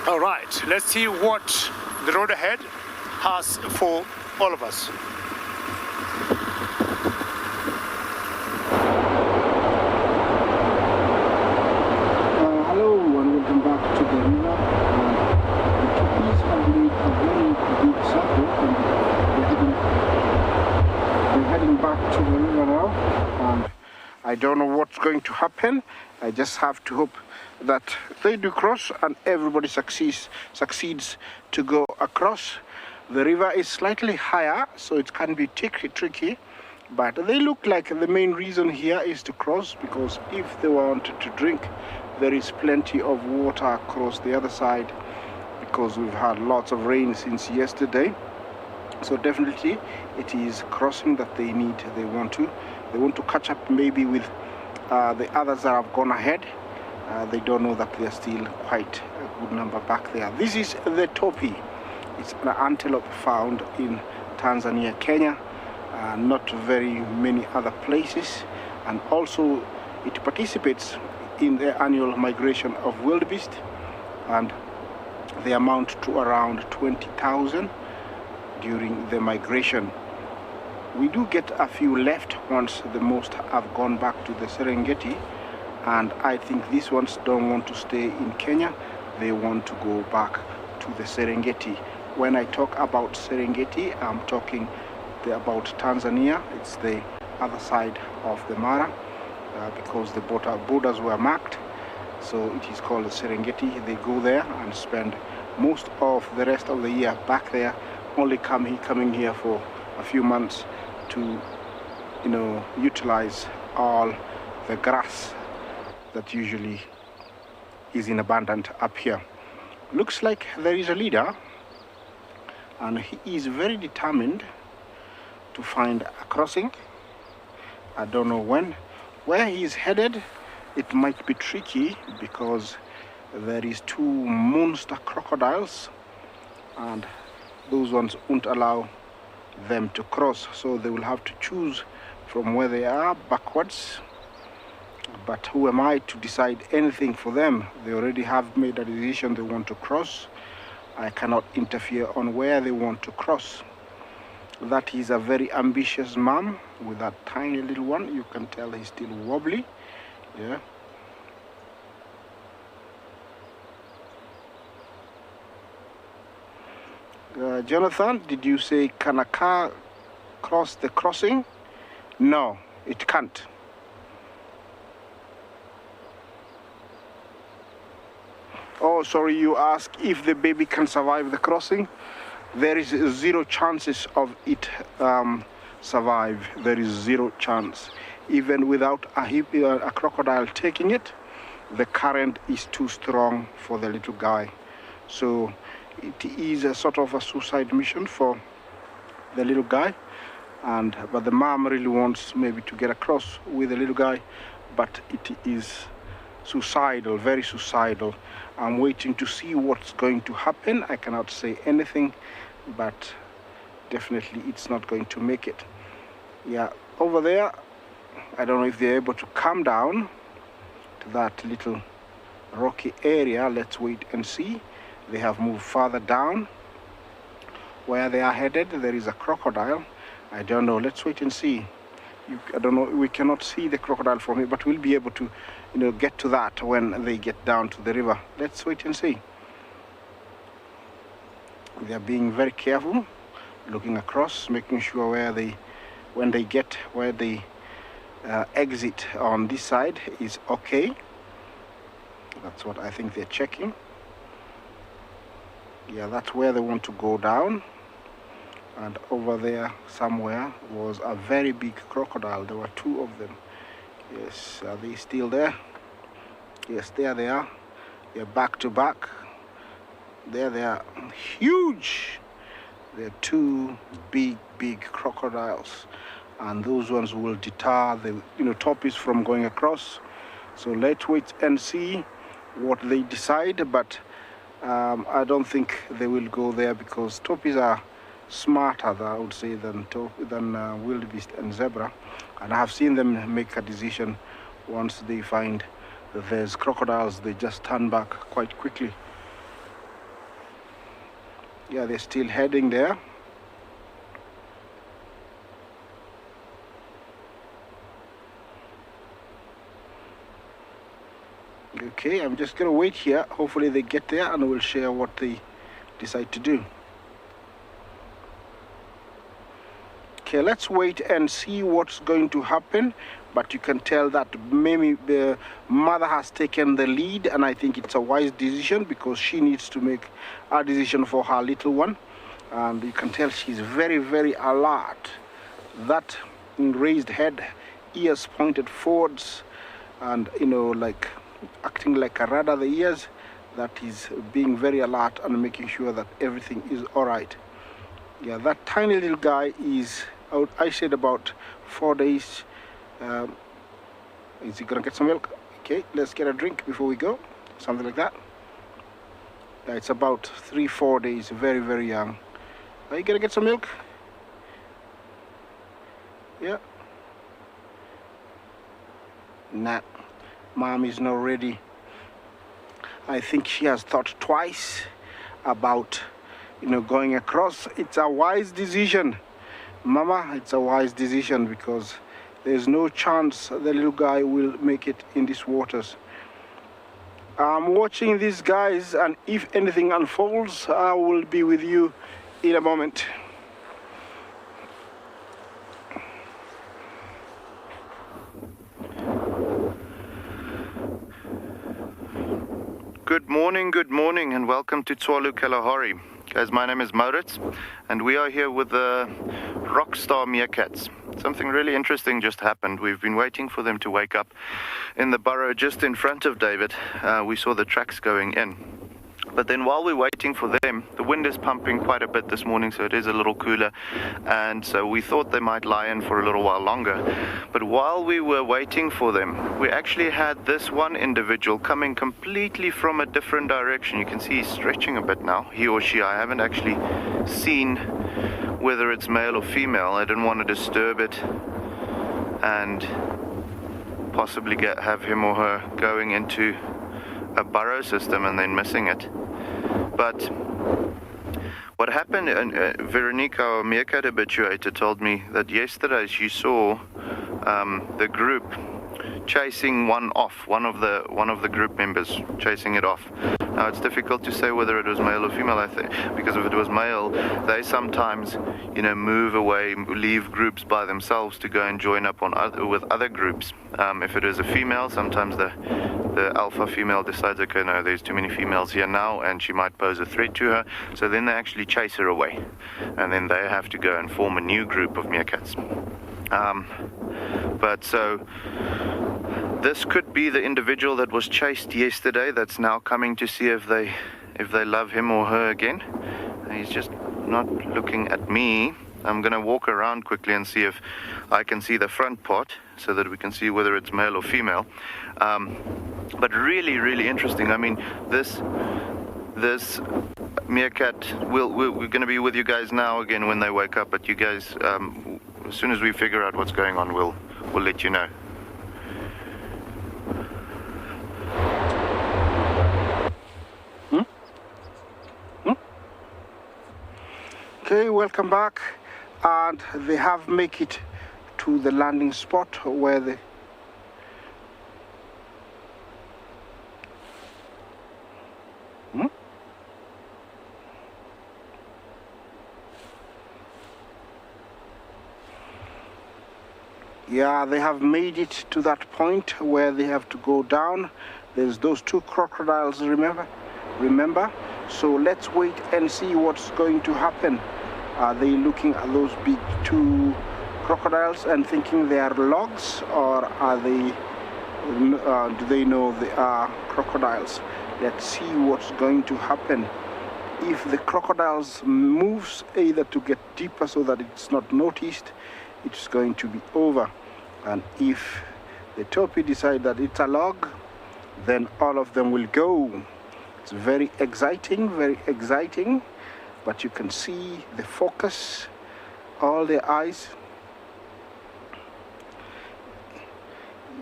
All right, let's see what the road ahead has for all of us. Hello and welcome back to the river. The turkeys have made a very big circle and they're heading back to the river now. And I don't know what's going to happen. I just have to hope that they do cross and everybody succeeds to go across. The river is slightly higher, so it can be tricky, but they look like the main reason here is to cross, because if they wanted to drink, there is plenty of water across the other side, because we've had lots of rain since yesterday. So definitely it is crossing that they need. They want to catch up maybe with the others that have gone ahead. They don't know that they're still quite a good number back there. This is the topi. It's an antelope found in Tanzania, Kenya, not very many other places, and also it participates in the annual migration of wildebeest, and they amount to around 20,000 during the migration. We do get a few left once the most have gone back to the Serengeti, and I think these ones don't want to stay in Kenya. They want to go back to the Serengeti. When I talk about Serengeti, I'm talking about Tanzania. It's the other side of the Mara, because the borders were marked. So it is called the Serengeti. They go there and spend most of the rest of the year back there, only coming here for a few months to, utilize all the grass that usually is in abundance up here. Looks like there is a leader, and he is very determined to find a crossing. I don't know where he is headed. It might be tricky because there is two monster crocodiles, and those ones won't allow them to cross, so they will have to choose from where they are backwards. But who am I to decide anything for them? They already have made a decision they want to cross. I cannot interfere on where they want to cross. That is a very ambitious mom with that tiny little one. You can tell he's still wobbly. Yeah. Jonathan, did you say Kanaka across the crossing? No, it can't. Oh, sorry, you ask if the baby can survive the crossing. There is zero chances of it survive. There is zero chance. Even without a crocodile taking it, the current is too strong for the little guy. So it is a sort of a suicide mission for the little guy. But the mom really wants maybe to get across with the little guy, but it is suicidal, very suicidal. I'm waiting to see what's going to happen. I cannot say anything, but definitely it's not going to make it. Yeah, over there, I don't know if they're able to come down to that little rocky area. Let's wait and see. They have moved further down. Where they are headed, there is a crocodile. I don't know. Let's wait and see. I don't know. We cannot see the crocodile from here, but we'll be able to, get to that when they get down to the river. Let's wait and see. They are being very careful, looking across, making sure where they exit on this side is okay. That's what I think they're checking. Yeah, that's where they want to go down. And over there somewhere was a very big crocodile. There were two of them. Yes, are they still there? Yes, there they are. They're back to back. There they are. Huge. They're two big crocodiles. And those ones will deter the tortoise from going across. So let's wait and see what they decide. But I don't think they will go there because tortoises are smarter, I would say, than wildebeest and zebra. And I have seen them make a decision once they find that there's crocodiles. They just turn back quite quickly. Yeah, they're still heading there. Okay, I'm just gonna wait here. Hopefully they get there and we'll share what they decide to do. Okay, let's wait and see what's going to happen. But you can tell that maybe the mother has taken the lead, and I think it's a wise decision because she needs to make a decision for her little one. And you can tell she's very alert. That raised head, ears pointed forwards, and like acting like a radar, the ears, that is being very alert and making sure that everything is all right. Yeah, that tiny little guy is out, I said about 4 days. Is he gonna get some milk? Okay, let's get a drink before we go, something like that. Yeah, it's about 3-4 days, very young. Are you gonna get some milk? Yeah. Nah, mom is not ready. I think she has thought twice about going across. It's a wise decision, mama. It's a wise decision because there's no chance the little guy will make it in these waters. I'm watching these guys, and if anything unfolds, I will be with you in a moment. Good morning, and welcome to Tswalu Kalahari. Guys, my name is Maurits, and we are here with the rockstar meerkats. Something really interesting just happened. We've been waiting for them to wake up in the burrow just in front of David. We saw the tracks going in. But then while we're waiting for them, the wind is pumping quite a bit this morning, so it is a little cooler. And so we thought they might lie in for a little while longer. But while we were waiting for them, we actually had this one individual coming completely from a different direction. You can see he's stretching a bit now, he or she. I haven't actually seen whether it's male or female. I didn't want to disturb it and possibly have him or her going into a burrow system and then missing it. But what happened, Veronica, our meerkat habituator, told me that yesterday she saw the group chasing one of the group members, chasing it off. Now it's difficult to say whether it was male or female, I think, because if it was male, they sometimes, move away, leave groups by themselves to go and join up with other groups. If it is a female, sometimes the alpha female decides, okay, no, there's too many females here now, and she might pose a threat to her, so then they actually chase her away, and then they have to go and form a new group of meerkats. But so this could be the individual that was chased yesterday that's now coming to see if they love him or her again. He's just not looking at me. I'm going to walk around quickly and see if I can see the front part so that we can see whether it's male or female. But really, really interesting. I mean, this meerkat, we're going to be with you guys now again when they wake up, but you guys, as soon as we figure out what's going on, we'll let you know. Okay, welcome back. And they have make it to the landing spot where the Yeah, they have made it to that point where they have to go down. There's those two crocodiles, remember? So let's wait and see what's going to happen. Are they looking at those big two crocodiles and thinking they are logs, or are they do they know they are crocodiles? Let's see what's going to happen. If the crocodiles moves either to get deeper so that it's not noticed, it's going to be over. And if the topi decide that it's a log, then all of them will go. It's very exciting, but you can see the focus, all their eyes.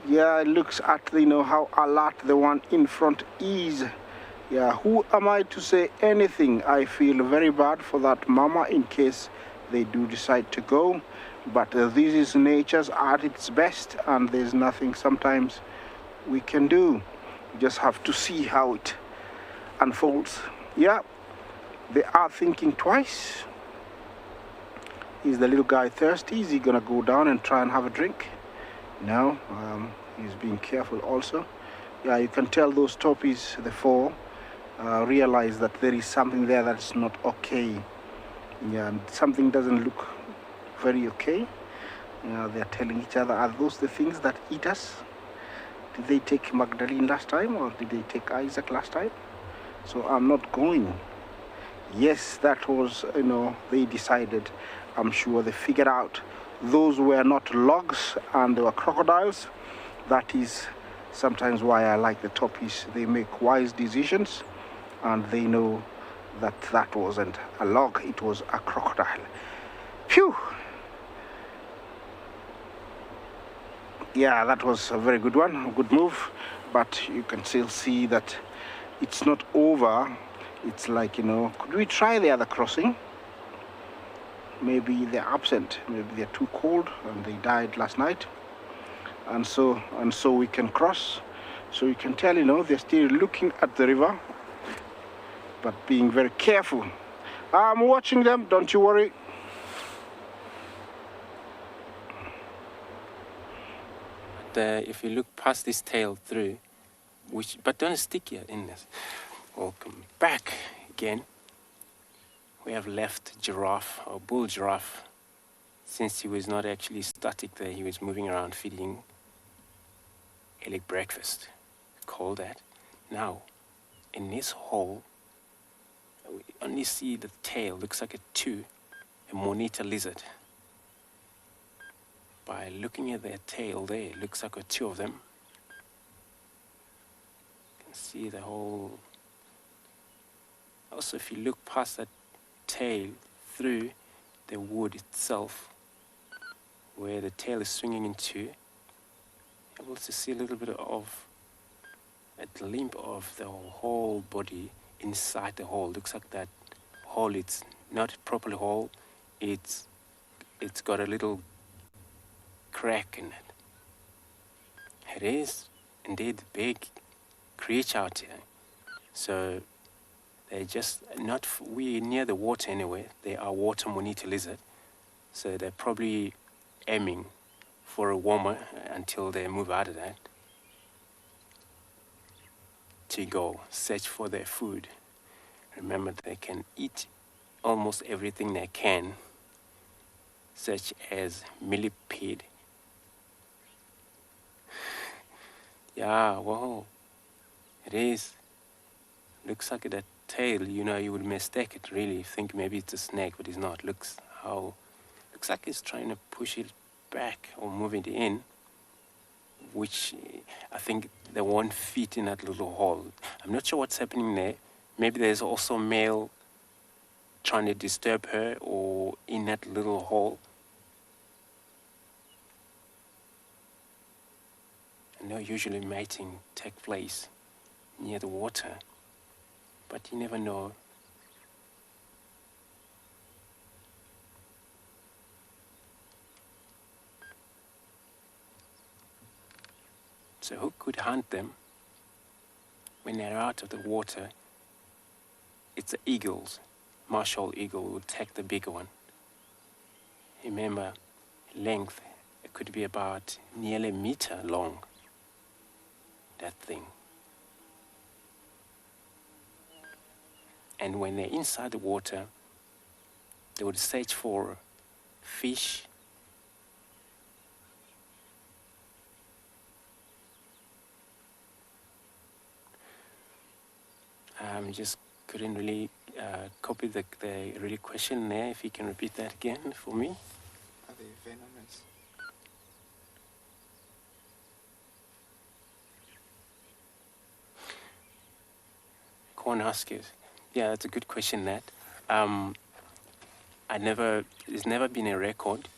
Yeah, it looks at, how alert the one in front is. Yeah, who am I to say anything? I feel very bad for that mama in case they do decide to go. But this is nature's at its best, and there's nothing sometimes we can do. We just have to see how it unfolds. Yeah, they are thinking twice. Is the little guy thirsty? Is he gonna go down and try and have a drink? No, he's being careful also. Yeah, you can tell those topis, the four, realize that there is something there that's not okay. Yeah, and something doesn't look very okay. They're telling each other, are those the things that eat us? Did they take Magdalene last time, or did they take Isaac last time? So I'm not going. Yes, that was, they decided. I'm sure they figured out those were not logs and they were crocodiles. That is sometimes why I like the topis. They make wise decisions, and they know that that wasn't a log, it was a crocodile. Phew! Yeah, that was a very good one, a good move, but you can still see that it's not over. It's like, could we try the other crossing? Maybe they're absent, maybe they're too cold and they died last night, and so we can cross. So you can tell, they're still looking at the river, but being very careful. I'm watching them, don't you worry. If you look past this tail through, but don't stick here in this. Welcome back again. We have left giraffe, or bull giraffe, since he was not actually static there. He was moving around feeding elk breakfast. Call that. Now, in this hole, we only see the tail. Looks like a monitor lizard. By looking at their tail there, it looks like two of them. You can see the whole. Also, if you look past that tail through the wood itself, where the tail is swinging into, you're able to see a little bit of a glimpse of the whole body inside the hole. Looks like that hole, it's not properly whole, it's got a little crack in it. It is indeed a big creature out here. So they're just not, we near the water anyway. They are water monitor lizard. So they're probably aiming for a warmer until they move out of that to go search for their food. Remember, they can eat almost everything they can, such as millipede. Yeah, wow, it is. Looks like that tail, you would mistake it really. Think maybe it's a snake, but it's not. Looks like it's trying to push it back or move it in, which I think they won't fit in that little hole. I'm not sure what's happening there. Maybe there's also male trying to disturb her or in that little hole. I know usually mating takes place near the water, but you never know. So who could hunt them when they're out of the water? It's the eagles. Marshall eagle will take the bigger one. Remember, length, it could be about nearly a meter long, that thing. And when they're inside the water, they would search for fish, just couldn't really copy the really question there. If you can repeat that again for me. Are they venomous? Cornhuskers. Yeah, that's a good question, that. There's never been a record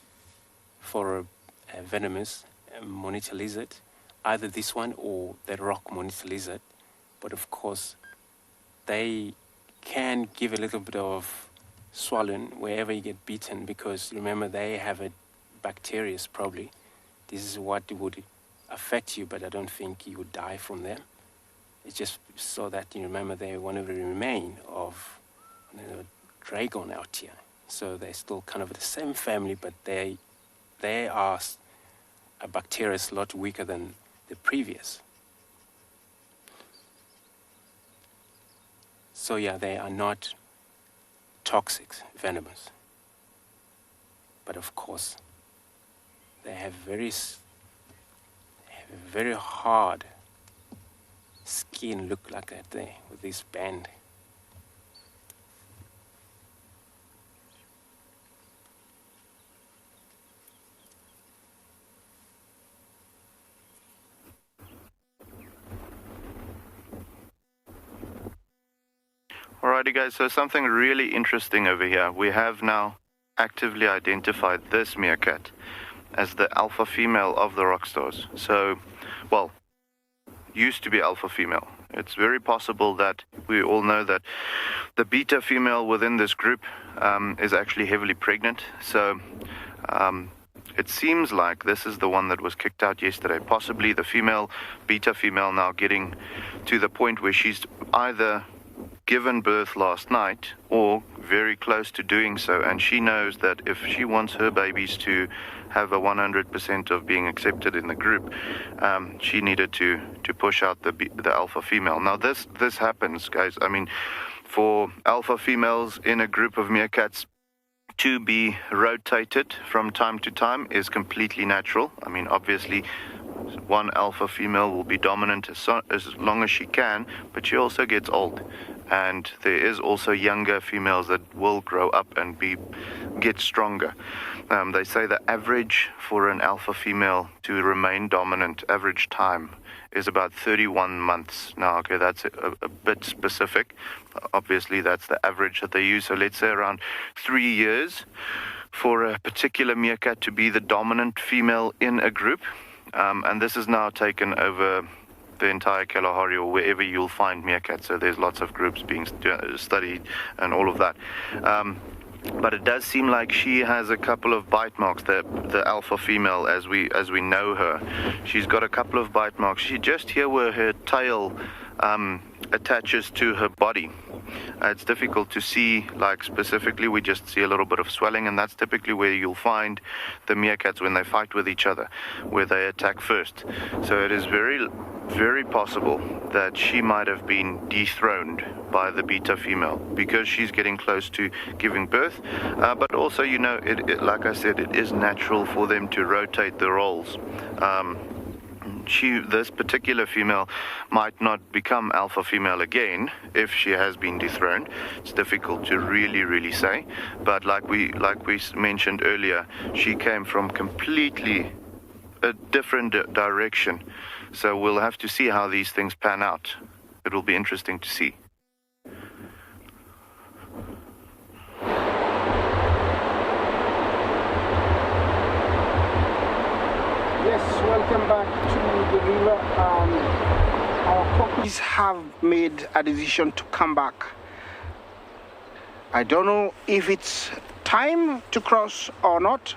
for a venomous monitor lizard, either this one or the rock monitor lizard. But of course, they can give a little bit of swollen wherever you get beaten, because remember, they have a bacteria probably. This is what would affect you, but I don't think you would die from them. It's just so that you remember they're one of the remain of dragon out here. So they're still kind of the same family, but they are a bacteria a lot weaker than the previous. So yeah, they are not toxic, venomous. But of course, they have very hard skin, look like that there with this band. Alrighty guys, so something really interesting over here. We have now actively identified this meerkat as the alpha female of the rock stars. So, well, used to be alpha female. It's very possible that we all know that the beta female within this group is actually heavily pregnant. So it seems like this is the one that was kicked out yesterday. Possibly the female, beta female, now getting to the point where she's either given birth last night or very close to doing so, and she knows that if she wants her babies to have a 100% of being accepted in the group, she needed to push out the alpha female. Now this happens, guys. I mean, for alpha females in a group of meerkats to be rotated from time to time is completely natural. I mean, obviously one alpha female will be dominant as long as she can, but she also gets old. And there is also younger females that will grow up and get stronger. They say the average for an alpha female to remain dominant, average time, is about 31 months. Now, okay, that's a bit specific. Obviously, that's the average that they use. So let's say around 3 years for a particular meerkat to be the dominant female in a group. And this is now taken over the entire Kalahari or wherever you'll find meerkats. So there's lots of groups being studied and all of that. But it does seem like she has a couple of bite marks, the alpha female as we know her. She's got a couple of bite marks. She just here where her tail attaches to her body. It's difficult to see, like specifically, we just see a little bit of swelling, and that's typically where you'll find the meerkats when they fight with each other, where they attack first. So it is very, very possible that she might have been dethroned by the beta female because she's getting close to giving birth. But also, you know, like I said, it is natural for them to rotate the roles. This particular female might not become alpha female again if she has been dethroned. It's difficult to really say, but like we mentioned earlier, she came from completely a different direction. So we'll have to see how these things pan out. It will be interesting to see. Yes, welcome back to the river. Our puppies have made a decision to come back. I don't know if it's time to cross or not,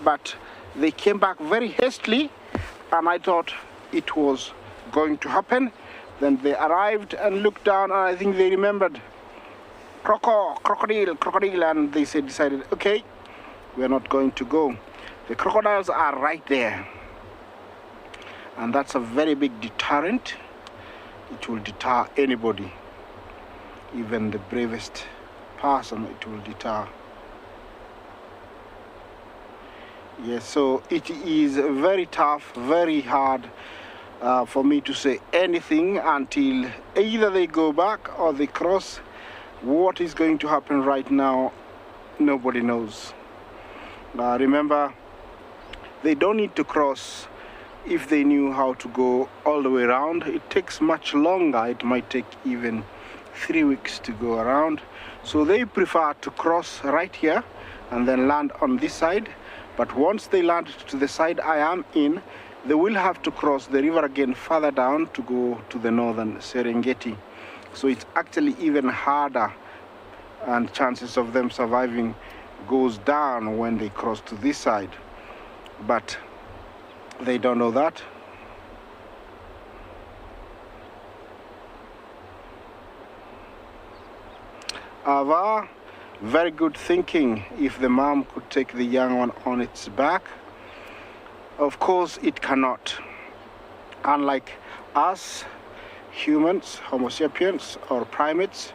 but they came back very hastily, and I thought it was going to happen. Then they arrived and looked down, and I think they remembered crocodile, and they decided, okay, we're not going to go. The crocodiles are right there. And that's a very big deterrent. It will deter anybody, even the bravest person. It will deter. Yes, so it is very tough, very hard for me to say anything until either they go back or they cross. What is going to happen right now, nobody knows. Remember, they don't need to cross. If they knew how to go all the way around, it takes much longer. It might take even 3 weeks to go around. So they prefer to cross right here and then land on this side. But once they land to the side I am in, they will have to cross the river again further down to go to the northern Serengeti. So it's actually even harder, and chances of them surviving goes down when they cross to this side. But they don't know that. Ava, very good thinking. If the mom could take the young one on its back, of course it cannot. Unlike us humans, Homo sapiens or primates,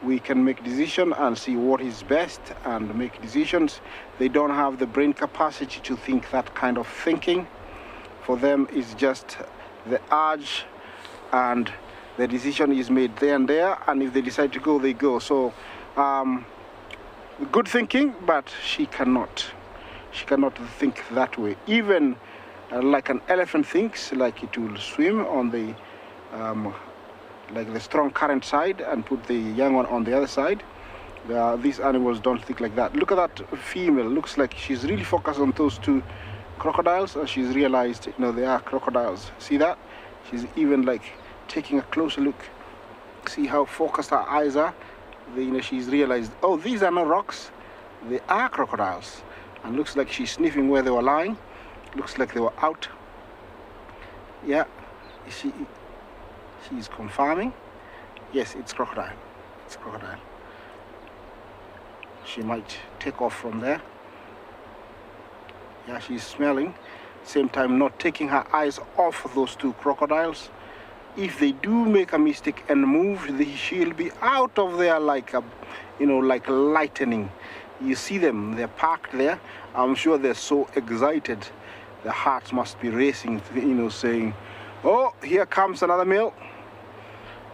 we can make decisions and see what is best and make decisions. They don't have the brain capacity to think that kind of thinking. For them, it's just the urge, and the decision is made there and there, and if they decide to go, they go. So, good thinking, but she cannot think that way. Even like an elephant thinks, like it will swim on the like the strong current side and put the young one on the other side. These animals don't think like that. Look at that female. Looks like she's really focused on those two crocodiles, and she's realized, you know, they are crocodiles. See that? She's even like taking a closer look. See how focused her eyes are? You know, she's realized, oh, these are not rocks, they are crocodiles. And looks like she's sniffing where they were lying. Looks like they were out. Yeah, she's confirming. Yes, it's crocodile. It's crocodile. She might take off from there. Yeah, she's smelling. Same time, not taking her eyes off those two crocodiles. If they do make a mistake and move, she'll be out of there like a, you know, like lightning. You see them, they're parked there. I'm sure they're so excited. Their hearts must be racing, you know, saying, oh, here comes another male.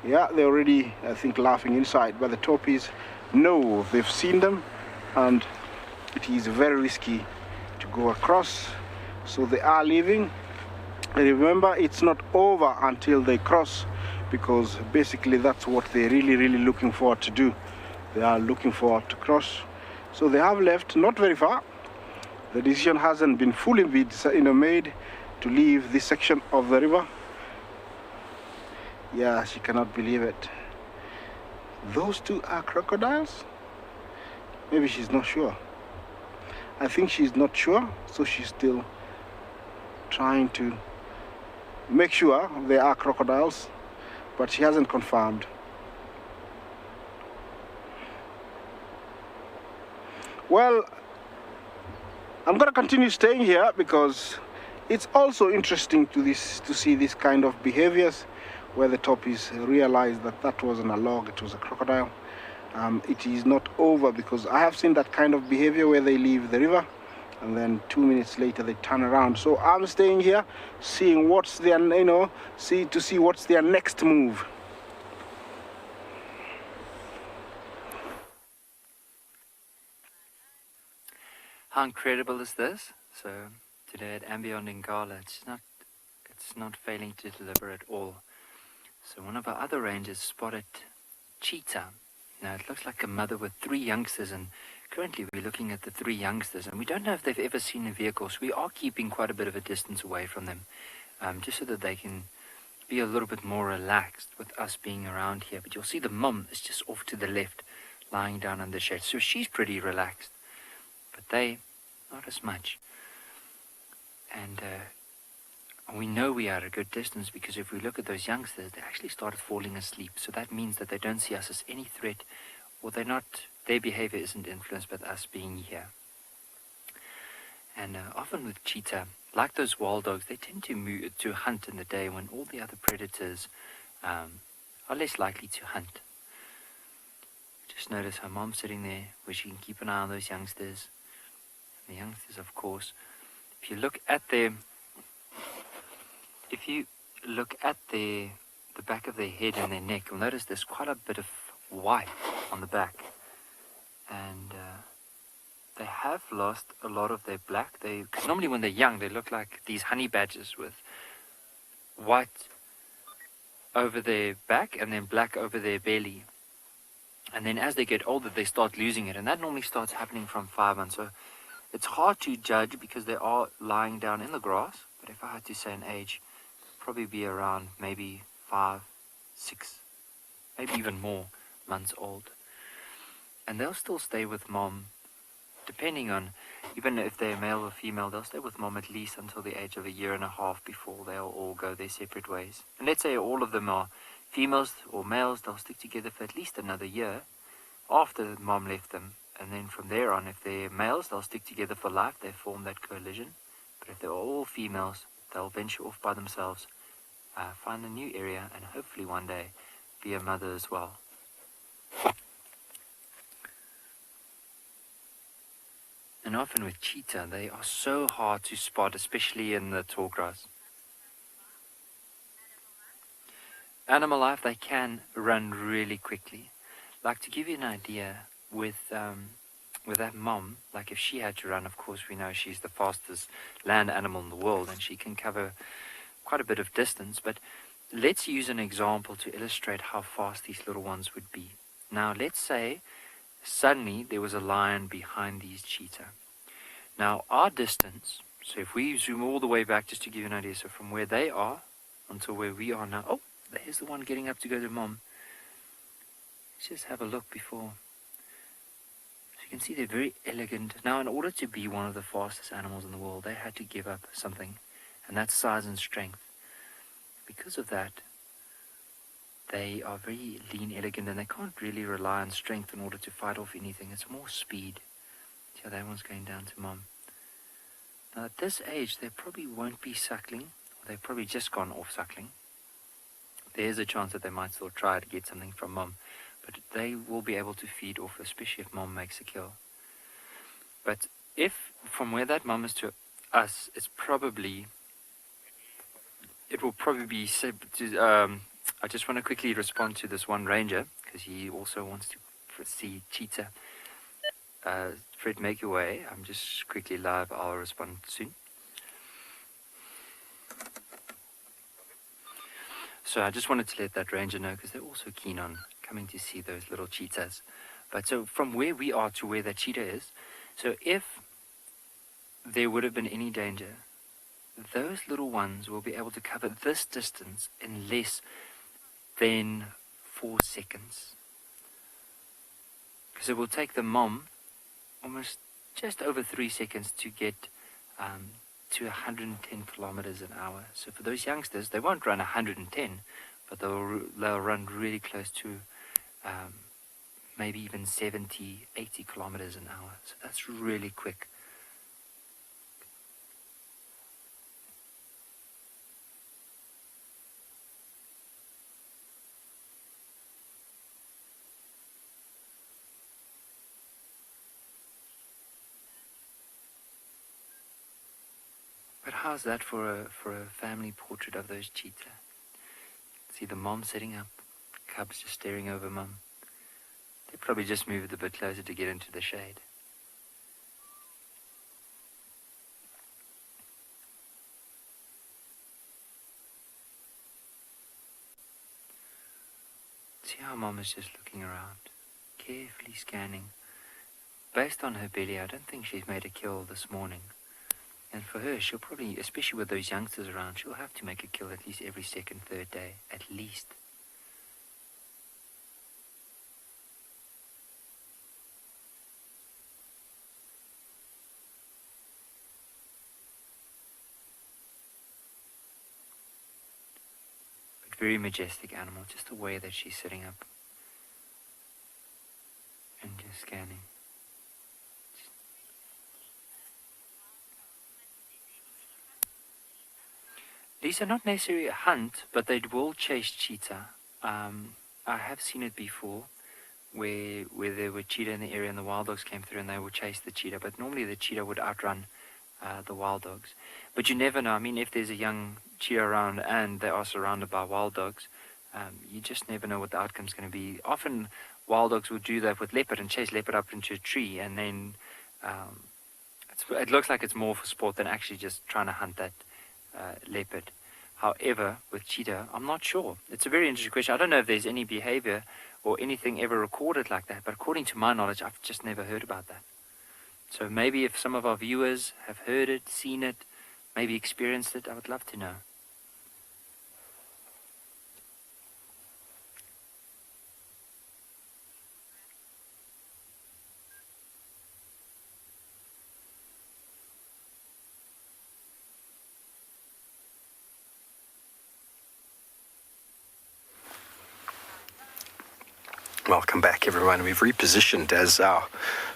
Yeah, they're already, I think, laughing inside. But the toppies know they've seen them, and it is very risky to go across. So they are leaving. And remember, it's not over until they cross, because basically that's what they're really looking forward to do. They are looking forward to cross. So they have left, not very far. The decision hasn't been fully made to leave this section of the river. Yeah, she cannot believe it. Those two are crocodiles? Maybe she's not sure. I think she's not sure, so she's still trying to make sure they are crocodiles. but she hasn't confirmed. Well, I'm gonna continue staying here because it's also interesting to see this kind of behaviors where the toppies realize that that wasn't a log, it was a crocodile. It is not over, because I have seen that kind of behavior where they leave the river and then 2 minutes later they turn around. So I'm staying here, seeing what's their, to see what's their next move. How incredible is this? So today at Ambient in Gala, it's not failing to deliver at all. So one of our other rangers spotted cheetah. Now it looks like a mother with 3 youngsters, and currently we're looking at the 3 youngsters, and we don't know if they've ever seen a vehicle, so we are keeping quite a bit of a distance away from them, just so that they can be a little bit more relaxed with us being around here. But you'll see the mum is just off to the left, lying down under shade, so she's pretty relaxed, but they not as much. And we know we are at a good distance, because if we look at those youngsters, they actually started falling asleep. So that means that they don't see us as any threat, or their behavior isn't influenced by us being here. And often with cheetah, like those wild dogs, they tend to hunt in the day when all the other predators are less likely to hunt. Just notice her mom's sitting there where she can keep an eye on those youngsters. And the youngsters, of course, if you look at the back of their head and their neck, you'll notice there's quite a bit of white on the back, and they have lost a lot of their black. Because normally when they're young, they look like these honey badgers with white over their back and then black over their belly. And then as they get older, they start losing it, and that normally starts happening from 5 months. So it's hard to judge because they are lying down in the grass. But if I had to say an age, probably be around maybe 5, 6, maybe even more months old. And they'll still stay with mom, depending on, even if they're male or female, they'll stay with mom at least until the age of 1.5 years before they'll all go their separate ways. And let's say all of them are females or males, they'll stick together for at least another year after mom left them. And then from there on, if they're males, they'll stick together for life. They form that coalition. But if they're all females, they'll venture off by themselves, find a new area, and hopefully one day be a mother as well. And often with cheetah, they are so hard to spot, especially in the tall grass. Animal life, they can run really quickly. Like, to give you an idea, with that mom, like if she had to run, of course we know she's the fastest land animal in the world, and she can cover quite a bit of distance. But let's use an example to illustrate how fast these little ones would be. Now let's say suddenly there was a lion behind these cheetah. Now our distance, so if we zoom all the way back, just to give you an idea, so from where they are until where we are now, oh, there's the one getting up to go to mom. Let's just have a look before. So you can see they're very elegant. Now in order to be one of the fastest animals in the world, they had to give up something, and that's size and strength. Because of that, they are very lean, elegant, and they can't really rely on strength in order to fight off anything. It's more speed. See how that one's going down to mom. Now at this age, they probably won't be suckling, or they've probably just gone off suckling. There's a chance that they might still try to get something from mom, but they will be able to feed off, especially if mom makes a kill. But if from where that mom is to us, it will probably be said to, I just want to quickly respond to this one ranger, because he also wants to see cheetah. Fred, make your way. I'm just quickly live. I'll respond soon. So I just wanted to let that ranger know, because they're also keen on coming to see those little cheetahs. But so from where we are to where that cheetah is, so if there would have been any danger, those little ones will be able to cover this distance in less than 4 seconds. Because it will take the mom almost just over 3 seconds to get to 110 kilometers an hour. So for those youngsters, they won't run 110, but they'll run really close to maybe even 70, 80 kilometers an hour. So that's really quick. But how's that for a family portrait of those cheetah? See the mom sitting up, cubs just staring over mum. They probably just moved a bit closer to get into the shade. See how mom is just looking around, carefully scanning. Based on her belly, I don't think she's made a kill this morning. And for her, she'll probably, especially with those youngsters around, she'll have to make a kill at least every second, third day, at least. But very majestic animal, just the way that she's sitting up and just scanning. These are not necessarily a hunt, but they will chase cheetah. I have seen it before, where there were cheetah in the area and the wild dogs came through and they would chase the cheetah. But normally the cheetah would outrun the wild dogs. But you never know. I mean, if there's a young cheetah around and they are surrounded by wild dogs, you just never know what the outcome's going to be. Often wild dogs would do that with leopard and chase leopard up into a tree, and then it looks like it's more for sport than actually just trying to hunt that leopard. However, with cheetah, I'm not sure. It's a very interesting question. I don't know if there's any behavior or anything ever recorded like that, but according to my knowledge, I've just never heard about that. So maybe if some of our viewers have heard it, seen it, maybe experienced it, I would love to know. Welcome back, everyone. We've repositioned as our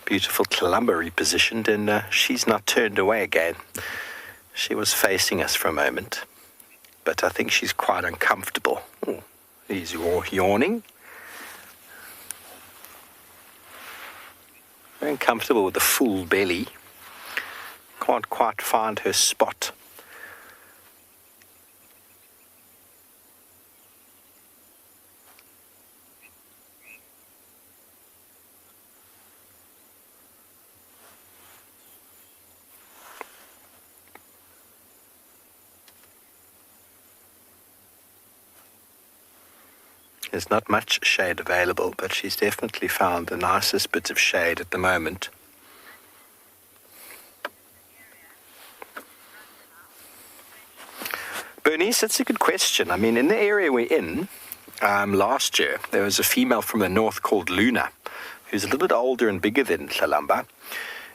beautiful Kalamba repositioned, and she's not turned away again. She was facing us for a moment, but I think she's quite uncomfortable. Oh, he's yawning. Very uncomfortable with the full belly. Can't quite find her spot. There's not much shade available, but she's definitely found the nicest bits of shade at the moment. Bernice, that's a good question. I mean, in the area we're in, last year, there was a female from the north called Luna, who's a little bit older and bigger than Kalamba.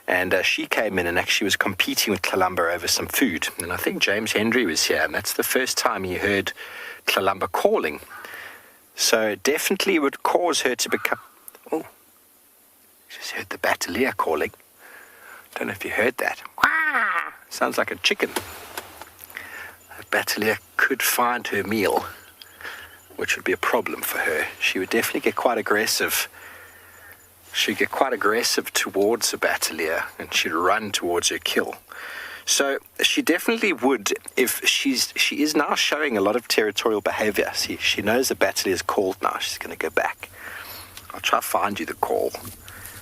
And she came in and actually was competing with Kalamba over some food. And I think James Hendry was here, and that's the first time he heard Kalamba calling. So it definitely would cause her to become... Oh, just heard the Batelea calling. Don't know if you heard that. Sounds like a chicken. A Batelea could find her meal, which would be a problem for her. She would definitely get quite aggressive. She'd get quite aggressive towards a Batelea, and she'd run towards her kill. So she definitely would, if she is now showing a lot of territorial behavior. See, she knows the Batelea is called now. She's going to go back. I'll try to find you the call.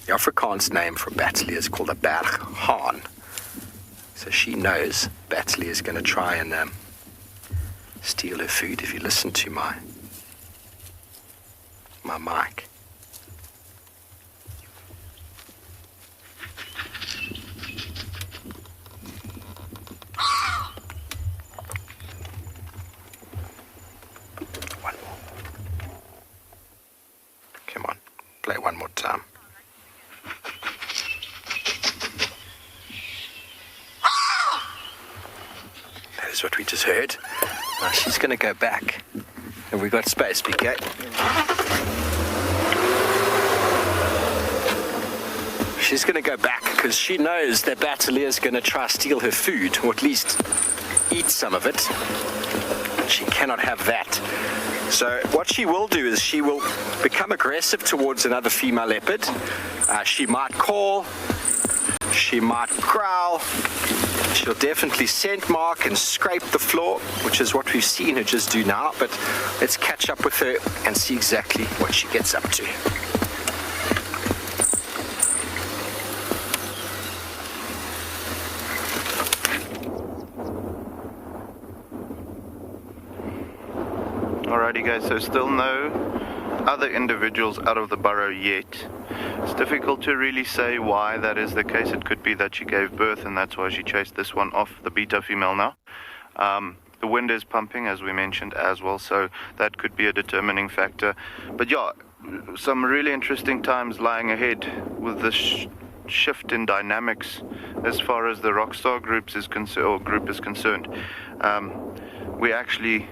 The Afrikaans name for Batelea is called a berghaan. So she knows Batelea is going to try and steal her food. If you listen to my mic. Play one more time. That is what we just heard. Now she's going to go back Have we got space, BK? She's going to go back because she knows that Batalia is going to try to steal her food, or at least eat some of it. She cannot have that. So what she will do is she will become aggressive towards another female leopard. She might call, she might growl, she'll definitely scent mark and scrape the floor, which is what we've seen her just do now. But let's catch up with her and see exactly what she gets up to. Alrighty guys, so still no other individuals out of the burrow yet. It's difficult to really say why that is the case. It could be that she gave birth and that's why she chased this one off, the beta female now. The wind is pumping, as we mentioned as well, so that could be a determining factor. But yeah, some really interesting times lying ahead with this shift in dynamics as far as the Rockstar group is concerned. We actually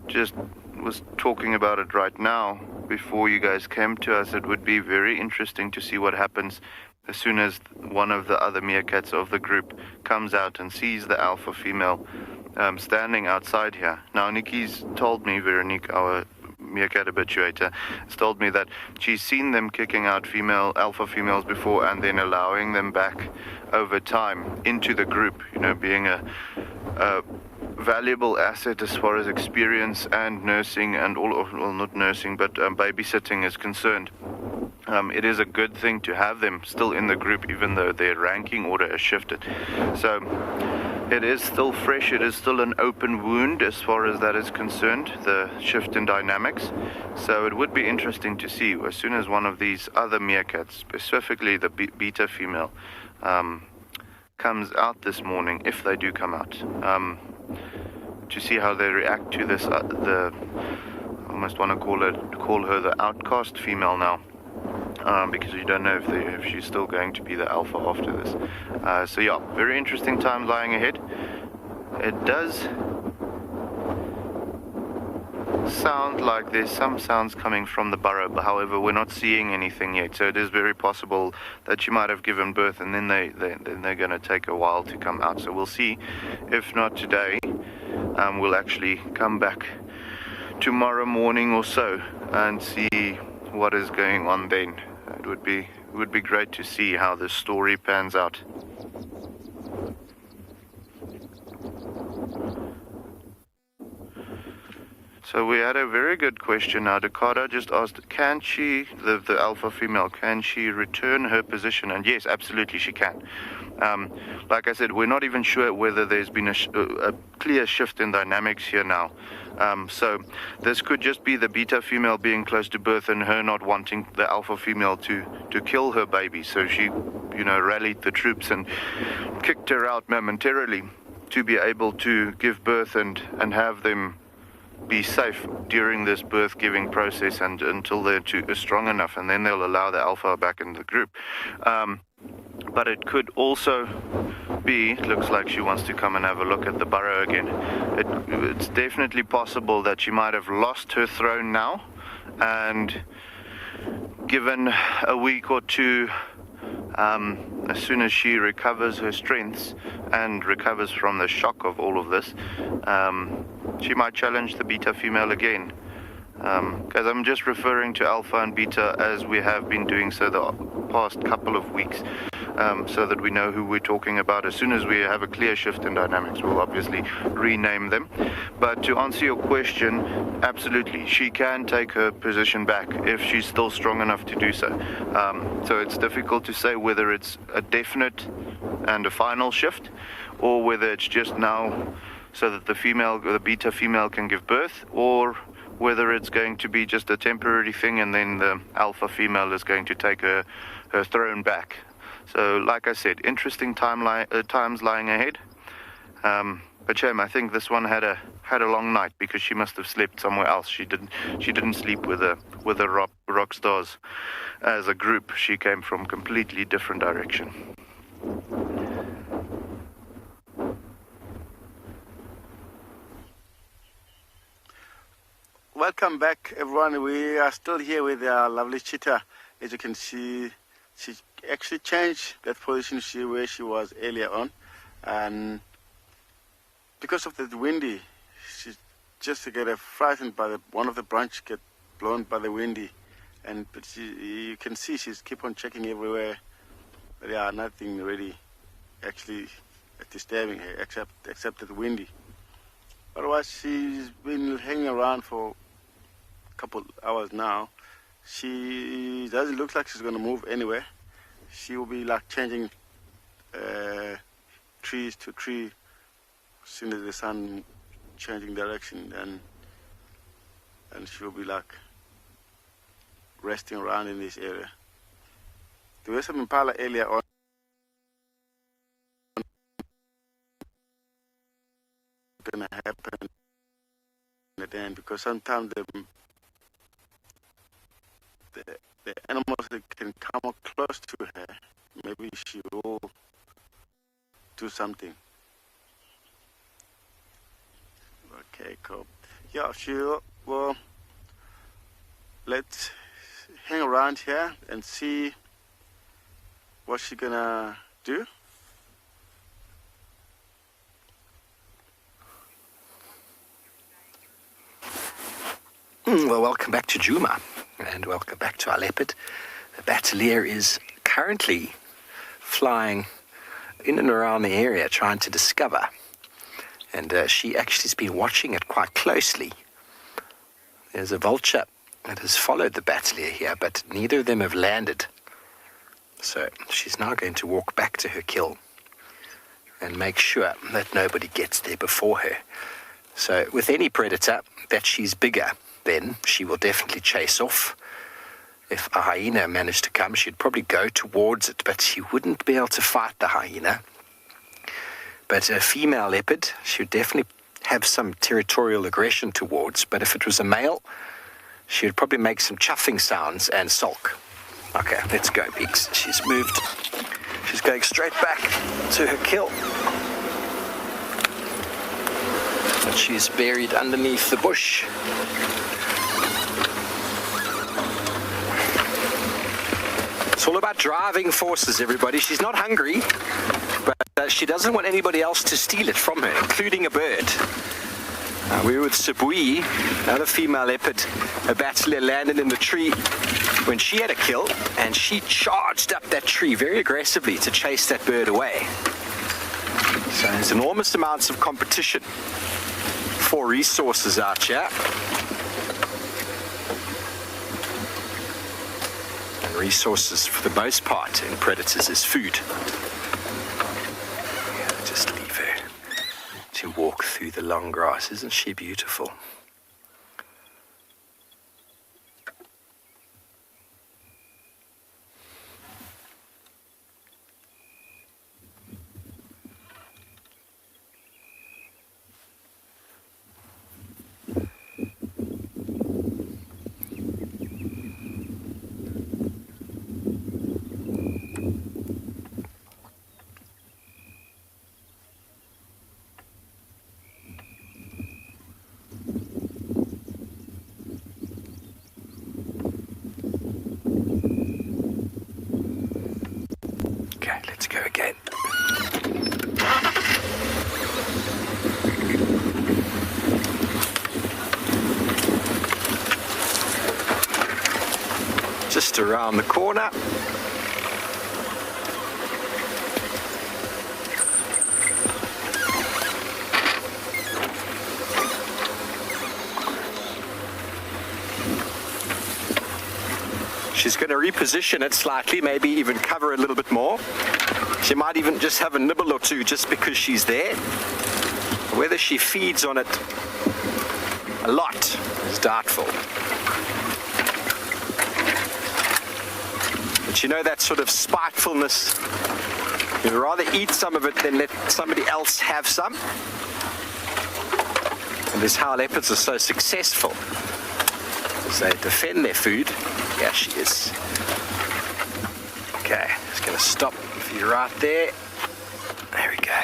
just was talking about it right now before you guys came to us. It would be very interesting to see what happens as soon as one of the other meerkats of the group comes out and sees the alpha female standing outside here. Now Nikki's told me, Veronique, our meerkat habituator, has told me that she's seen them kicking out alpha females before and then allowing them back over time into the group, you know, being a valuable asset as far as experience and nursing and not nursing, but babysitting is concerned. It is a good thing to have them still in the group, even though their ranking order has shifted. So it is still fresh, it is still an open wound as far as that is concerned, the shift in dynamics. So it would be interesting to see as soon as one of these other meerkats, specifically the beta female, comes out this morning, if they do come out, to see how they react to this, I almost want to call her the outcast female now, because you don't know if she's still going to be the alpha after this. So yeah, very interesting time lying ahead. It does sound like there's some sounds coming from the burrow, but however we're not seeing anything yet, so it is very possible that she might have given birth and then they're going to take a while to come out. So we'll see. If not today, we'll actually come back tomorrow morning or so and see what is going on then. It would be great to see how this story pans out. So we had a very good question now. Dakota just asked, can she, the alpha female, can she return her position? And yes, absolutely she can. Like I said, we're not even sure whether there's been a clear shift in dynamics here now. So this could just be the beta female being close to birth and her not wanting the alpha female to kill her baby. So she, rallied the troops and kicked her out momentarily to be able to give birth and have them be safe during this birth-giving process and until they're strong enough, and then they'll allow the alpha back in the group. But it could also be, it looks like she wants to come and have a look at the burrow again. It's definitely possible that she might have lost her throne now, and given a week or two, as soon as she recovers her strengths and recovers from the shock of all of this, she might challenge the beta female again. Because I'm just referring to alpha and beta as we have been doing so the past couple of weeks, so that we know who we're talking about. As soon as we have a clear shift in dynamics, we'll obviously rename them. But to answer your question, absolutely, she can take her position back if she's still strong enough to do so. So it's difficult to say whether it's a definite and a final shift, or whether it's just now so that the beta female can give birth, or whether it's going to be just a temporary thing and then the alpha female is going to take her throne back. So like I said, interesting times lying ahead. But shame, I think this one had a long night because she must have slept somewhere else. She didn't sleep with the rock stars as a group. She came from completely different direction. welcome back, everyone. We are still here with our lovely cheetah. As you can see, she actually changed that position where she was earlier on, and because of the windy, she just get frightened by one of the branches get blown by the windy, but you can see she's keep on checking everywhere. But yeah, nothing really actually disturbing her except the windy. Otherwise, she's been hanging around for a couple hours now. She doesn't look like she's going to move anywhere. She will be like changing trees to tree as soon as the sun changing direction, and she'll be like resting around in this area. There was some impala earlier on. Gonna happen at the end, because sometimes the animals that can come up close to her, maybe she will do something. Okay, cool. Yeah, well, let's hang around here and see what she's gonna do. Well, welcome back to Djuma, and welcome back to our leopard. The Battalier is currently flying in and around the area trying to discover, and she actually has been watching it quite closely. There's a vulture that has followed the Battalier here, but neither of them have landed. So she's now going to walk back to her kill and make sure that nobody gets there before her. So with any predator that she's bigger, then she will definitely chase off. If a hyena managed to come, she'd probably go towards it, but she wouldn't be able to fight the hyena. But a female leopard, she would definitely have some territorial aggression towards, but if it was a male, she would probably make some chuffing sounds and sulk. Okay, let's go, Beaks. She's moved. She's going straight back to her kill. But she's buried underneath the bush. It's all about driving forces, everybody. She's not hungry, but she doesn't want anybody else to steal it from her, including a bird. We were with Sibui, another female leopard. A Battalier landed in the tree when she had a kill, and she charged up that tree very aggressively to chase that bird away. So there's enormous amounts of competition for resources out here. And resources, for the most part, in predators is food. Just leave her to walk through the long grass. Isn't she beautiful? Okay, let's go again. Just around the corner. She's going to reposition it slightly, maybe even cover a little bit more. She might even just have a nibble or two just because she's there. Whether she feeds on it a lot is doubtful. But you know that sort of spitefulness, you'd rather eat some of it than let somebody else have some. And this is how leopards are so successful. They defend their food. Yeah, she is. Okay, just going to stop for you right there. There we go.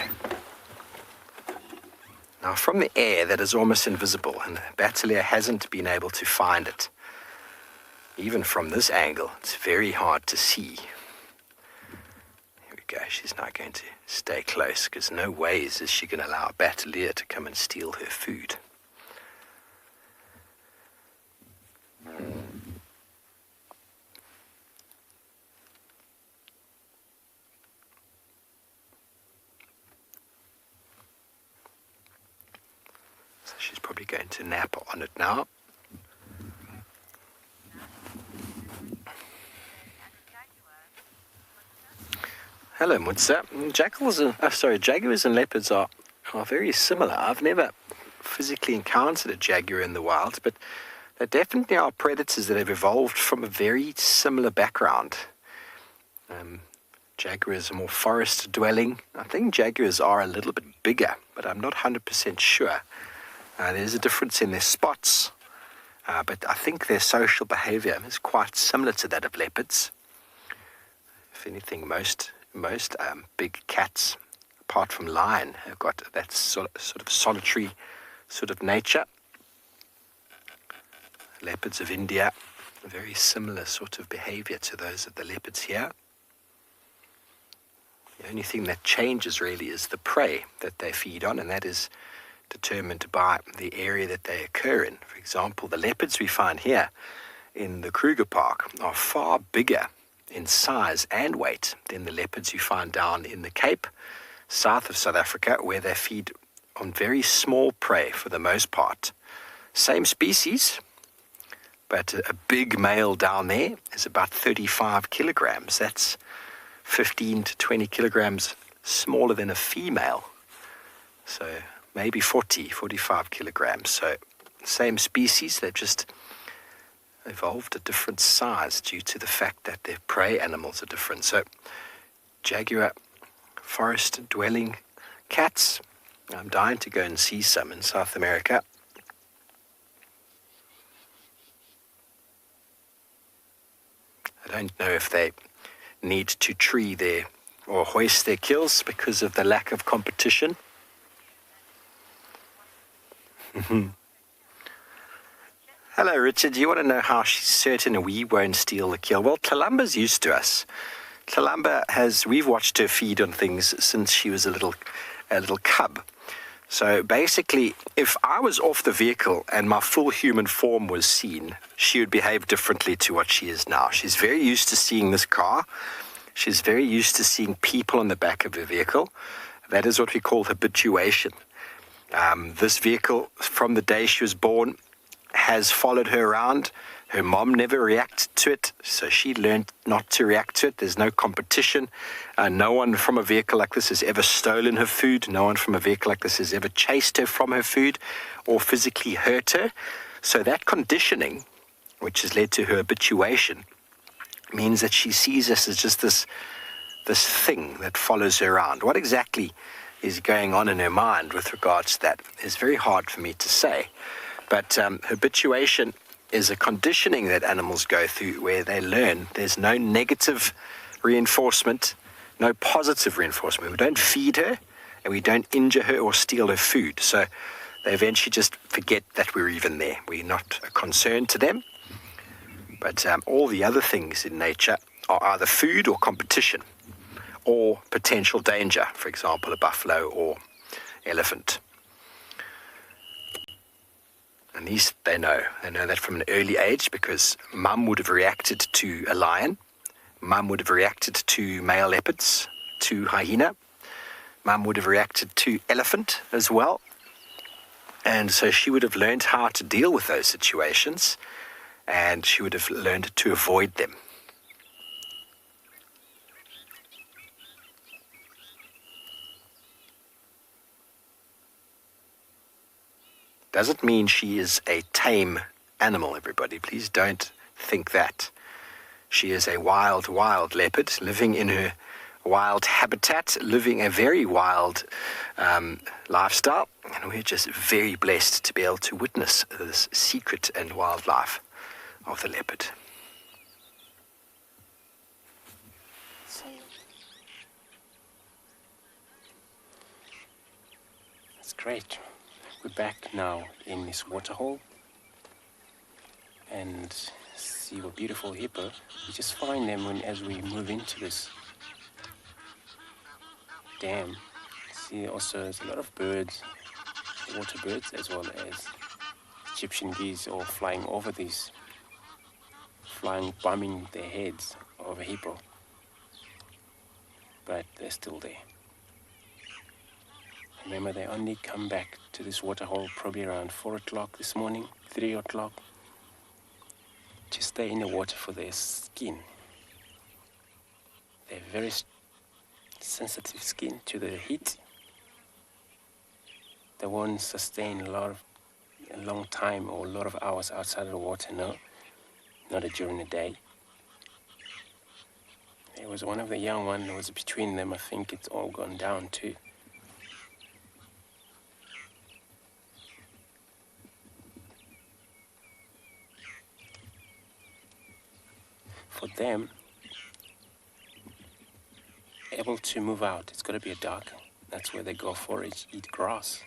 Now, from the air, that is almost invisible, and the battalier hasn't been able to find it. Even from this angle, it's very hard to see. Here we go. She's now going to stay close, because no ways is she going to allow a battalier to come and steal her food. So she's probably going to nap on it now. Hello, Mutsa. Jaguars and leopards are very similar. I've never physically encountered a jaguar in the wild, but they definitely are predators that have evolved from a very similar background. Jaguars are more forest dwelling. I think jaguars are a little bit bigger, but I'm not 100% sure. There's a difference in their spots, but I think their social behavior is quite similar to that of leopards. If anything, most big cats, apart from lion, have got that sort of solitary sort of nature. Leopards of India, a very similar sort of behavior to those of the leopards here. The only thing that changes really is the prey that they feed on, and that is determined by the area that they occur in. For example, the leopards we find here in the Kruger Park are far bigger in size and weight than the leopards you find down in the Cape, south of South Africa, where they feed on very small prey for the most part. Same species, but a big male down there is about 35 kilograms. That's 15 to 20 kilograms smaller than a female. So maybe 45 kilograms. So same species, they've just evolved a different size due to the fact that their prey animals are different. So jaguar forest dwelling cats, I'm dying to go and see some in South America. I don't know if they need to tree their or hoist their kills because of the lack of competition. Hello, Richard. You want to know how she's certain we won't steal the kill? Well, Talamba's used to us. We've watched her feed on things since she was a little cub. So basically, if I was off the vehicle and my full human form was seen, she would behave differently to what she is now. She's very used to seeing this car. She's very used to seeing people on the back of the vehicle. That is what we call habituation. This vehicle, from the day she was born, has followed her around. Her mom never reacted to it, so she learned not to react to it. There's no competition. No one from a vehicle like this has ever stolen her food. No one from a vehicle like this has ever chased her from her food or physically hurt her. So that conditioning, which has led to her habituation, means that she sees us as just this thing that follows her around. What exactly is going on in her mind with regards to that is very hard for me to say. But habituation is a conditioning that animals go through where they learn there's no negative reinforcement, no positive reinforcement. We don't feed her and we don't injure her or steal her food. So they eventually just forget that we're even there. We're not a concern to them. But all the other things in nature are either food or competition or potential danger, for example, a buffalo or elephant. And these they know. They know that from an early age because mum would have reacted to a lion. Mum would have reacted to male leopards, to hyena. Mum would have reacted to elephant as well. And so she would have learned how to deal with those situations, and she would have learned to avoid them. Doesn't mean she is a tame animal, everybody. Please don't think that. She is a wild leopard living in her wild habitat, living a very wild lifestyle. And we're just very blessed to be able to witness this secret and wildlife of the leopard. That's great. We're back now in this waterhole, and see what beautiful hippo. We just find them as we move into this dam. See also there's a lot of birds, water birds, as well as Egyptian geese all flying over these, bumming their heads over hippo. But they're still there. Remember, they only come back to this waterhole probably around 4 o'clock this morning, 3 o'clock, to stay in the water for their skin. They have very sensitive skin to the heat. They won't sustain a long time or a lot of hours outside of the water, no, not during the day. There was one of the young ones that was between them. I think it's all gone down too. For them, able to move out, it's got to be a dark. That's where they go forage, eat grass.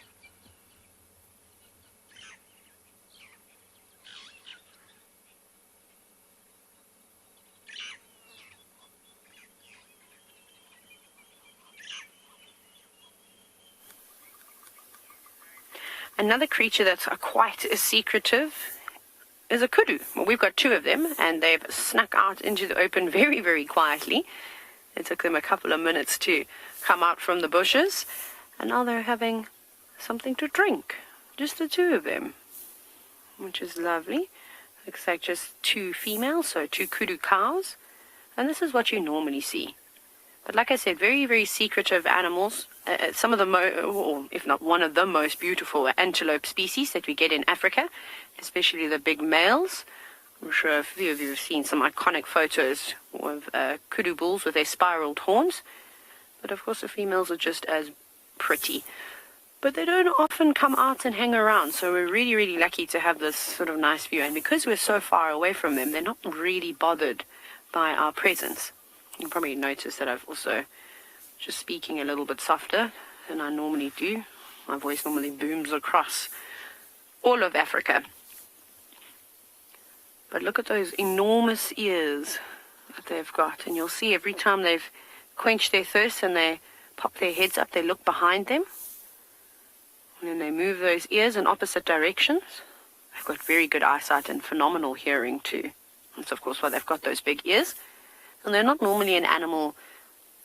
Another creature that's quite secretive is a kudu. Well, we've got 2 of them, and they've snuck out into the open very, very quietly. It took them a couple of minutes to come out from the bushes, and now they're having something to drink. Just the 2 of them, which is lovely. Looks like just 2 females, so 2 kudu cows, and this is what you normally see. But like I said, very, very secretive animals. Some of the or if not one of the most beautiful antelope species that we get in Africa, especially the big males. I'm sure a few of you have seen some iconic photos of kudu bulls with their spiraled horns. But of course the females are just as pretty. But they don't often come out and hang around, so we're really, really lucky to have this sort of nice view. And because we're so far away from them, they're not really bothered by our presence. You probably notice that I've also just speaking a little bit softer than I normally do. My voice normally booms across all of Africa. But look at those enormous ears that they've got. And you'll see every time they've quenched their thirst and they pop their heads up, they look behind them. And then they move those ears in opposite directions. They've got very good eyesight and phenomenal hearing too. That's of course why they've got those big ears. And they're not normally an animal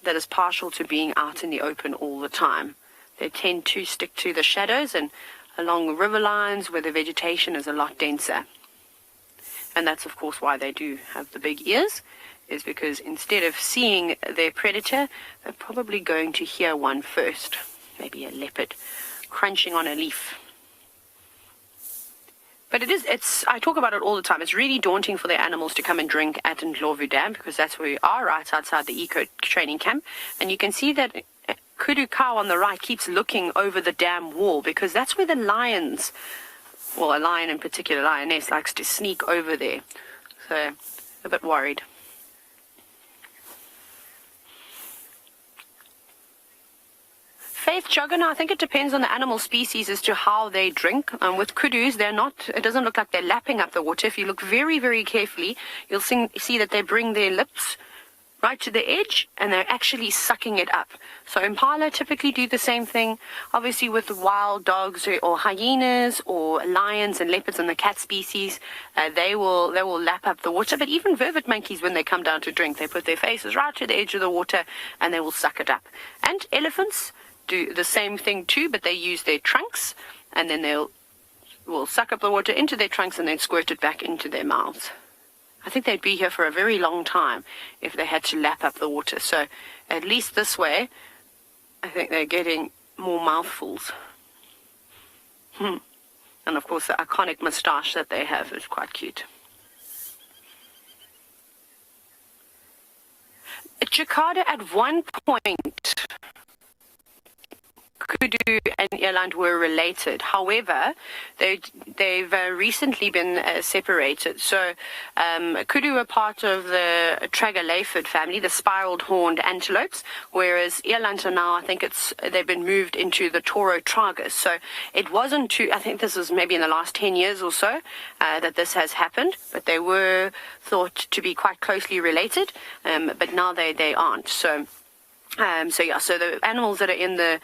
that is partial to being out in the open all the time. They tend to stick to the shadows and along river lines where the vegetation is a lot denser. And that's of course why they do have the big ears, is because instead of seeing their predator, they're probably going to hear one first, maybe a leopard crunching on a leaf. But I talk about it all the time. It's really daunting for the animals to come and drink at Ndlovu Dam, because that's where we are, right outside the eco training camp. And you can see that kudu cow on the right keeps looking over the dam wall, because that's where the lions, well, a lion in particular, lioness, likes to sneak over there. So, a bit worried. Faith Juggernaut, I think it depends on the animal species as to how they drink. With kudus, it doesn't look like they're lapping up the water. If you look very, very carefully, you'll see that they bring their lips right to the edge and they're actually sucking it up. So impala typically do the same thing. Obviously with wild dogs or hyenas or lions and leopards and the cat species, they will lap up the water. But even vervet monkeys, when they come down to drink, they put their faces right to the edge of the water and they will suck it up. And elephants do the same thing too, but they use their trunks, and then will suck up the water into their trunks and then squirt it back into their mouths. I think they'd be here for a very long time if they had to lap up the water. So at least this way, I think they're getting more mouthfuls. And of course the iconic moustache that they have is quite cute. Jakarta at one point kudu and eland were related. However, they've recently been separated. So kudu are part of the tragelaphid family, the spiraled horned antelopes, whereas eland are now, I think they've been moved into the taurotragus. So it wasn't I think this was maybe in the last 10 years or so that this has happened, but they were thought to be quite closely related, but now they aren't. So the animals that are in the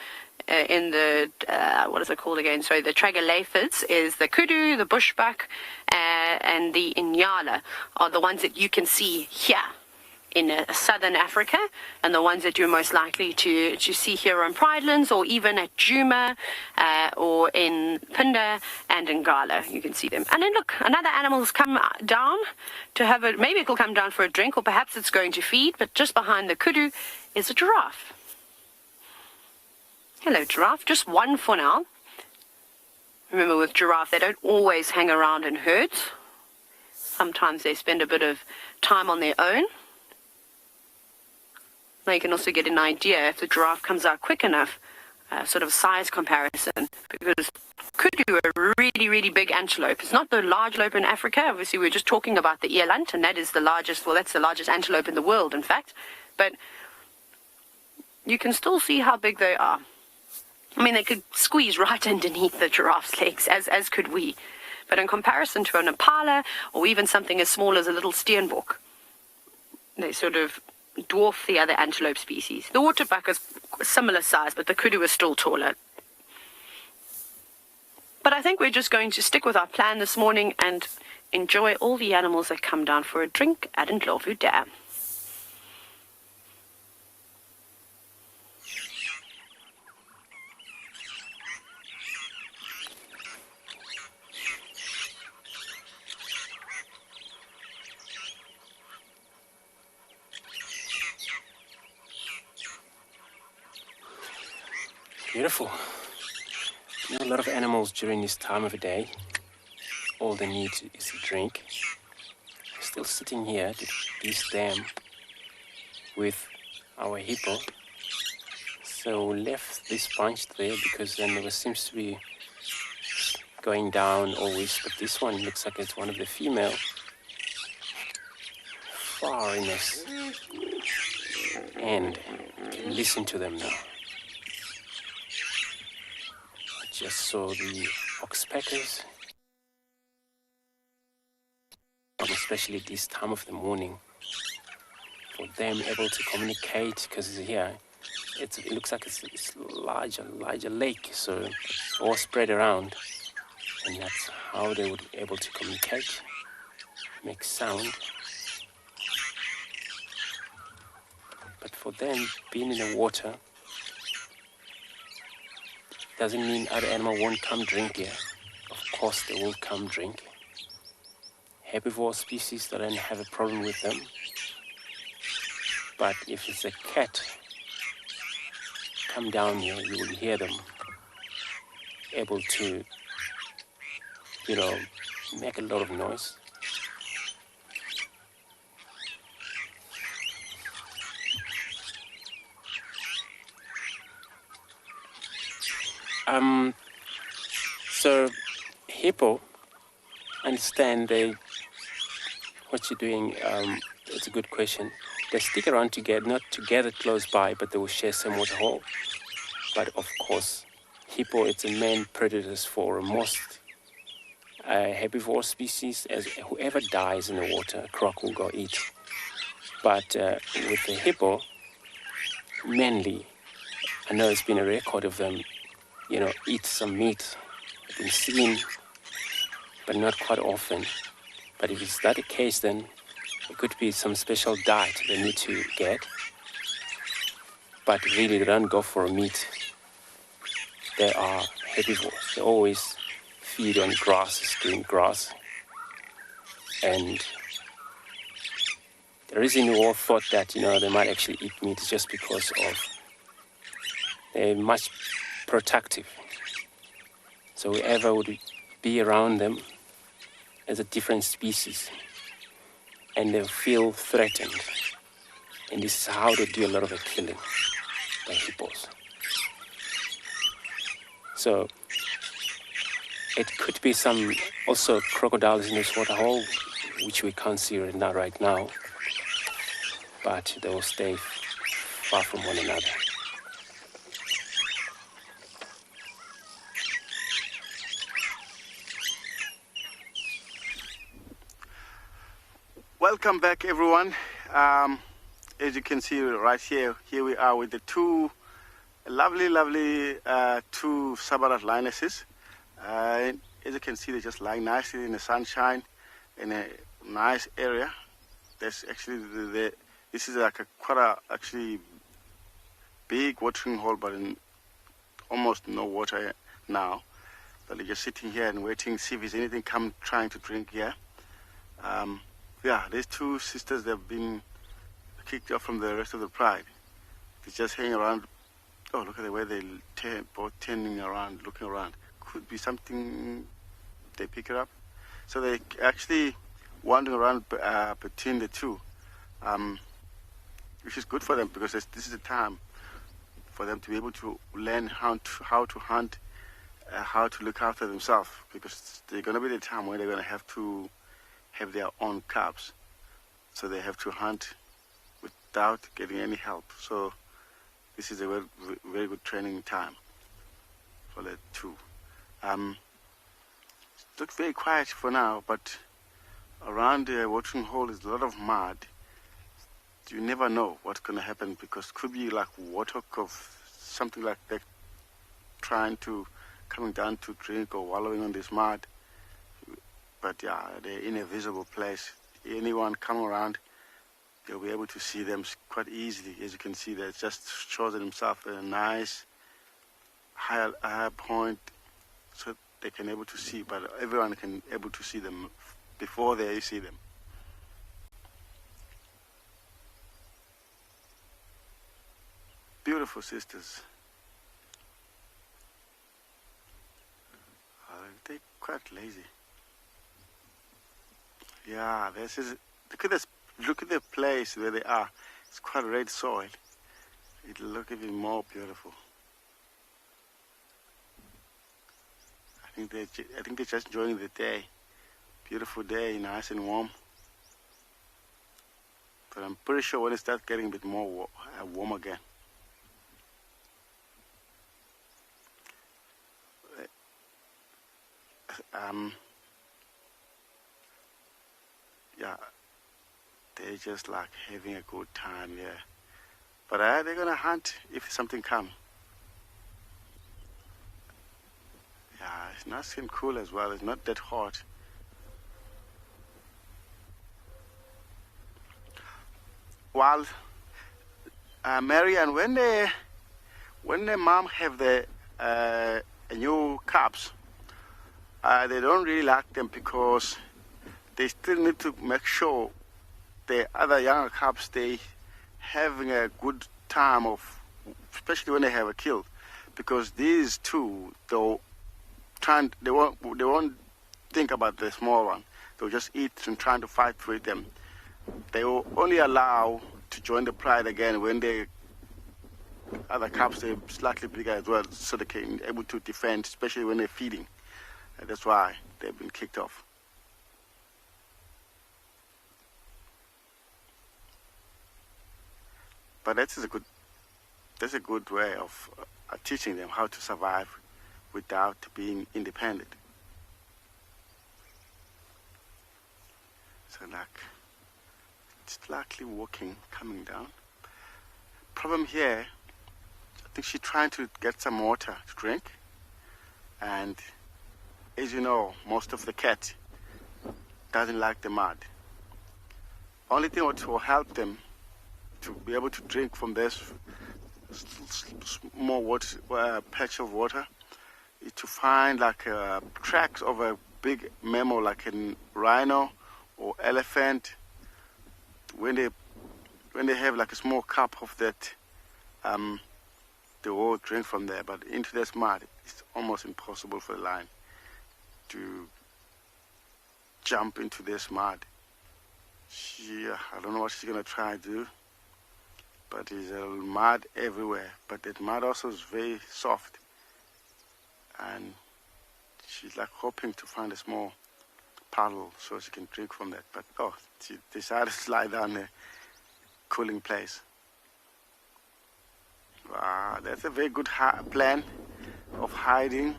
what is it called again? Sorry, the tragolaphids is the kudu, the bushbuck, and the inyala are the ones that you can see here in southern Africa, and the ones that you're most likely to see here on Pridelands, or even at Djuma, or in Pinda and in Gala. You can see them. And then look, another animal's come down to have maybe it'll come down for a drink, or perhaps it's going to feed, but just behind the kudu is a giraffe. Hello, giraffe. Just one for now. Remember, with giraffe, they don't always hang around in herds. Sometimes they spend a bit of time on their own. Now you can also get an idea if the giraffe comes out quick enough, sort of size comparison, because kudu are really, really big antelope. It's not the large antelope in Africa. Obviously, we're just talking about the eland, and that is the largest, well, that's the largest antelope in the world, in fact. But you can still see how big they are. I mean, they could squeeze right underneath the giraffe's legs, as could we. But in comparison to an impala, or even something as small as a little steenbok, they sort of dwarf the other antelope species. The waterbuck is similar size, but the kudu is still taller. But I think we're just going to stick with our plan this morning and enjoy all the animals that come down for a drink at Ndlovu Dam. Beautiful. You know, a lot of animals during this time of the day, all they need is a drink. We're still sitting here at this dam with our hippo. So we left this bunch there because then there seems to be going down always, but this one looks like it's one of the female foreigners. And listen to them now. Just saw the oxpeckers, especially this time of the morning, for them able to communicate, because here it looks like it's larger lake, so all spread around, and that's how they would be able to communicate, make sound. But for them being in the water doesn't mean other animal won't come drink here. Of course they will come drink. Herbivore species, they don't have a problem with them. But if it's a cat, come down here, you will hear them able to, make a lot of noise. So hippo, understand what you're doing. It's a good question. They stick around together, not together close by, but they will share some water hole. But of course, hippo, it's a main predators for most herbivore species. As whoever dies in the water, a croc will go eat. But with the hippo, mainly, I know it's been a record of them, eat some meat. I've been seen, but not quite often. But if it's that the case, then it could be some special diet they need to get. But really, they don't go for meat. They are herbivores. They always feed on grasses, green grass. And the reason we all thought that, they might actually eat meat is just because of they're much protective. So whoever would be around them as a different species, and they feel threatened. And this is how they do a lot of the killing by hippos. So it could be some also crocodiles in this waterhole, which we can't see right now, but they will stay far from one another. Welcome back, everyone. As you can see right here we are with the two lovely two Sabarat lionesses. As you can see, they're just lying nicely in the sunshine in a nice area. There's actually this is like quite a actually big watering hole, but in almost no water now. But they're just sitting here and waiting, see if there's anything trying to drink here. Yeah, these two sisters, they've been kicked off from the rest of the pride. They just hang around. Oh, look at the way they both turning around, looking around. Could be something they pick it up. So they actually wandering around between the two, which is good for them because this is the time for them to be able to learn how to hunt, how to look after themselves, because they're going to be the time when they're going to have their own cubs. So they have to hunt without getting any help. So this is a very, very good training time for the two. It looks very quiet for now, but around the watering hole is a lot of mud. You never know what's going to happen, because it could be like water of something like that coming down to drink or wallowing on this mud. But yeah, they're in a visible place. Anyone come around, they'll be able to see them quite easily. As you can see, that just shows himself a nice high point, so they can able to see. But everyone can able to see them before they see them. Beautiful sisters. They're quite lazy. Yeah, this is. Look at this. Look at the place where they are. It's quite red soil. It'll look even more beautiful. I think they're just enjoying the day. Beautiful day, nice and warm. But I'm pretty sure when it starts getting a bit more warm again. Yeah, they're just like having a good time, yeah. But they're gonna hunt if something comes. Yeah, it's nice and cool as well. It's not that hot. While Marian, when the mom have the new cubs, they don't really like them because they still need to make sure the other younger cubs, they having a good time of, especially when they have a kill, because these two, they won't think about the small one. They'll just eat and trying to fight with them. They will only allow to join the pride again when the other cubs, they're slightly bigger as well, so they can able to defend, especially when they're feeding. And that's why they've been kicked off. But that's a good way of teaching them how to survive without being independent. So like, it's slightly walking, coming down. Problem here, I think she's trying to get some water to drink. And as you know, most of the cat doesn't like the mud. Only thing what will help them to be able to drink from this small water, patch of water, is to find like tracks of a big mammal like a rhino or elephant. When they have like a small cup of that, they will drink from there. But into this mud, it's almost impossible for the lion to jump into this mud. I don't know what she's gonna try to do, but there's mud everywhere. But that mud also is very soft. and she's like hoping to find a small puddle so she can drink from that. But she decided to lie down in a cooling place. Wow, that's a very good plan of hiding.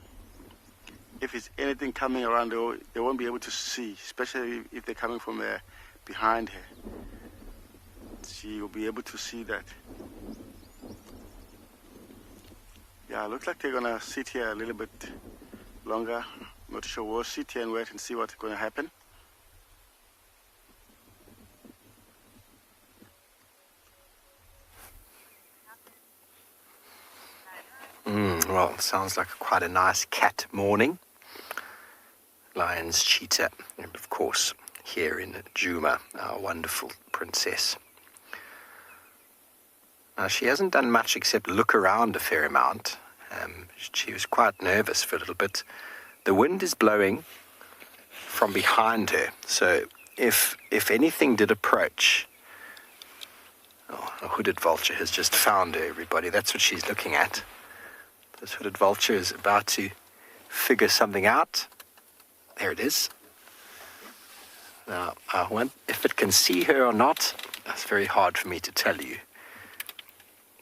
If it's anything coming around, they won't be able to see, especially if they're coming from behind her. She will be able to see that. Yeah, it looks like they're gonna sit here a little bit longer. Not sure. We'll sit here and wait and see what's going to happen. Well, it sounds like quite a nice cat morning. Lions, cheetah, and of course, here in Djuma, our wonderful princess. Now, she hasn't done much except look around a fair amount. She was quite nervous for a little bit. The wind is blowing from behind her, so if anything did approach... Oh, a hooded vulture has just found her, everybody. That's what she's looking at. This hooded vulture is about to figure something out. There it is. Now, if it can see her or not, that's very hard for me to tell you.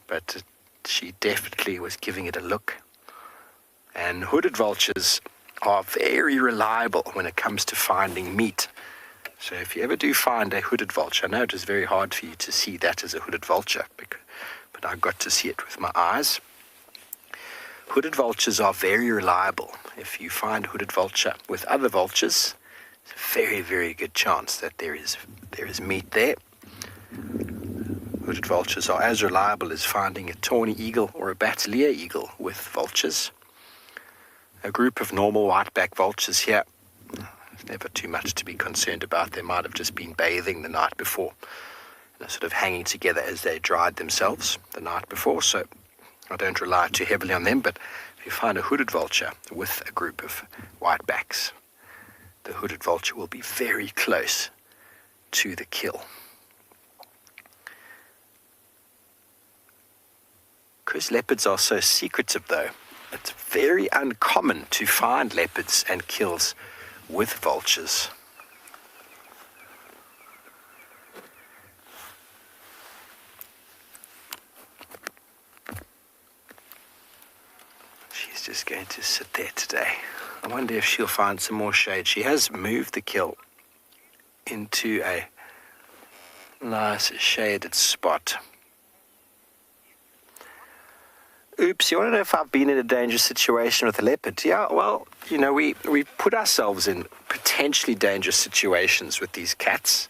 But she definitely was giving it a look. And hooded vultures are very reliable when it comes to finding meat. So if you ever do find a hooded vulture, I know it is very hard for you to see that as a hooded vulture, but I got to see it with my eyes. Hooded vultures are very reliable. If you find hooded vulture with other vultures, it's a very, very good chance that there is meat there. Hooded vultures are as reliable as finding a tawny eagle or a battalier eagle with vultures. A group of normal whiteback vultures here, there's never too much to be concerned about. They might have just been bathing the night before, sort of hanging together as they dried themselves the night before, so I don't rely too heavily on them. But if you find a hooded vulture with a group of whitebacks, the hooded vulture will be very close to the kill. Because leopards are so secretive, though, it's very uncommon to find leopards and kills with vultures. She's just going to sit there today. I wonder if she'll find some more shade. She has moved the kill into a nice shaded spot. Oops, you want to know if I've been in a dangerous situation with a leopard? Yeah, well, you know, we put ourselves in potentially dangerous situations with these cats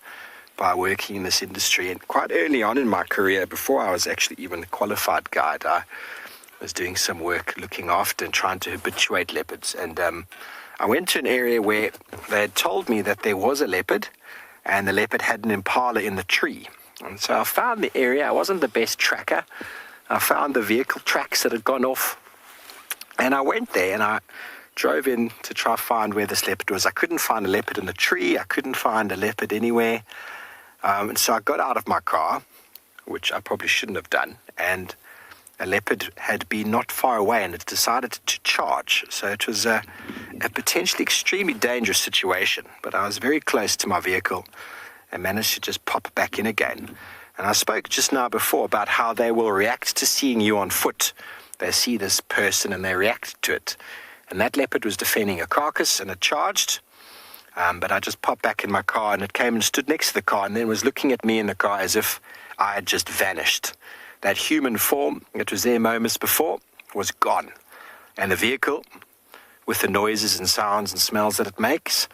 by working in this industry. And quite early on in my career, before I was actually even a qualified guide, I was doing some work looking after and trying to habituate leopards. And I went to an area where they had told me that there was a leopard, and the leopard had an impala in the tree. And so I found the area. I wasn't the best tracker. I found the vehicle tracks that had gone off, and I went there and I drove in to try to find where this leopard was. I couldn't find a leopard in the tree. I couldn't find a leopard anywhere. And so I got out of my car, which I probably shouldn't have done, and a leopard had been not far away and it decided to charge. So it was a potentially extremely dangerous situation, but I was very close to my vehicle and managed to just pop back in again. And I spoke just now before about how they will react to seeing you on foot. They see this person and they react to it. And that leopard was defending a carcass and it charged. But I just popped back in my car and it came and stood next to the car and then was looking at me in the car as if I had just vanished. That human form that was there moments before was gone. And the vehicle, with the noises and sounds and smells that it makes,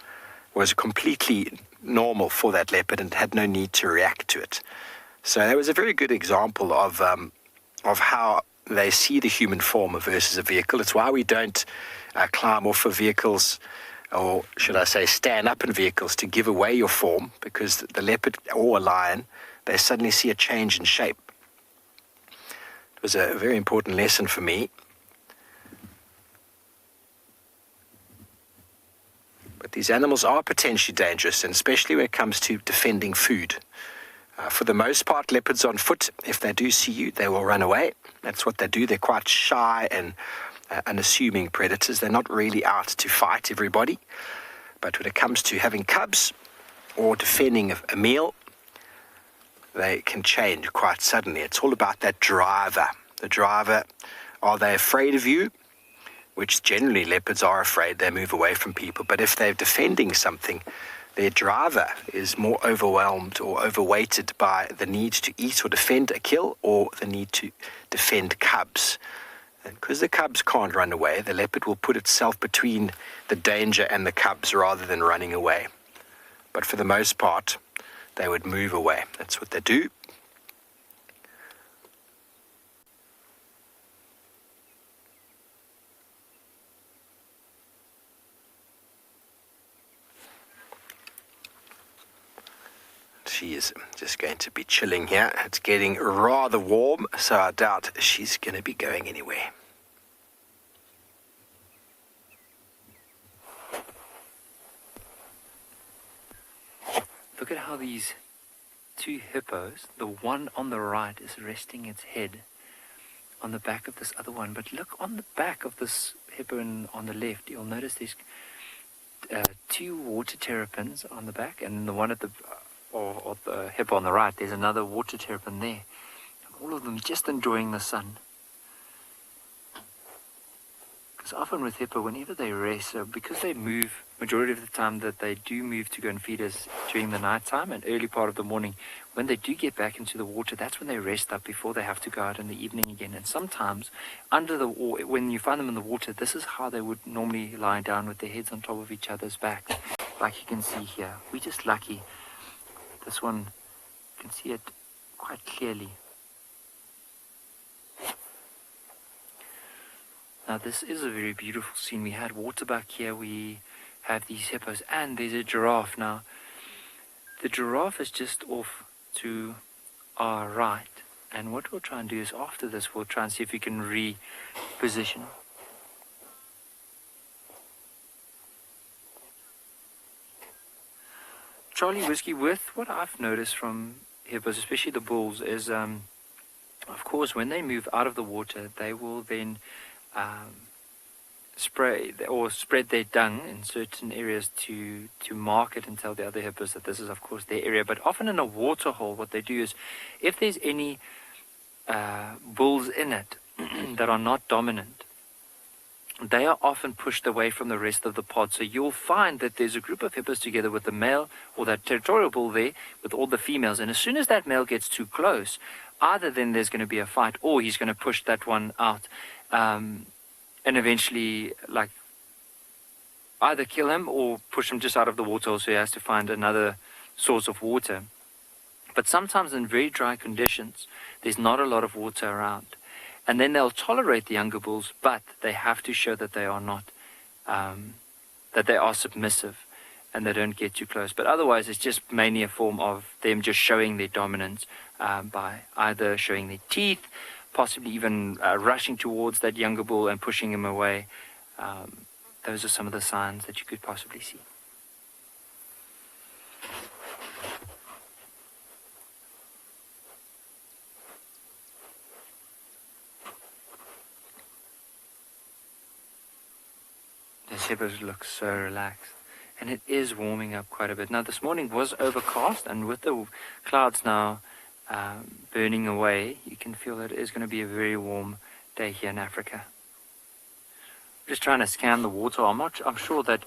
was completely normal for that leopard and had no need to react to it. So that was a very good example of how they see the human form versus a vehicle. It's why we don't climb off of vehicles, or should I say stand up in vehicles to give away your form, because the leopard or a lion, they suddenly see a change in shape. It was a very important lesson for me. But these animals are potentially dangerous, and especially when it comes to defending food. For the most part, leopards on foot, if they do see you, they will run away. That's what they do. They're quite shy and unassuming predators. They're not really out to fight everybody. But when it comes to having cubs or defending a meal, they can change quite suddenly. It's all about that driver. The driver, are they afraid of you? Which generally leopards are afraid, they move away from people. But if they're defending something, their driver is more overwhelmed or overweighted by the need to eat or defend a kill or the need to defend cubs. And because the cubs can't run away, the leopard will put itself between the danger and the cubs rather than running away. But for the most part, they would move away. That's what they do. She is just going to be chilling here. It's getting rather warm, so I doubt she's going to be going anywhere. Look at how these two hippos, the one on the right is resting its head on the back of this other one. But look on the back of this hippo on the left, you'll notice there's two water terrapins on the back, and the one at the or the hippo on the right, there's another water terrapin there. All of them just enjoying the sun. Because often with hippo, whenever they rest, because they move, majority of the time that they do move to go and feed us during the night time and early part of the morning, when they do get back into the water, that's when they rest up before they have to go out in the evening again. And sometimes, when you find them in the water, this is how they would normally lie down with their heads on top of each other's backs. Like you can see here. We're just lucky. This one, you can see it quite clearly. Now this is a very beautiful scene. We had waterbuck here, we have these hippos, and there's a giraffe. Now, the giraffe is just off to our right, and what we'll try and do is after this, we'll try and see if we can reposition. Charlie Whiskey, with what I've noticed from hippos, especially the bulls, is of course when they move out of the water, they will then spray or spread their dung in certain areas to mark it and tell the other hippos that this is of course their area. But often in a water hole, what they do is, if there's any bulls in it that are not dominant, they are often pushed away from the rest of the pod. So you'll find that there's a group of hippos together with the male or that territorial bull there with all the females. And as soon as that male gets too close, either then there's going to be a fight or he's going to push that one out. And eventually, like, either kill him or push him just out of the water, so he has to find another source of water. But sometimes in very dry conditions, there's not a lot of water around. And then they'll tolerate the younger bulls, but they have to show that they are not, that they are submissive and they don't get too close. But otherwise, it's just mainly a form of them just showing their dominance by either showing their teeth, possibly even rushing towards that younger bull and pushing him away. Those are some of the signs that you could possibly see. The hippos look so relaxed, and it is warming up quite a bit. Now this morning was overcast, and with the clouds now burning away, you can feel that it is going to be a very warm day here in Africa. Just trying to scan the water. I'm sure that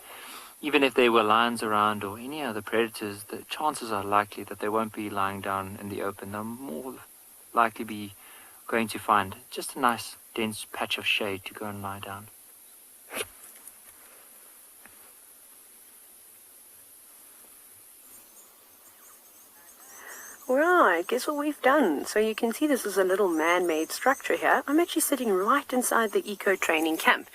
even if there were lions around or any other predators, the chances are likely that they won't be lying down in the open. They'll more likely be going to find just a nice dense patch of shade to go and lie down. Right, guess what we've done? So you can see this is a little man-made structure here. I'm actually sitting right inside the eco-training camp.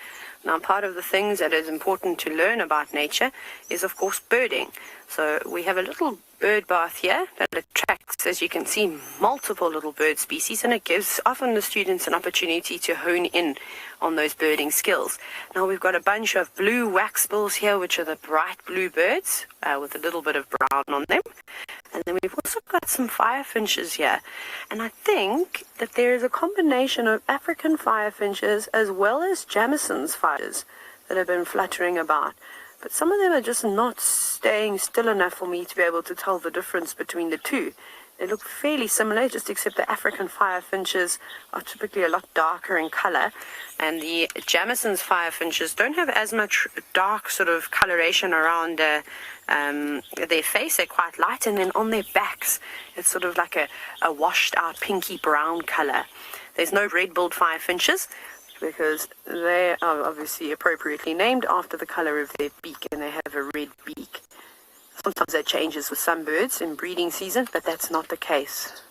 Now, part of the things that is important to learn about nature is, of course, birding. So we have a little bird bath here that attracts, as you can see, multiple little bird species, and it gives often the students an opportunity to hone in on those birding skills. Now we've got a bunch of blue waxbills here, which are the bright blue birds with a little bit of brown on them. And then we've also got some firefinches here. And I think that there is a combination of African firefinches as well as Jamison's finches that have been fluttering about. But some of them are just not staying still enough for me to be able to tell the difference between the two. They look fairly similar, just except the African firefinches are typically a lot darker in color, and the Jamison's firefinches don't have as much dark sort of coloration around their face. They're quite light, and then on their backs it's sort of like a washed out pinky brown color. There's no red-billed firefinches because they are obviously appropriately named after the color of their beak, and they have a red beak. Sometimes that changes with some birds in breeding season, but that's not the case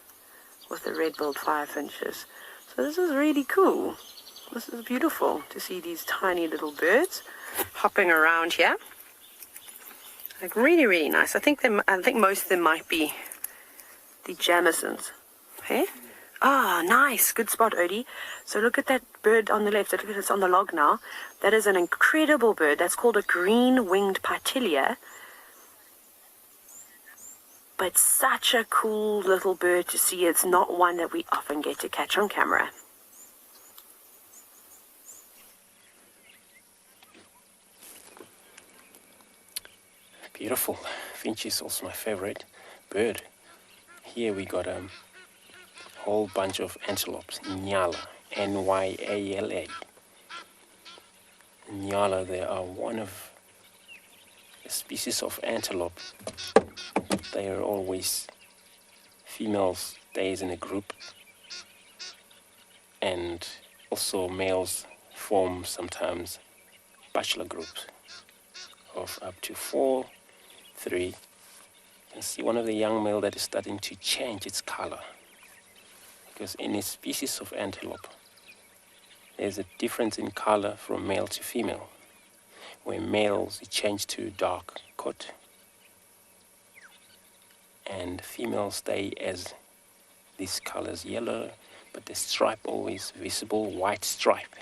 with the red-billed firefinches. So this is really cool. This is beautiful to see these tiny little birds hopping around here. Like really, really nice. I think most of them might be the Jamisons. Okay? Ah, nice. Good spot, Odie. So look at that bird on the left. Look at it, it's on the log now. That is an incredible bird. That's called a green-winged partilia. But such a cool little bird to see. It's not one that we often get to catch on camera. Beautiful. Finch is also my favorite bird. Here we got a whole bunch of antelopes, Nyala, N-Y-A-L-A. Nyala, they are one of the species of antelope. They are always females stays in a group, and also males form sometimes bachelor groups of up to 4, 3. You can see one of the young male that is starting to change its color, because in a species of antelope there's a difference in color from male to female, where males change to dark coat and females stay as these colors, yellow, but the stripe always visible, white stripe.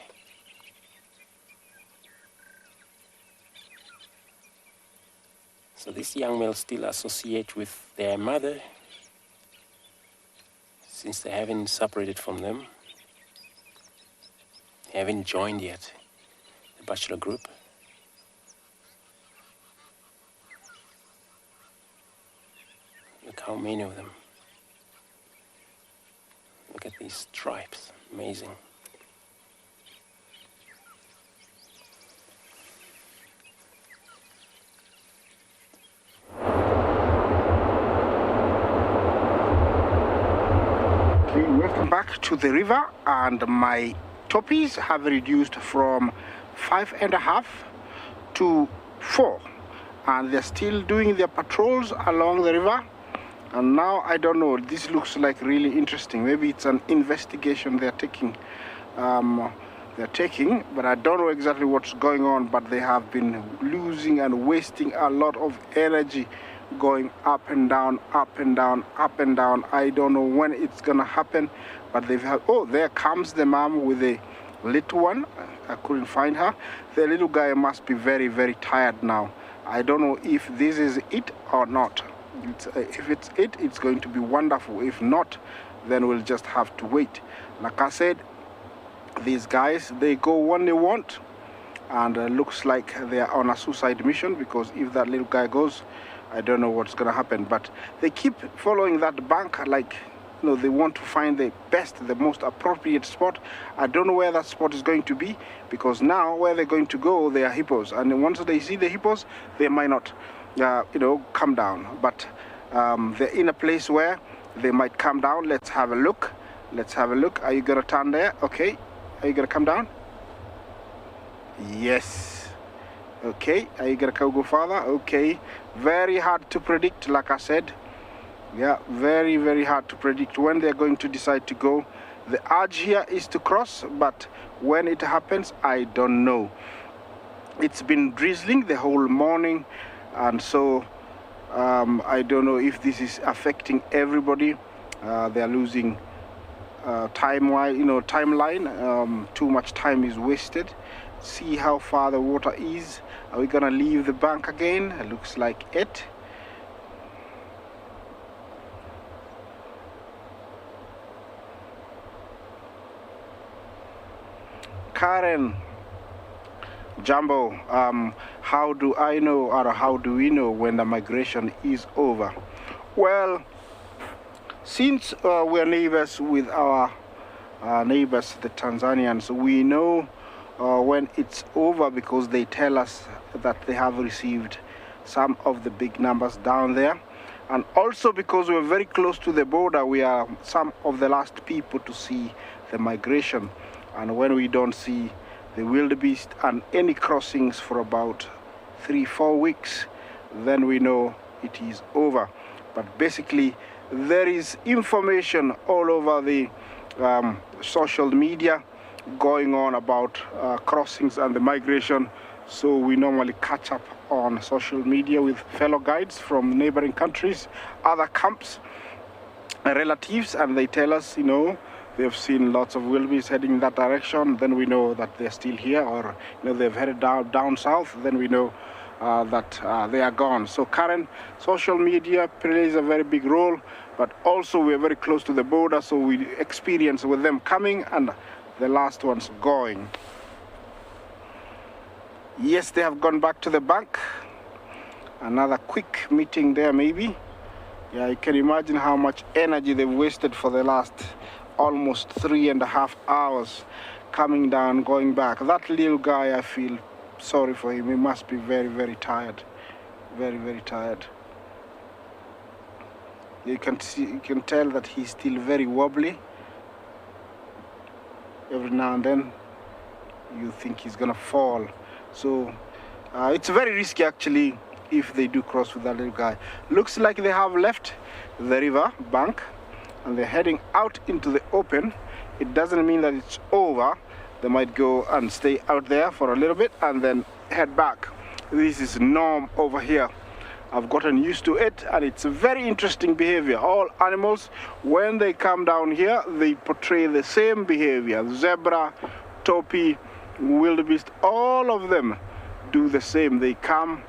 So these young males still associate with their mother, since they haven't separated from them. They haven't joined yet the bachelor group. Look how many of them. Look at these stripes, amazing. Welcome back to the river, and my toppies have reduced from 5.5 to 4, and they're still doing their patrols along the river. And now I don't know, this looks like really interesting. Maybe it's an investigation they're taking, but I don't know exactly what's going on. But they have been losing and wasting a lot of energy going up and down, up and down, up and down. I don't know when it's gonna happen, but they've had, oh, there comes the mom with a little one. I couldn't find her. The little guy must be very, very tired now. I don't know if this is it or not. If it's it, it's going to be wonderful. If not, then we'll just have to wait. Like I said, these guys, they go when they want, and looks like they are on a suicide mission, because if that little guy goes, I don't know what's gonna happen. But they keep following that bank, like, you know, they want to find the best, the most appropriate spot. I don't know where that spot is going to be, because now where they're going to go, they are hippos, and once they see the hippos, they might not come down, but they're in a place where they might come down. Let's have a look. Are you gonna turn there? Okay. Are you gonna come down? Yes. Okay. Are you gonna go further? Okay. Very hard to predict, like I said. Yeah, very, very hard to predict when they're going to decide to go. The urge here is to cross, but when it happens, I don't know. It's been drizzling the whole morning, and so I don't know if this is affecting everybody. They are losing timeline. Too much time is wasted. See how far the water is. Are we gonna leave the bank again? It looks like it. Karen, Jumbo, how do I know, or how do we know when the migration is over? Well, since we're neighbors with our neighbors, the Tanzanians, we know when it's over because they tell us that they have received some of the big numbers down there. And also because we're very close to the border, we are some of the last people to see the migration. And when we don't see the wildebeest and any crossings for about 3-4 weeks, then we know it is over. But basically, there is information all over the social media going on about crossings and the migration. So we normally catch up on social media with fellow guides from neighboring countries, other camps, relatives, and they tell us, they've seen lots of wildebeest heading in that direction. Then we know that they're still here, or they've headed down south. Then we know that they are gone. So Karen, social media plays a very big role, but also we're very close to the border, so we experience with them coming and the last ones going. Yes, they have gone back to the bank. Another quick meeting there maybe. Yeah, you can imagine how much energy they've wasted for the last almost 3.5 hours coming down, going back. That little guy, I feel sorry for him. He must be very, very tired. Very, very tired. You can tell that he's still very wobbly. Every now and then you think he's gonna fall. So it's very risky actually if they do cross with that little guy. Looks like they have left the river bank and they're heading out into the open. It doesn't mean that it's over. They might go and stay out there for a little bit and then head back. This is norm over here. I've gotten used to it, and it's a very interesting behavior. All animals, when they come down here, they portray the same behavior. Zebra, topi, wildebeest, all of them do the same. They come,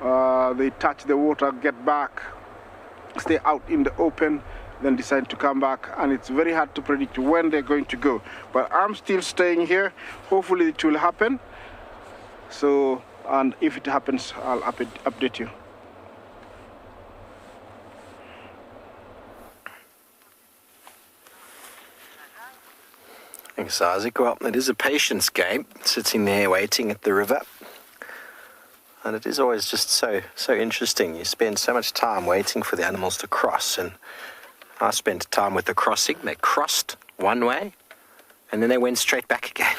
they touch the water, get back, stay out in the open, then decide to come back, and it's very hard to predict when they're going to go. But I'm still staying here. Hopefully it will happen. So, and if it happens, I'll update you. Thanks, Isaac. Well, it is a patience game, sitting there waiting at the river. And it is always just so interesting. You spend so much time waiting for the animals to cross, and I spent time with the crossing. They crossed one way, and then they went straight back again.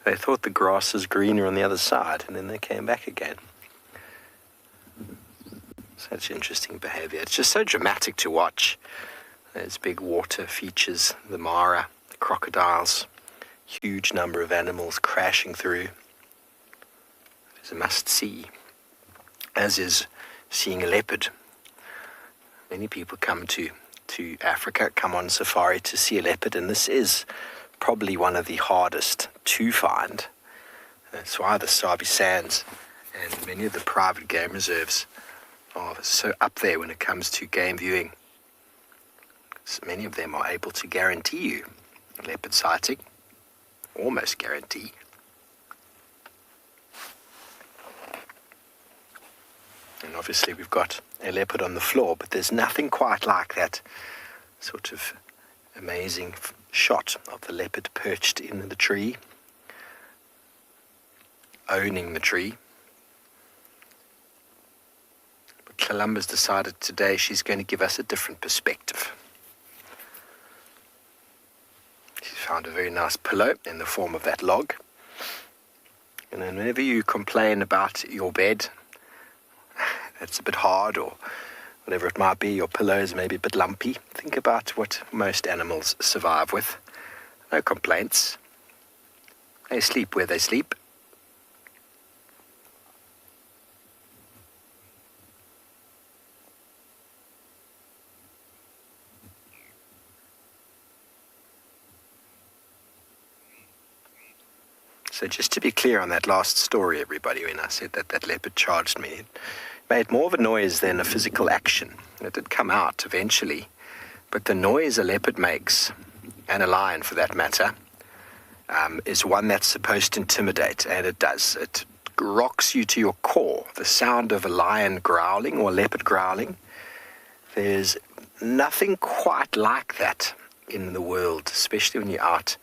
They thought the grass was greener on the other side, and then they came back again. Such interesting behavior. It's just so dramatic to watch. There's big water features, the Mara, the crocodiles, huge number of animals crashing through. It's a must-see, as is seeing a leopard. Many people come to Africa, come on safari to see a leopard, and this is probably one of the hardest to find. That's why the Sabi Sands and many of the private game reserves are so up there when it comes to game viewing. So many of them are able to guarantee you a leopard sighting, almost guarantee. And obviously we've got a leopard on the floor, but there's nothing quite like that sort of amazing shot of the leopard perched in the tree, owning the tree. But Columba's decided today she's going to give us a different perspective. She's found a very nice pillow in the form of that log. And then whenever you complain about your bed, it's a bit hard or whatever it might be, your pillow is maybe a bit lumpy, think about what most animals survive with. No complaints. They sleep where they sleep. So just to be clear on that last story, everybody, when I said that that leopard charged me, it made more of a noise than a physical action. It did come out eventually, but the noise a leopard makes, and a lion for that matter, is one that's supposed to intimidate, and it does. It rocks you to your core. The sound of a lion growling or a leopard growling, there's nothing quite like that in the world, especially when you're out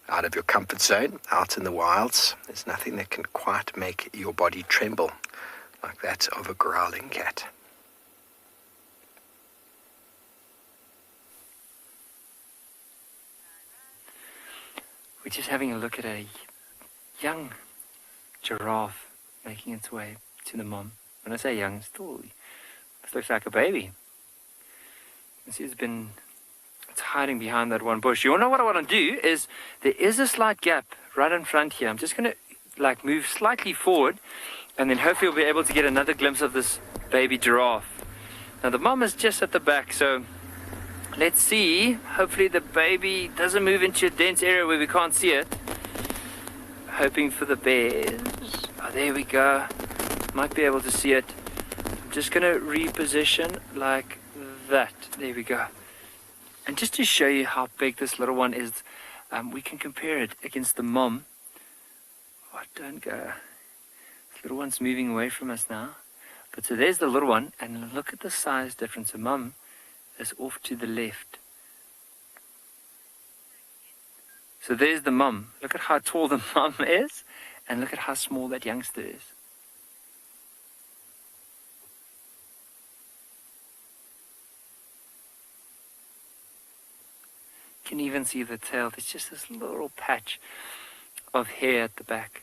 of your comfort zone, out in the wilds. There's nothing that can quite make your body tremble like that of a growling cat. We're just having a look at a young giraffe making its way to the mom. When I say young, still it looks like a baby. You see it's hiding behind that one bush. You wanna know what I want to do is, there is a slight gap right in front here. I'm just going to move slightly forward, and then hopefully we'll be able to get another glimpse of this baby giraffe. Now the mom is just at the back, so let's see. Hopefully the baby doesn't move into a dense area where we can't see it. Hoping for the bears. Oh, there we go. Might be able to see it. I'm just going to reposition like that. There we go. And just to show you how big this little one is, we can compare it against the mom. Oh, don't go. This little one's moving away from us now. But so there's the little one, and look at the size difference. The mom is off to the left. So there's the mom. Look at how tall the mom is, and look at how small that youngster is. You can even see the tail. There's just this little patch of hair at the back.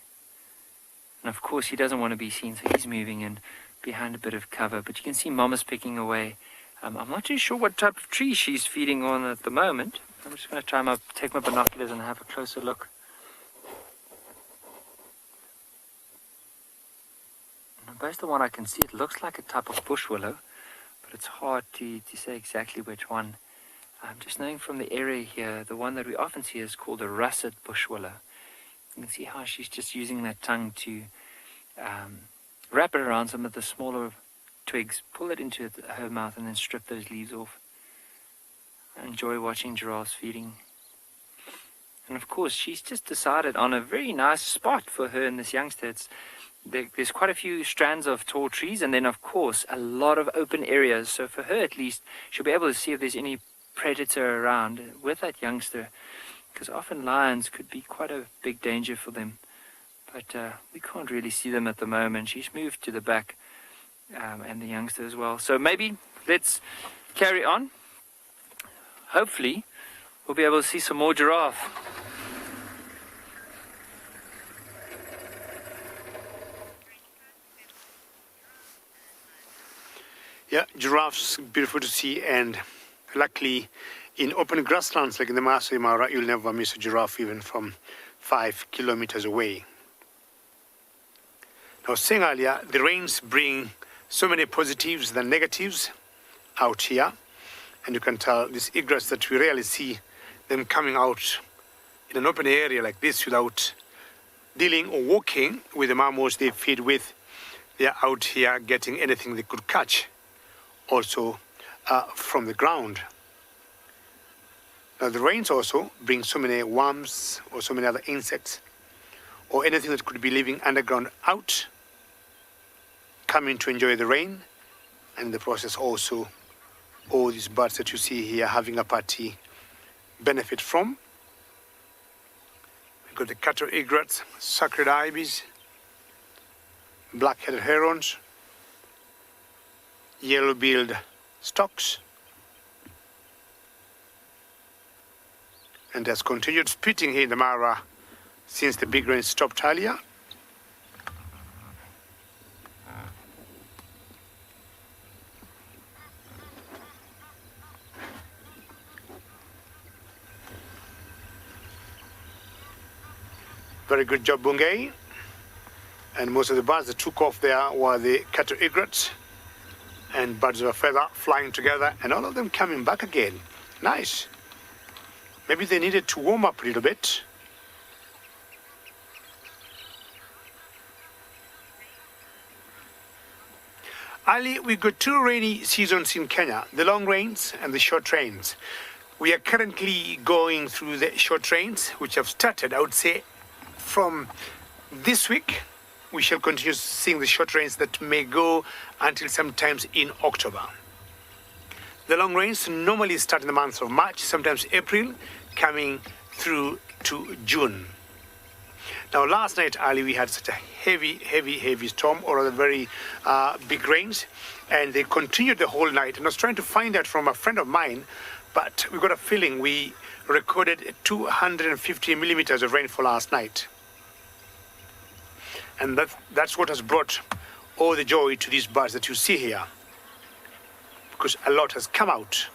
And of course he doesn't want to be seen, so he's moving in behind a bit of cover. But you can see mom is picking away. I'm not too sure what type of tree she's feeding on at the moment. I'm just going to try take my binoculars and have a closer look. And based on what I can see, it looks like a type of bush willow, but it's hard to say exactly which one. Just knowing from the area here, the one that we often see is called a russet bush willow. You can see how she's just using that tongue to wrap it around some of the smaller twigs, pull it into her mouth, and then strip those leaves off. I enjoy watching giraffes feeding. And of course, she's just decided on a very nice spot for her and this youngster. There's quite a few strands of tall trees, and then of course a lot of open areas. So for her at least, she'll be able to see if there's any predator around with that youngster, because often lions could be quite a big danger for them. But we can't really see them at the moment. She's moved to the back, and the youngster as well. So maybe let's carry on. Hopefully we'll be able to see some more giraffe. Yeah, giraffes, beautiful to see, and luckily in open grasslands like in the Maasai Mara, you'll never miss a giraffe even from 5 kilometers away. Now, I was saying earlier, the rains bring so many positives than negatives out here. And you can tell these egrets that we rarely see them coming out in an open area like this without dealing or walking with the mammals they feed with. They're out here getting anything they could catch, also from the ground. Now the rains also bring so many worms or so many other insects or anything that could be living underground out, coming to enjoy the rain, and in the process also all these birds that you see here having a party benefit from. We've got the cattle egrets, sacred ibis, black-headed herons, yellow-billed storks, and there's continued spitting here in the Mara since the big rain stopped earlier. Very good job, Bungay. And most of the birds that took off there were the cattle egrets and birds of a feather flying together, and all of them coming back again. Nice. Maybe they needed to warm up a little bit. Ali, we've got two rainy seasons in Kenya, the long rains and the short rains. We are currently going through the short rains, which have started, I would say, from this week. We shall continue seeing the short rains that may go until sometimes in October. The long rains normally start in the months of March, sometimes April, coming through to June. Now, last night, Ali, we had such a heavy storm, or rather very big rains, and they continued the whole night. And I was trying to find out from a friend of mine, but we got a feeling we recorded 250 millimeters of rainfall last night. And that's what has brought all the joy to these birds that you see here, because a lot has come out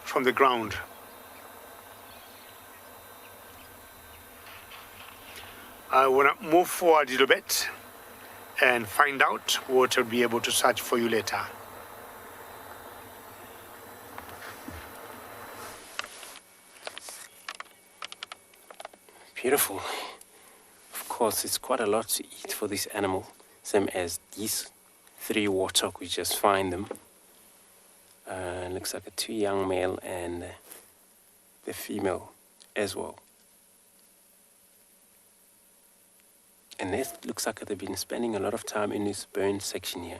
from the ground. I want to move forward a little bit and find out what I'll be able to search for you later. Beautiful. Of course, it's quite a lot to eat for this animal, same as these 3 warthog. We just find them. Looks like 2 young male and the female as well. And it looks like they've been spending a lot of time in this burn section here.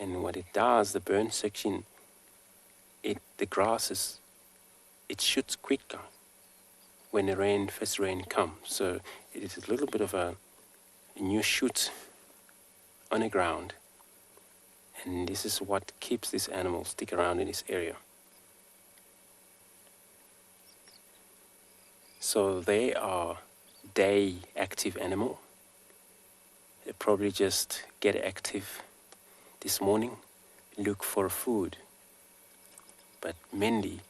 And what it does, the burn section, the grasses, it shoots quicker when the first rain comes. So it is a little bit of a new shoot on the ground. And this is what keeps this animal stick around in this area. So they are day active animal. They probably just get active this morning, look for food, but mainly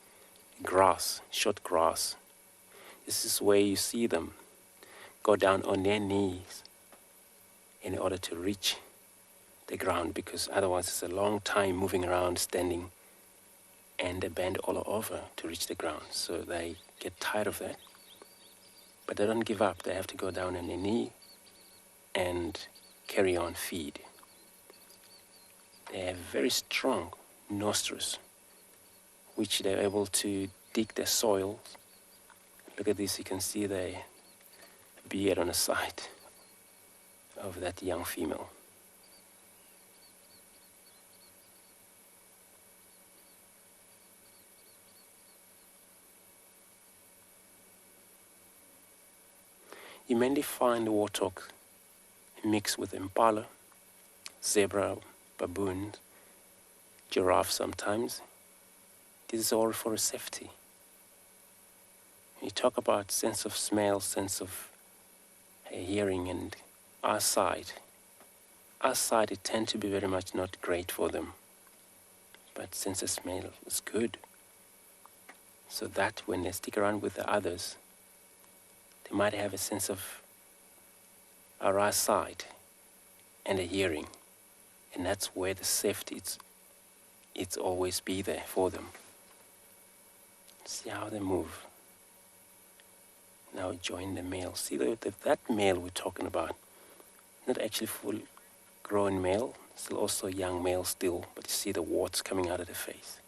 grass, short grass. This is where you see them go down on their knees in order to reach the ground, because otherwise it's a long time moving around, standing, and they bend all over to reach the ground. So they get tired of that. But they don't give up. They have to go down on their knee and carry on feed. They have very strong nostrils, which they're able to dig the soil. Look at this, you can see the beard on the side of that young female. You mainly find the warthog mixed with impala, zebra, baboons, giraffe sometimes. This is all for safety. You talk about sense of smell, sense of hearing, and eyesight. Eyesight, it tends to be very much not great for them, but sense of smell is good. So that when they stick around with the others, they might have a sense of our eyesight and a hearing, and that's where the safety it's always be there for them. See how they move. Now join the male. See that male we're talking about, not actually full grown male, still also young male still, but you see the warts coming out of the face.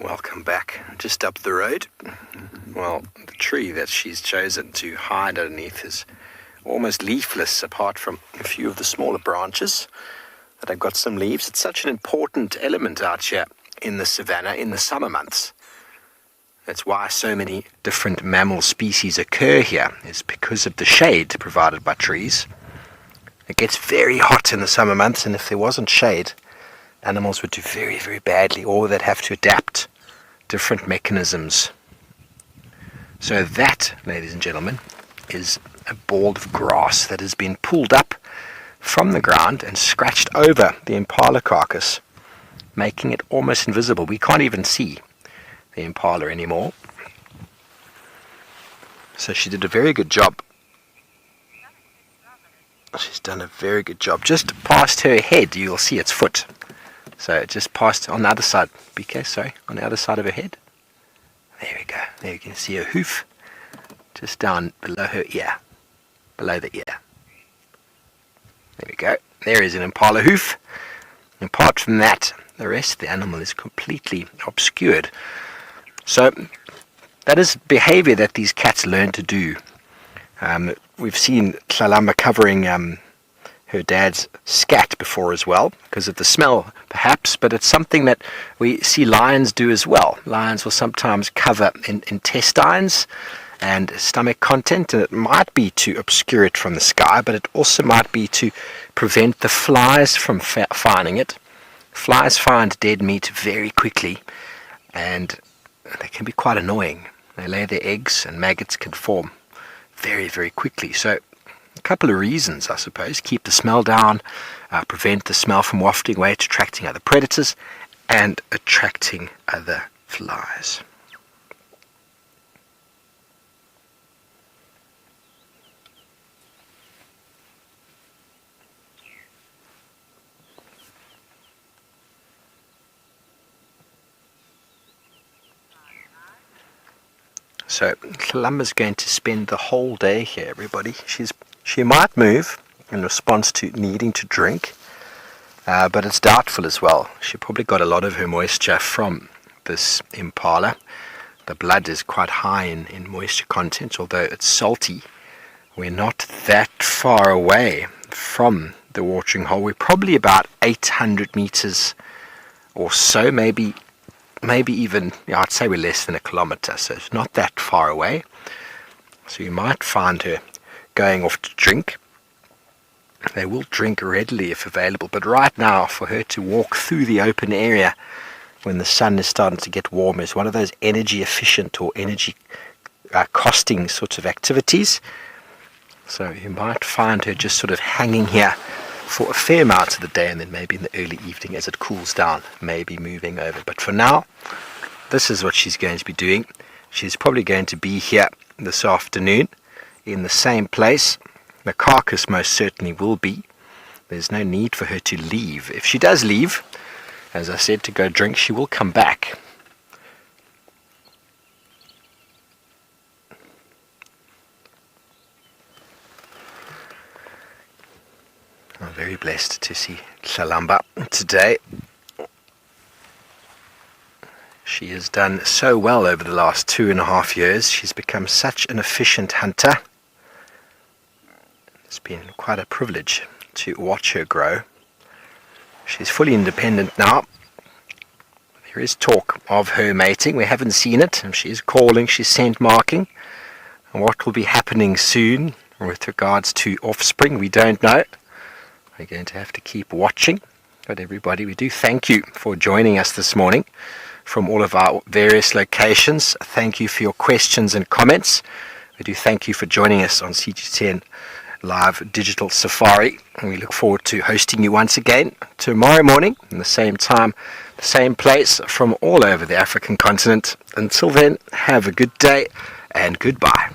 Welcome back. Just up the road. Well, the tree that she's chosen to hide underneath is almost leafless, apart from a few of the smaller branches that have got some leaves. It's such an important element out here in the savannah in the summer months. That's why so many different mammal species occur here, is because of the shade provided by trees. It gets very hot in the summer months, and if there wasn't shade, animals would do very, very badly, or they'd have to adapt different mechanisms. So that, ladies and gentlemen, is a ball of grass that has been pulled up from the ground and scratched over the impala carcass, making it almost invisible. We can't even see the impala anymore. So she did a very good job. She's done a very good job. Just past her head, you'll see its foot. So just past on the other side. BK, sorry, on the other side of her head. There we go. There you can see her hoof. Just down below her ear. Below the ear. There we go. There is an impala hoof. Apart from that, the rest of the animal is completely obscured. So that is behavior that these cats learn to do. We've seen Tlalamba covering her dad's scat before as well, because of the smell perhaps, but it's something that we see lions do as well. Lions will sometimes cover intestines and stomach content, and it might be to obscure it from the sky, but it also might be to prevent the flies from finding it. Flies find dead meat very quickly, and they can be quite annoying. They lay their eggs and maggots can form very, very quickly. So a couple of reasons, I suppose: keep the smell down, prevent the smell from wafting away to attracting other predators, and attracting other flies. So Tlalamba's going to spend the whole day here, everybody. She might move in response to needing to drink, but it's doubtful as well. She probably got a lot of her moisture from this impala. The blood is quite high in moisture content, although it's salty. We're not that far away from the watering hole. We're probably about 800 meters or so, maybe even, I'd say we're less than a kilometer, so it's not that far away. So you might find her going off to drink. They will drink readily if available, but right now for her to walk through the open area when the sun is starting to get warmer is one of those energy efficient or energy costing sorts of activities. So you might find her just sort of hanging here for a fair amount of the day, and then maybe in the early evening as it cools down, maybe moving over. But for now, this is what she's going to be doing. She's probably going to be here this afternoon in the same place. The carcass most certainly will be. There's no need for her to leave. If she does leave, as I said, to go drink, she will come back. I'm very blessed to see Tlalamba today. She has done so well over the last 2.5 years. She's become such an efficient hunter. It's been quite a privilege to watch her grow. She's fully independent now. There is talk of her mating. We haven't seen it. She's calling, she's scent marking. And what will be happening soon with regards to offspring, we don't know. We're going to have to keep watching. But everybody, we do thank you for joining us this morning from all of our various locations. Thank you for your questions and comments. We do thank you for joining us on CG10 Live Digital Safari. And we look forward to hosting you once again tomorrow morning, in the same time, the same place, from all over the African continent. Until then, have a good day and goodbye.